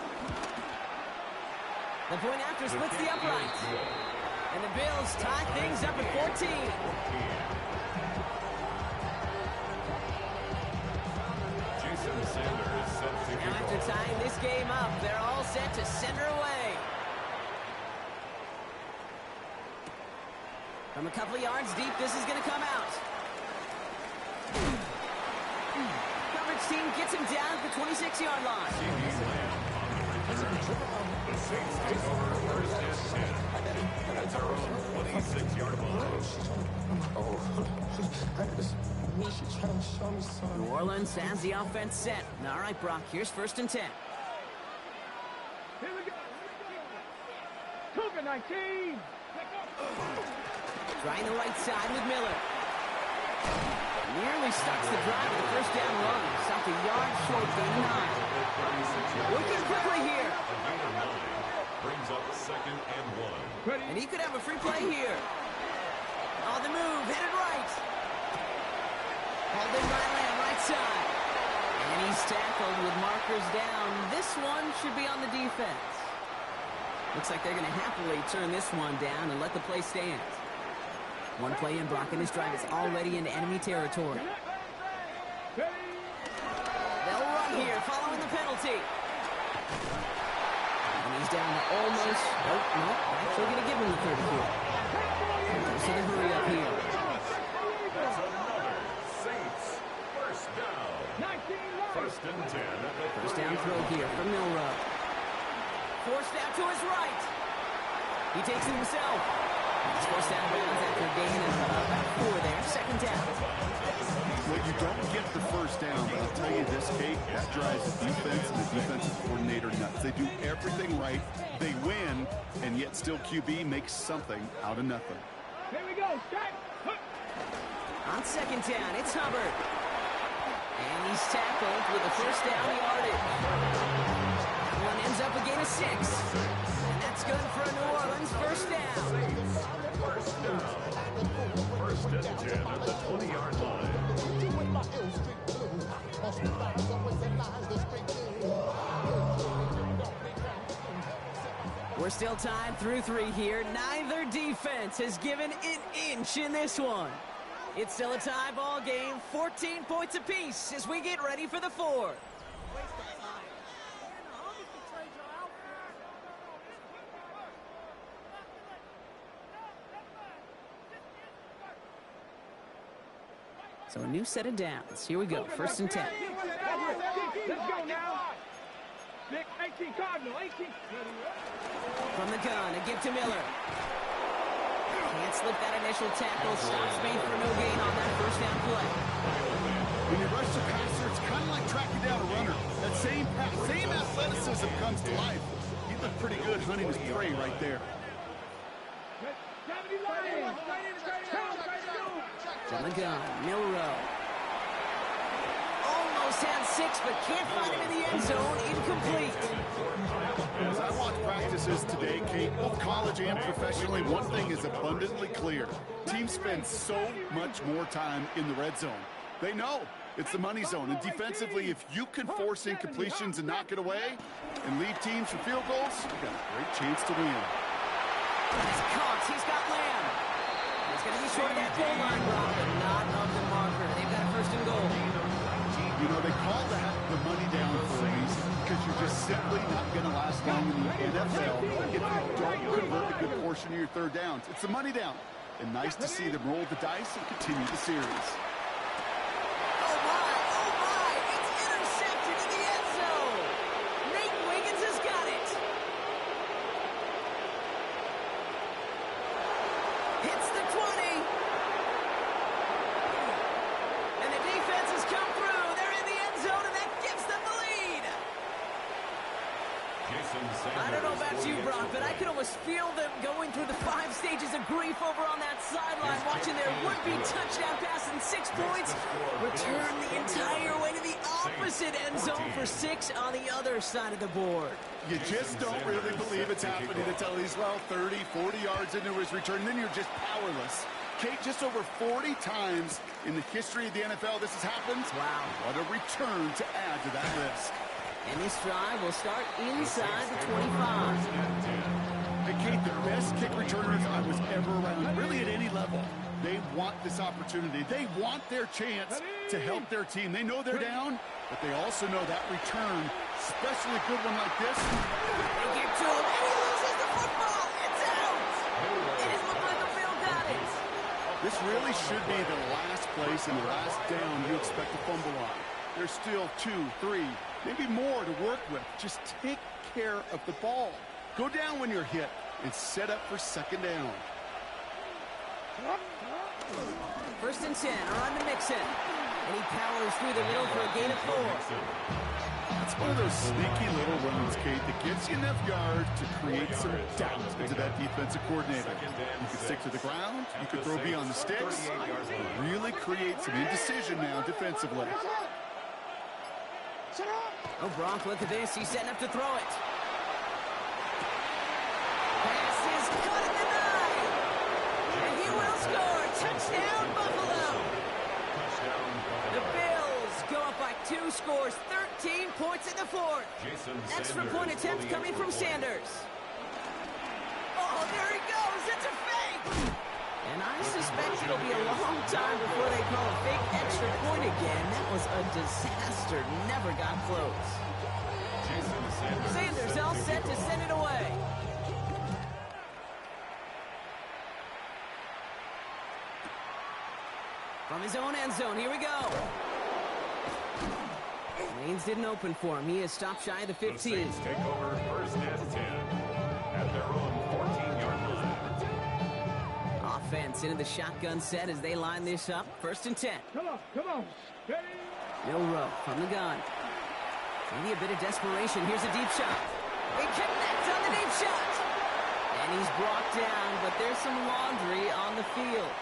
The point after splits the upright. And the Bills tie things up at 14. Now after tying this game up, they're all set to send her away. From a couple of yards deep, this is going to come out. Coverage team gets him down at the 26-yard line. The Saints take over first and 10. That's our own 26-yard line. New Orleans has the offense set. All right, Brock, here's first and 10. Here we go. Cougar 19. Trying the right side with Miller. Nearly stops the drive with the first down run. Stopped a yard short, gain 9. Looking quickly here. Brings up 2nd and 1. And he could have a free play here. On the move, headed right. Hauled in by Lamb, right side. And he's tackled with markers down. This one should be on the defense. Looks like they're going to happily turn this one down and let the play stand. One play in, Brock, and this drive is already into enemy territory. They'll run here following the penalty. And he's down to almost... Oh, no, actually going to give him the 30 here. So the hurry up here. That's another Saints first down. 1st and 10 at the First down throw here from Milrow. Forced out to his right. He takes it himself. He's forced out of bounds after a gain of about 4 there. 2nd down. Well, you don't get the first down, but I'll tell you this, Kate, that drives the defense and the defensive coordinator nuts. They do everything right. They win, and yet still QB makes something out of nothing. Here we go. Strike. On 2nd down, it's Hubbard. And he's tackled with the first down yardage. One ends up a gain of 6. And that's good for a New Orleans first down. first down. 1st and 10 at the 20-yard line. We're still tied through 3 here. Neither defense has given an inch in this one. It's still a tie ball game, 14 points apiece as we get ready for the 4th. So a new set of downs. Here we go, 1st and 10. Let's go now. 18 Cardinal, 18. From the gun, a give to Miller. Can't slip that initial tackle. Stops made for no gain on that first down play. When you rush the passer, it's kind of like tracking down a runner. That same athleticism comes to life. He looked pretty good hunting his prey right there. From the gun, Milrow. Almost had 6, but can't find him in the end zone. Incomplete. As I watch practices today, Kate, both college and professionally, one thing is abundantly clear. Teams spend so much more time in the red zone. They know it's the money zone. And defensively, if you can force incompletions and knock it away and lead teams for field goals, you've got a great chance to win. He's caught. He's got Lamb. He's going to be short of that goal line, Rob, but not of the marker. They've got a 1st and goal. You know, they call that the money down for a reason, because you're just simply not going to last long in the NFL if you don't convert a good portion of your 3rd downs. It's the money down. And nice to see them roll the dice and continue the series. Oh, my. It's intercepted in the end zone. Nate Wiggins has got it. Hits the 20. And the defense has come through. They're in the end zone, and that gives them the lead. I don't know about you, Brock, but I could almost feel them going through the 5 stages of grief over on that sideline, watching their would-be touchdown pass in 6 points return the entire way to the opposite end zone for 6 on the other side of the board. You just don't really believe it's happening until he's, 30, 40 yards into his return, then you're just powerless. Kate, just over 40 times in the history of the NFL this has happened. Wow. What a return to add to that list. And this drive will start inside the 25. Hey, Kate, the best kick returners I was ever around, really at any level. They want this opportunity. They want their chance to help their team. They know they're down, but they also know that return, especially a good one like this. They get to him, and he loses the football. It's out. It is McClinton got it. This really should be the last place and the last down you expect to fumble on. There's still 2, 3, maybe more to work with. Just take care of the ball. Go down when you're hit and set up for 2nd down. 1st and 10 are on to Mixon. And he powers through the middle for a gain of 4. It's one of those sneaky little runs, Kate, that gets you enough yards to create some doubt into that defensive coordinator. You can stick to the ground, you can throw beyond the sticks, really create some indecision now defensively. Oh, Brock, look at this. He's setting up to throw it. Pass is cut at the 9. And he will score. Touchdown, Buffalo. The Bills go up by 2 scores, 13 points in the 4th. Extra point attempt coming from Sanders. guess it'll be a long time before they call a fake extra point again. That was a disaster. Never got close. Sanders all set to send it away. From his own end zone, here we go. Lanes didn't open for him. He is stopped shy of the 15. The Saints take over first and 10 at their own 14-yard line. Offense into the shotgun set as they line this up. First and 10. Come on. Steady. Milrow from the gun. Maybe a bit of desperation. Here's a deep shot. He connects on the deep shot. And he's brought down, but there's some laundry on the field.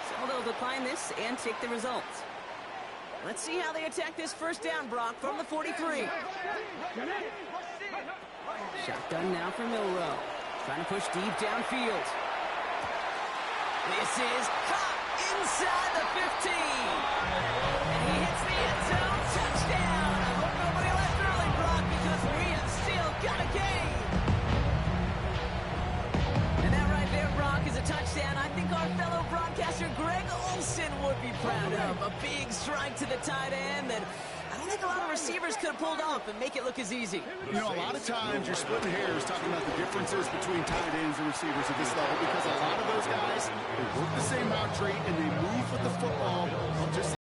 So they'll decline this and take the results. Let's see how they attack this first down, Brock, from the 43. Shotgun now for Milrow. Trying to push deep downfield. This is caught inside the 15. And he hits the end zone. Touchdown. I hope nobody left early, Brock, because we have still got a game. And that right there, Brock, is a touchdown. I think our fellow broadcaster Greg Olsen would be proud of. A big strike to the tight end that I don't think a lot of receivers could have pulled off and make it look as easy. You know, a lot of times you're splitting hairs talking about the differences between tight ends and receivers at this level because a lot of those guys, they work the same route tree and they move with the football just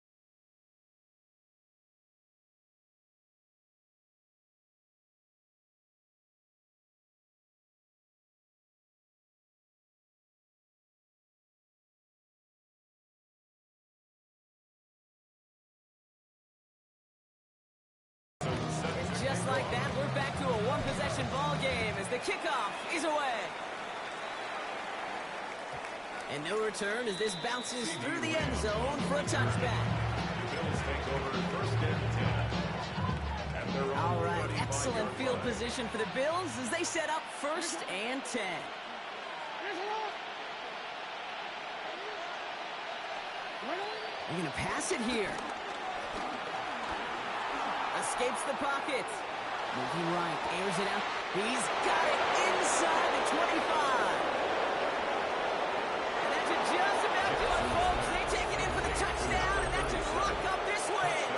Just like that, we're back to a one-possession ball game as the kickoff is away. And no return as this bounces through the end zone for a touchback. The Bills take over first and 10 at their own All right, 35-yard excellent field line. position for the Bills as they set up first and 10. They're going to pass it here. Escapes the pocket. Moving right, airs it out. He's got it inside the 25. And that should just about do it, folks. They take it in for the touchdown, and that should lock up this win.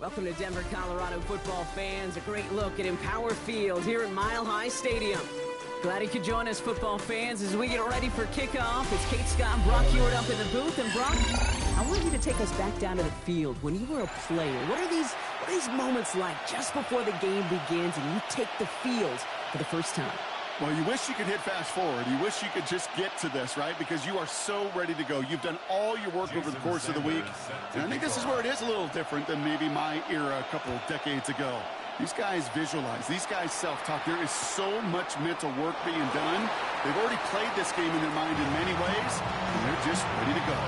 Welcome to Denver, Colorado football fans. A great look at Empower Field here at Mile High Stadium. Glad you could join us, football fans, as we get ready for kickoff. It's Kate Scott and Brock Hewitt up in the booth. And Brock, I want you to take us back down to the field. When you were a player, what are these moments like just before the game begins and you take the field for the first time? Well, you wish you could hit fast forward. You wish you could just get to this, right? Because you are so ready to go. You've done all your work over the course of the week. And I think this is where it is a little different than maybe my era a couple decades ago. These guys visualize. These guys self-talk. There is so much mental work being done. They've already played this game in their mind in many ways, and they're just ready to go.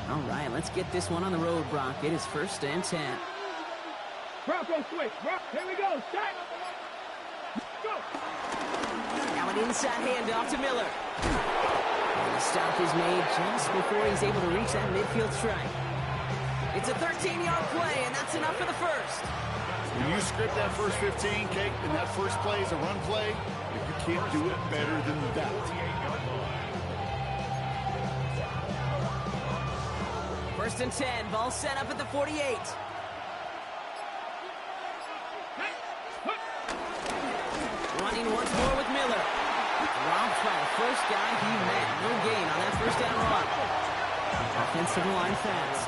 All right, let's get this one on the road, Brock. It is 1st and 10. Bronco switch. Here we go. Set. Go. Now an inside handoff to Miller. And the stop is made just before he's able to reach that midfield strike. It's a 13-yard play, and that's enough for the first. When you script that first 15, Kate, and that first play is a run play, you can't do it better than that. First and 10, ball set up at the 48. Running once more with Miller. Dropped by the first guy he met. No gain on that first down run. Offensive line fast.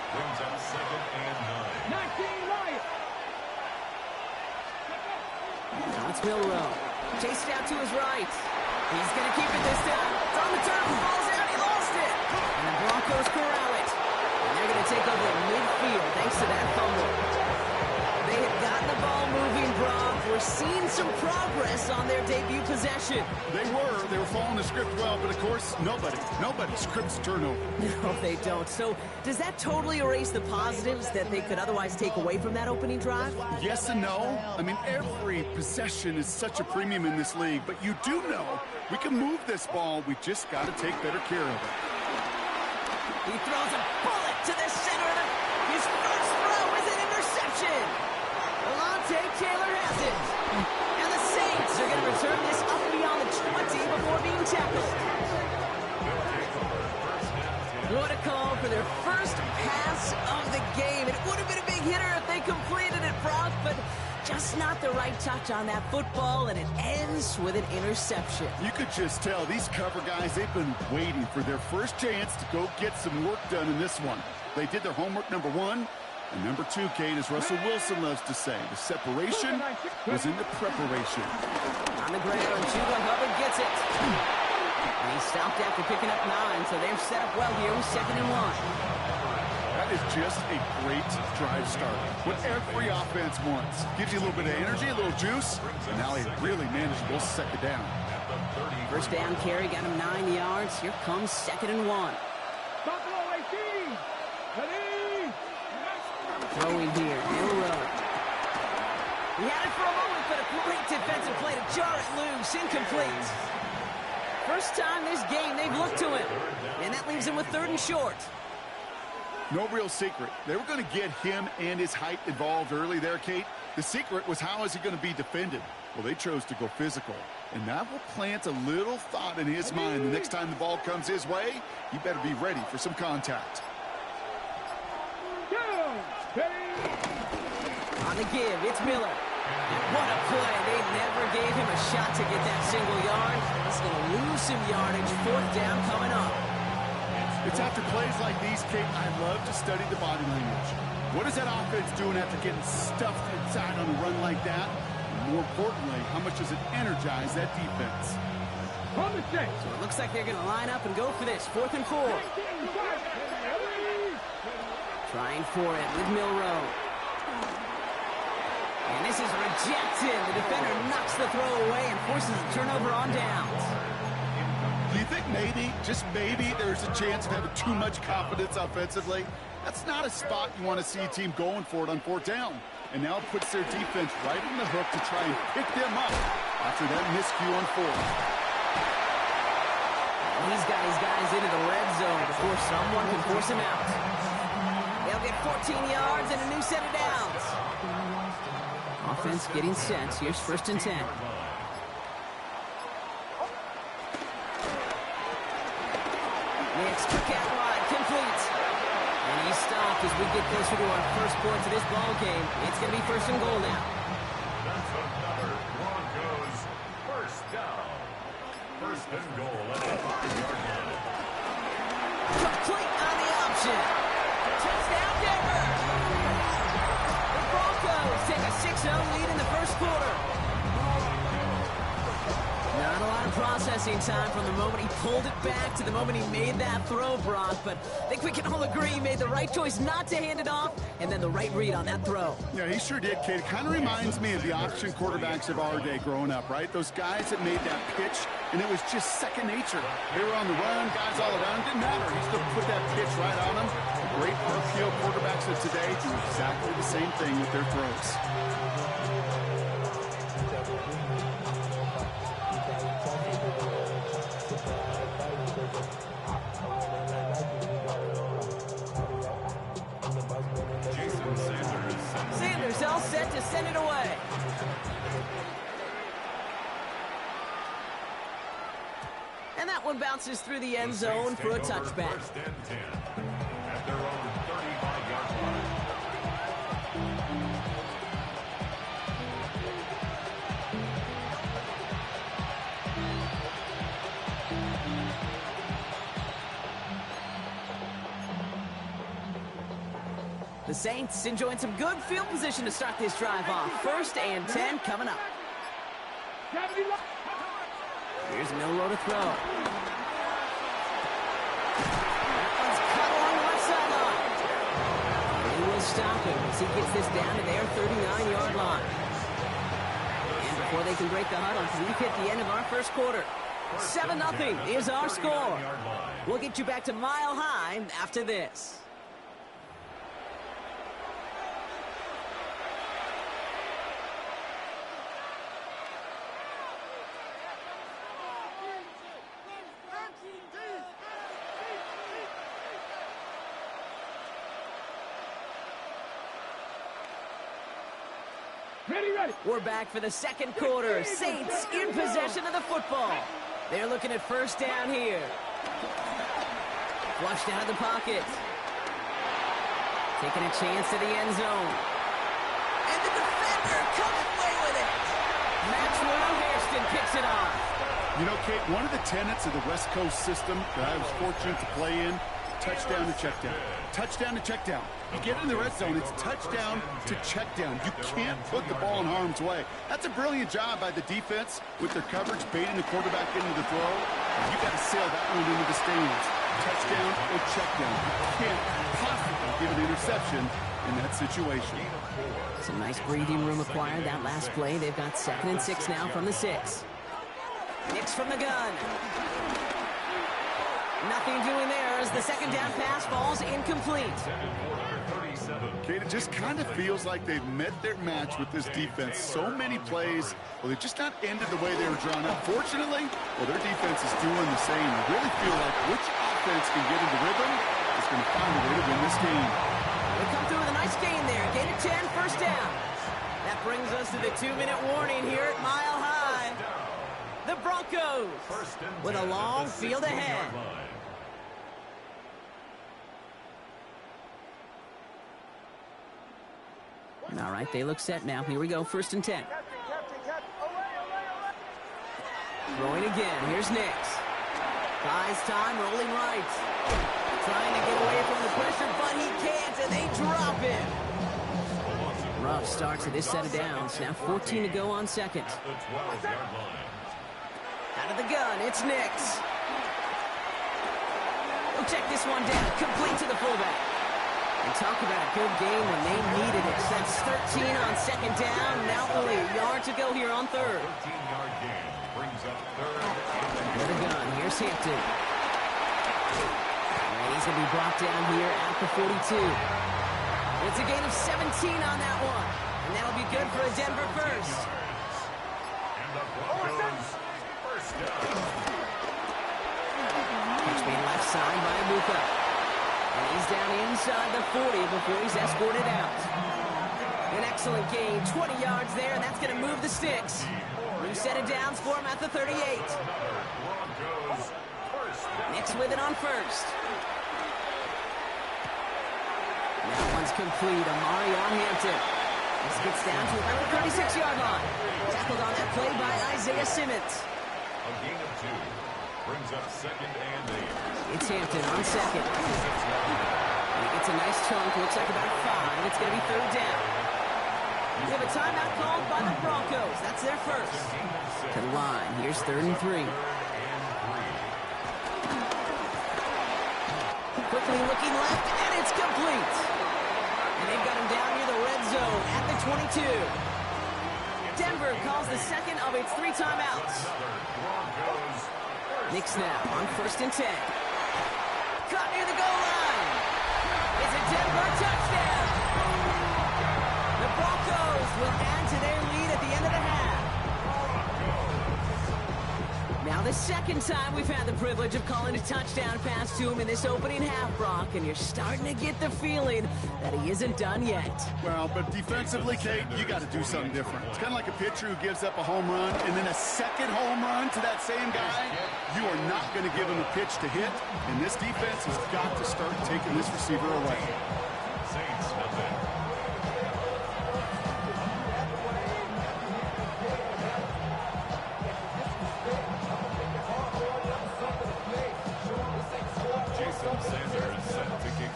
Brings up 2nd and 9. Now it's Milrow. Chased out to his right. He's going to keep it this time. It's on the turf. Falls out. He lost it. And the Broncos corral it. And they're going to take over midfield thanks to that fumble. They had gotten the ball moving, Brock. We're seeing some progress on their debut possession. They were following the script well, but of course, nobody scripts turnover. No, they don't. So does that totally erase the positives that they could otherwise take away from that opening drive? Yes and no. I mean, every possession is such a premium in this league, but you do know we can move this ball. We just got to take better care of it. He throws a bullet to the center of his first throw is an interception. Alontae Taylor has it. And the Saints are going to return this up beyond the 20 before being tackled. What a call for their first pass of the game. It would have been a big hitter if they completed it, Brock, but just not the right touch on that football, and it ends with an interception. You could just tell these cover guys, they've been waiting for their first chance to go get some work done in this one. They did their homework, number one. And number two, Kate, as Russell Wilson loves to say, the separation was in the preparation. On the ground, Chuba Hubbard gets it. And he stopped after picking up 9, so they're set up well here with 2nd and 1. That is just a great drive start. What every offense wants. Gives you a little bit of energy, a little juice, and now a really manageable 2nd down. First down carry, got him 9 yards. Here comes 2nd and 1. Buffalo 18. Ready. Throwing here, Milrow. He had it for a moment, but a great defensive play to jar it loose, incomplete. First time this game they've looked to him, and that leaves him with 3rd and short. No real secret. They were going to get him and his height involved early there, Kate. The secret was how is he going to be defended? Well, they chose to go physical, and that will plant a little thought in his mind. The next time the ball comes his way, he better be ready for some contact. On the give, it's Miller. What a play. They never gave him a shot to get that single yard. He's going to lose some yardage. 4th down coming up. It's after plays like these, Kate, I love to study the body language. What is that offense doing after getting stuffed inside on a run like that? And more importantly, how much does it energize that defense? So it looks like they're going to line up and go for this. 4th and 4. Trying for it with Milrow. And this is rejected. The defender knocks the throw away and forces a turnover on downs. Do you think maybe, just maybe, there's a chance of having too much confidence offensively? That's not a spot you want to see a team going for it on 4th down. And now it puts their defense right on the hook to try and pick them up after that miscue on 4th. He's got his guys into the red zone before someone can force him out. They'll get 14 yards and a new set of downs. Offense getting set. Here's 1st and 10. Next, quick out wide, complete. And he's stopped as we get closer to our first points of this ball game. It's going to be 1st and goal now. That's another Broncos first down. 1st and goal at the 5-yard line. Complete on the option. Touchdown, Denver. The Broncos take a 6-0 lead in the first quarter. Not a lot of processing time from the moment he pulled it back to the moment he made that throw, Brock. But I think we can all agree he made the right choice not to hand it off, and then the right read on that throw. Yeah, he sure did, kid. It kind of reminds me of the option quarterbacks of our day growing up, right? Those guys that made that pitch, and it was just second nature. They were on the run, guys all around. Didn't matter. He still put that pitch right on them. The great RPO quarterbacks of today do exactly the same thing with their throws. Sanders all set to send it away. And that one bounces through the end zone for a touchback. 1st and 10 at their own 35-yard line. The Saints enjoying some good field position to start this drive off. 1st and 10 coming up. Here's Milroe to throw. That one's cut along the left sideline. They will stop him as he gets this down to their 39-yard line. And before they can break the huddle, we've hit the end of our first quarter. 7-0 is our score. We'll get you back to Mile High after this. We're back for the second quarter. Saints in possession of the football. They're looking at 1st down here. Flushed out of the pocket. Taking a chance to the end zone. And the defender comes away with it. Maxwell Hairston picks it off. You know, Kate, one of the tenets of the West Coast system that I was fortunate to play in, touchdown to check down. Touchdown to check down. You get in the red zone, it's touchdown to check down. You can't put the ball in harm's way. That's a brilliant job by the defense with their coverage, baiting the quarterback into the throw. You got to sail that one into the stands. Touchdown or check down. You can't possibly give an interception in that situation. Some nice breathing room acquired that last play. They've got 2nd and 6 now from the 6. Nix from the gun. Nothing doing there as the 2nd down pass falls incomplete. Kate, it just kind of feels like they've met their match with this defense. So many plays, well, they've just not ended the way they were drawn up. Fortunately, well, their defense is doing the same. I really feel like which offense can get into rhythm is going to find a way to win this game. They come through with a nice gain there. Gain of 10, 1st down. That brings us to the 2-minute warning here at Mile High. The Broncos with a long field ahead. All right, they look set now. Here we go, 1st and 10. Throwing again. Here's Nix. Buys time, rolling right. Trying to get away from the pressure, but he can't, and they drop him. Rough start to this set of downs. Now 14 to go on 2nd. Out of the gun, it's Nix. We'll check this one down. Complete to the fullback. And talk about a good game when they needed it. That's 13 on 2nd down. Now only a yard to go here on 3rd. 13-yard gain brings up 3rd. With a gun, here's Hampton. And he's going to be brought down here at the 42. It's a gain of 17 on that one. And that'll be good for a Denver first. And the Broncos first down. Catch made left side by Abuka. And he's He's down inside the 40 before he's escorted out. An excellent gain, 20 yards there, and that's going to move the sticks. New set of downs for him at the 38. Nix with it on first. That one's complete. Amari on Hampton. This gets down to about the 36-yard line. Tackled on that play by Isaiah Simmons. A gain of 2 brings up second and 8. It's Hampton on second. He gets a nice chunk. Looks like about 5. It's going to be third down. We have a timeout called by the Broncos. That's their first. To the line. Here's 3rd and 3. Quickly looking left, and it's complete. And they've got him down near the red zone at the 22. Denver calls the second of its 3 timeouts. Nix now on 1st and 10. Caught near the goal line. It's a Denver touchdown. The Broncos will add to their lead at the end of the half. Now the second time we've had the privilege of calling a touchdown pass to him in this opening half, Brock, and you're starting to get the feeling that he isn't done yet. Well, but defensively, Kate, you got to do something different. It's kind of like a pitcher who gives up a home run and then a second home run to that same guy. You are not going to give him a pitch to hit, and this defense has got to start taking this receiver away. Saints nothing.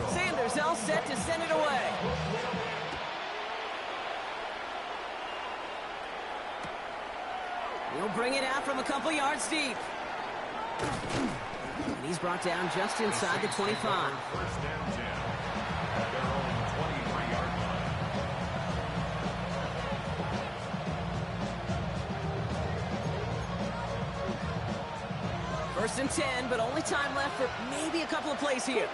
Sanders all set to send it away. He'll bring it out from a couple yards deep. And he's brought down just inside the 25. First and 10 at their own 23-yard line. First and 10, but only time left for maybe a couple of plays here.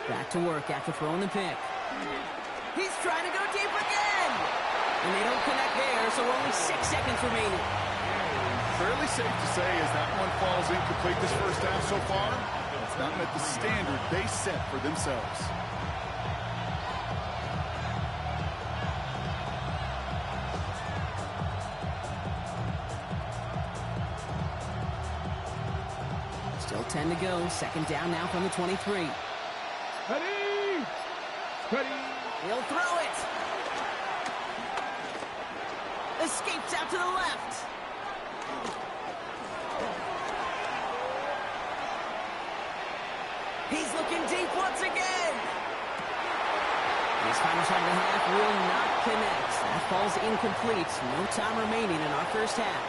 Back to work after throwing the pick. He's trying to go deep again. And they don't connect there, so only 6 seconds remaining. Fairly safe to say as that one falls incomplete this first half so far, it's not met the standard they set for themselves. Still 10 to go. Second down now from the 23. Ready! Ready! He'll throw it. Escapes out to the left. He's looking deep once again. This final shot of the half will not connect. That falls incomplete. No time remaining in our first half.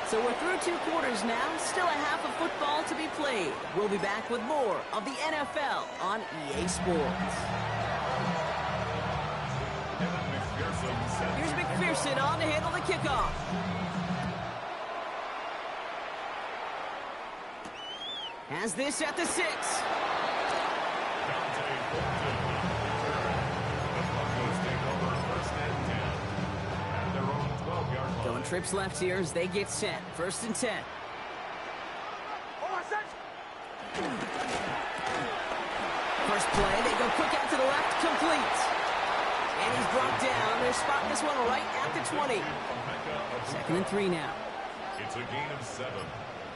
So we're through 2 quarters now. Still a half of football to be played. We'll be back with more of the NFL on EA Sports. Here's McPherson on to handle the kickoff. Has this at the 6. Going trips left here as they get set. First and 10. First play, they go quick out to the left, complete. And he's brought down. They're spotting this one right at the 20. Second and 3 now. It's a gain of 7.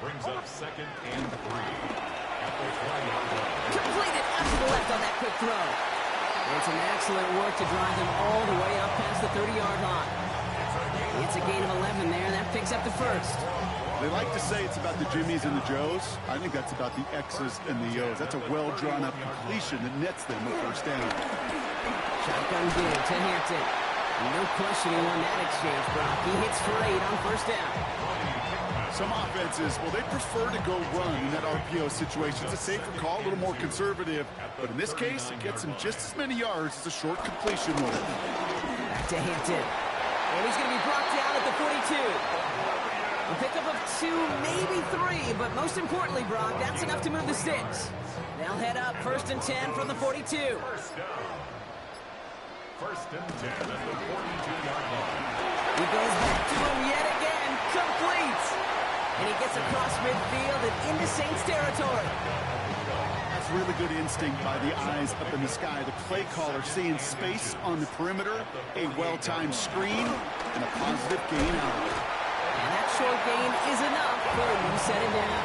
Brings up second and 3. At the 20-yard line. Completed out to the left on that quick throw. It's an excellent work to drive him all the way up past the 30-yard line. It's a gain of 11 there, and that picks up the first. They like to say it's about the Jimmies and the Joes. I think that's about the X's and the O's. That's a well-drawn-up completion that nets them a first down. Shotgun give to Hampton. No questioning on that exchange, Brock. He hits for 8 on first down. Some offenses, well, they prefer to go run in that RPO situation. It's a safer call, a little more conservative. But in this case, it gets him just as many yards as a short completion would. Back to Hampton. And he's going to be brought down at the 42. A pickup of 2, maybe 3, but most importantly, Brock, that's enough to move the sticks. They'll head up first and 10 from the 42. First down. First and 10 at the 42-yard line. He goes back to him yet again. Complete. And he gets across midfield and into Saints territory. That's really good instinct by the eyes up in the sky. The play caller seeing space on the perimeter, a well-timed screen, and a positive gain out of it. And that short gain is enough for a new set it down.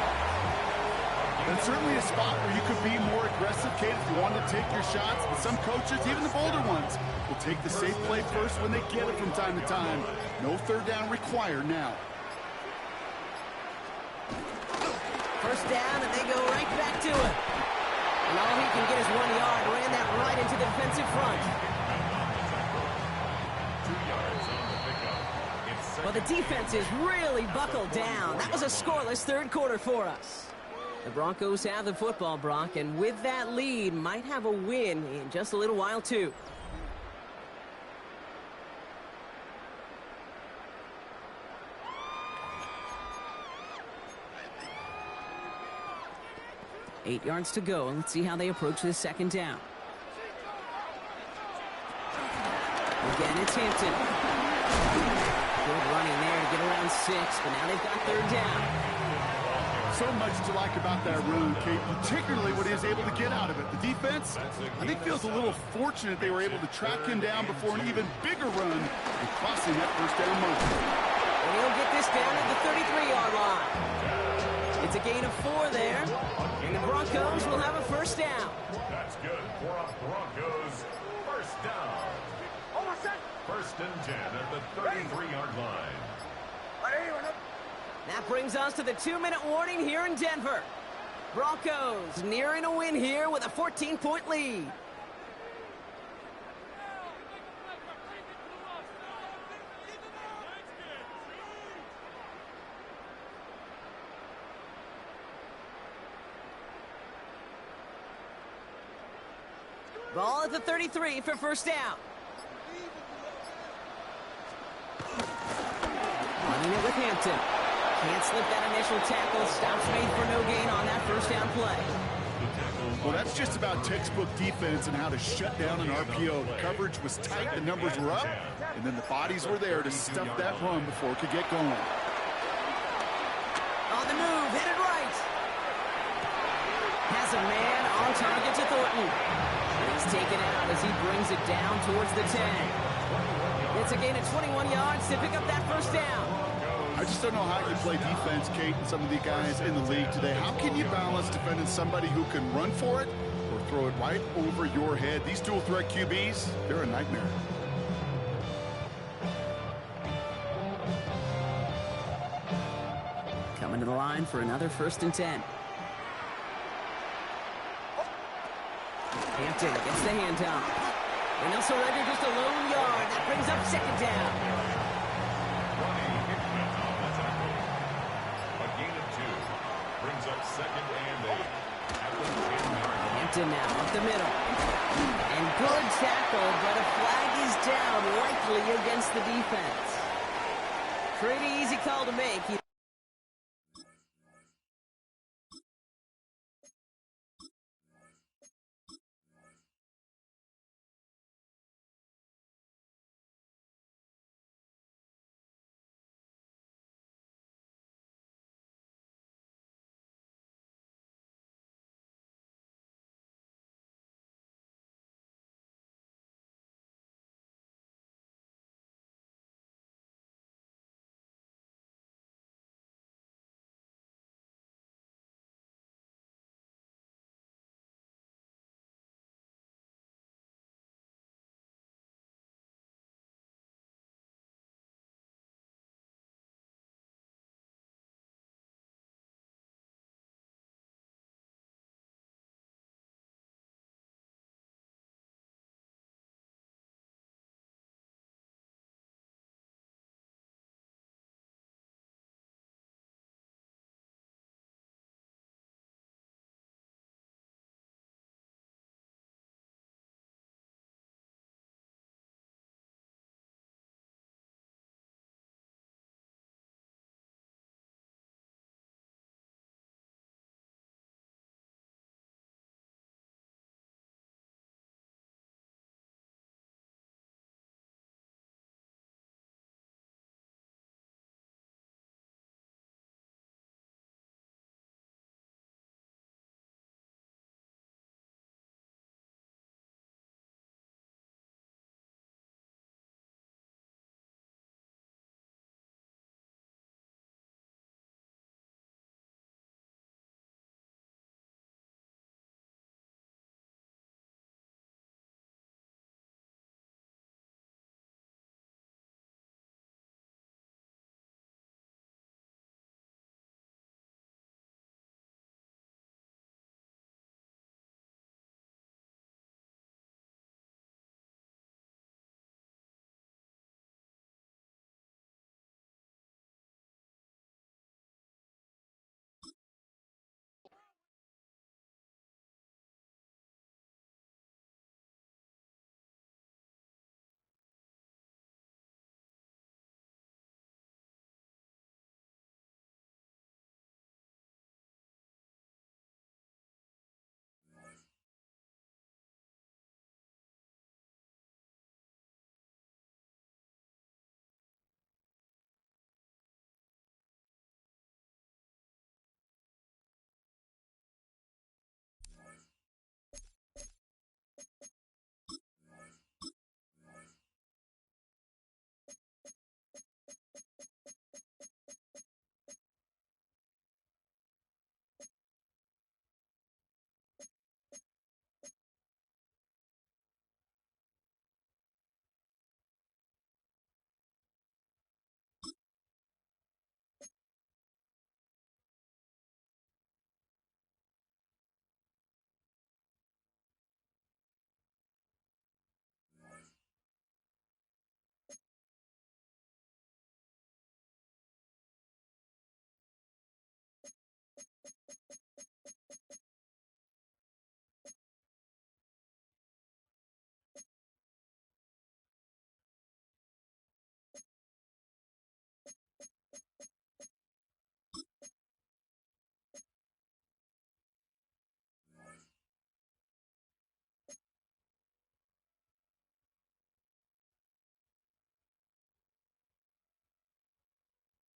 That's certainly a spot where you could be more aggressive, Kate, if you wanted to take your shots. But some coaches, even the bolder ones, will take the safe play first when they get it from time to time. No third down required now. First down, and they go right back to it. And all he can get is 1 yard. Ran that right into the defensive front. 2 yards on the pickup. It's Well, the defense is really buckled down. That was a scoreless third quarter for us. The Broncos have the football, Brock, and with that lead, might have a win in just a little while, too. Eight yards to go, and let's see how they approach this second down. Again, it's Hampton. Good running there to get around 6, but now they've got third down. So much to like about that run, Kate, particularly what he is able to get out of it. The defense, I think, feels a little fortunate they were able to track him down before an even bigger run and crossing that first down mark. And he'll get this down at the 33-yard line. It's a gain of 4 there, and the Broncos will have a first down. That's good for a Broncos first down. First and 10 at the 33-yard line. That brings us to the 2-minute warning here in Denver. Broncos nearing a win here with a 14-point lead. Ball at the 33 for first down. Running it with Hampton. Can't slip that initial tackle. Stops made for no gain on that first down play. Well, that's just about textbook defense and how to shut down an RPO. The coverage was tight, the numbers were up, and then the bodies were there to stuff that run before it could get going. On the move, headed right. Has a man on target to Thornton. He's taken out as he brings it down towards the 10. It's a gain of 21 yards to pick up that first down. I just don't know how you play defense, Kate, and some of the guys in the league today. How can you balance defending somebody who can run for it or throw it right over your head? These dual threat QBs, they're a nightmare. Coming to the line for another first and 10. Hampton gets the handoff. And they'll surrender just a lone yard. That brings up second down. A gain of 2 brings up second and 8 at the 10-yard line. Hampton now up the middle. And good tackle, but a flag is down, likely against the defense. Pretty easy call to make.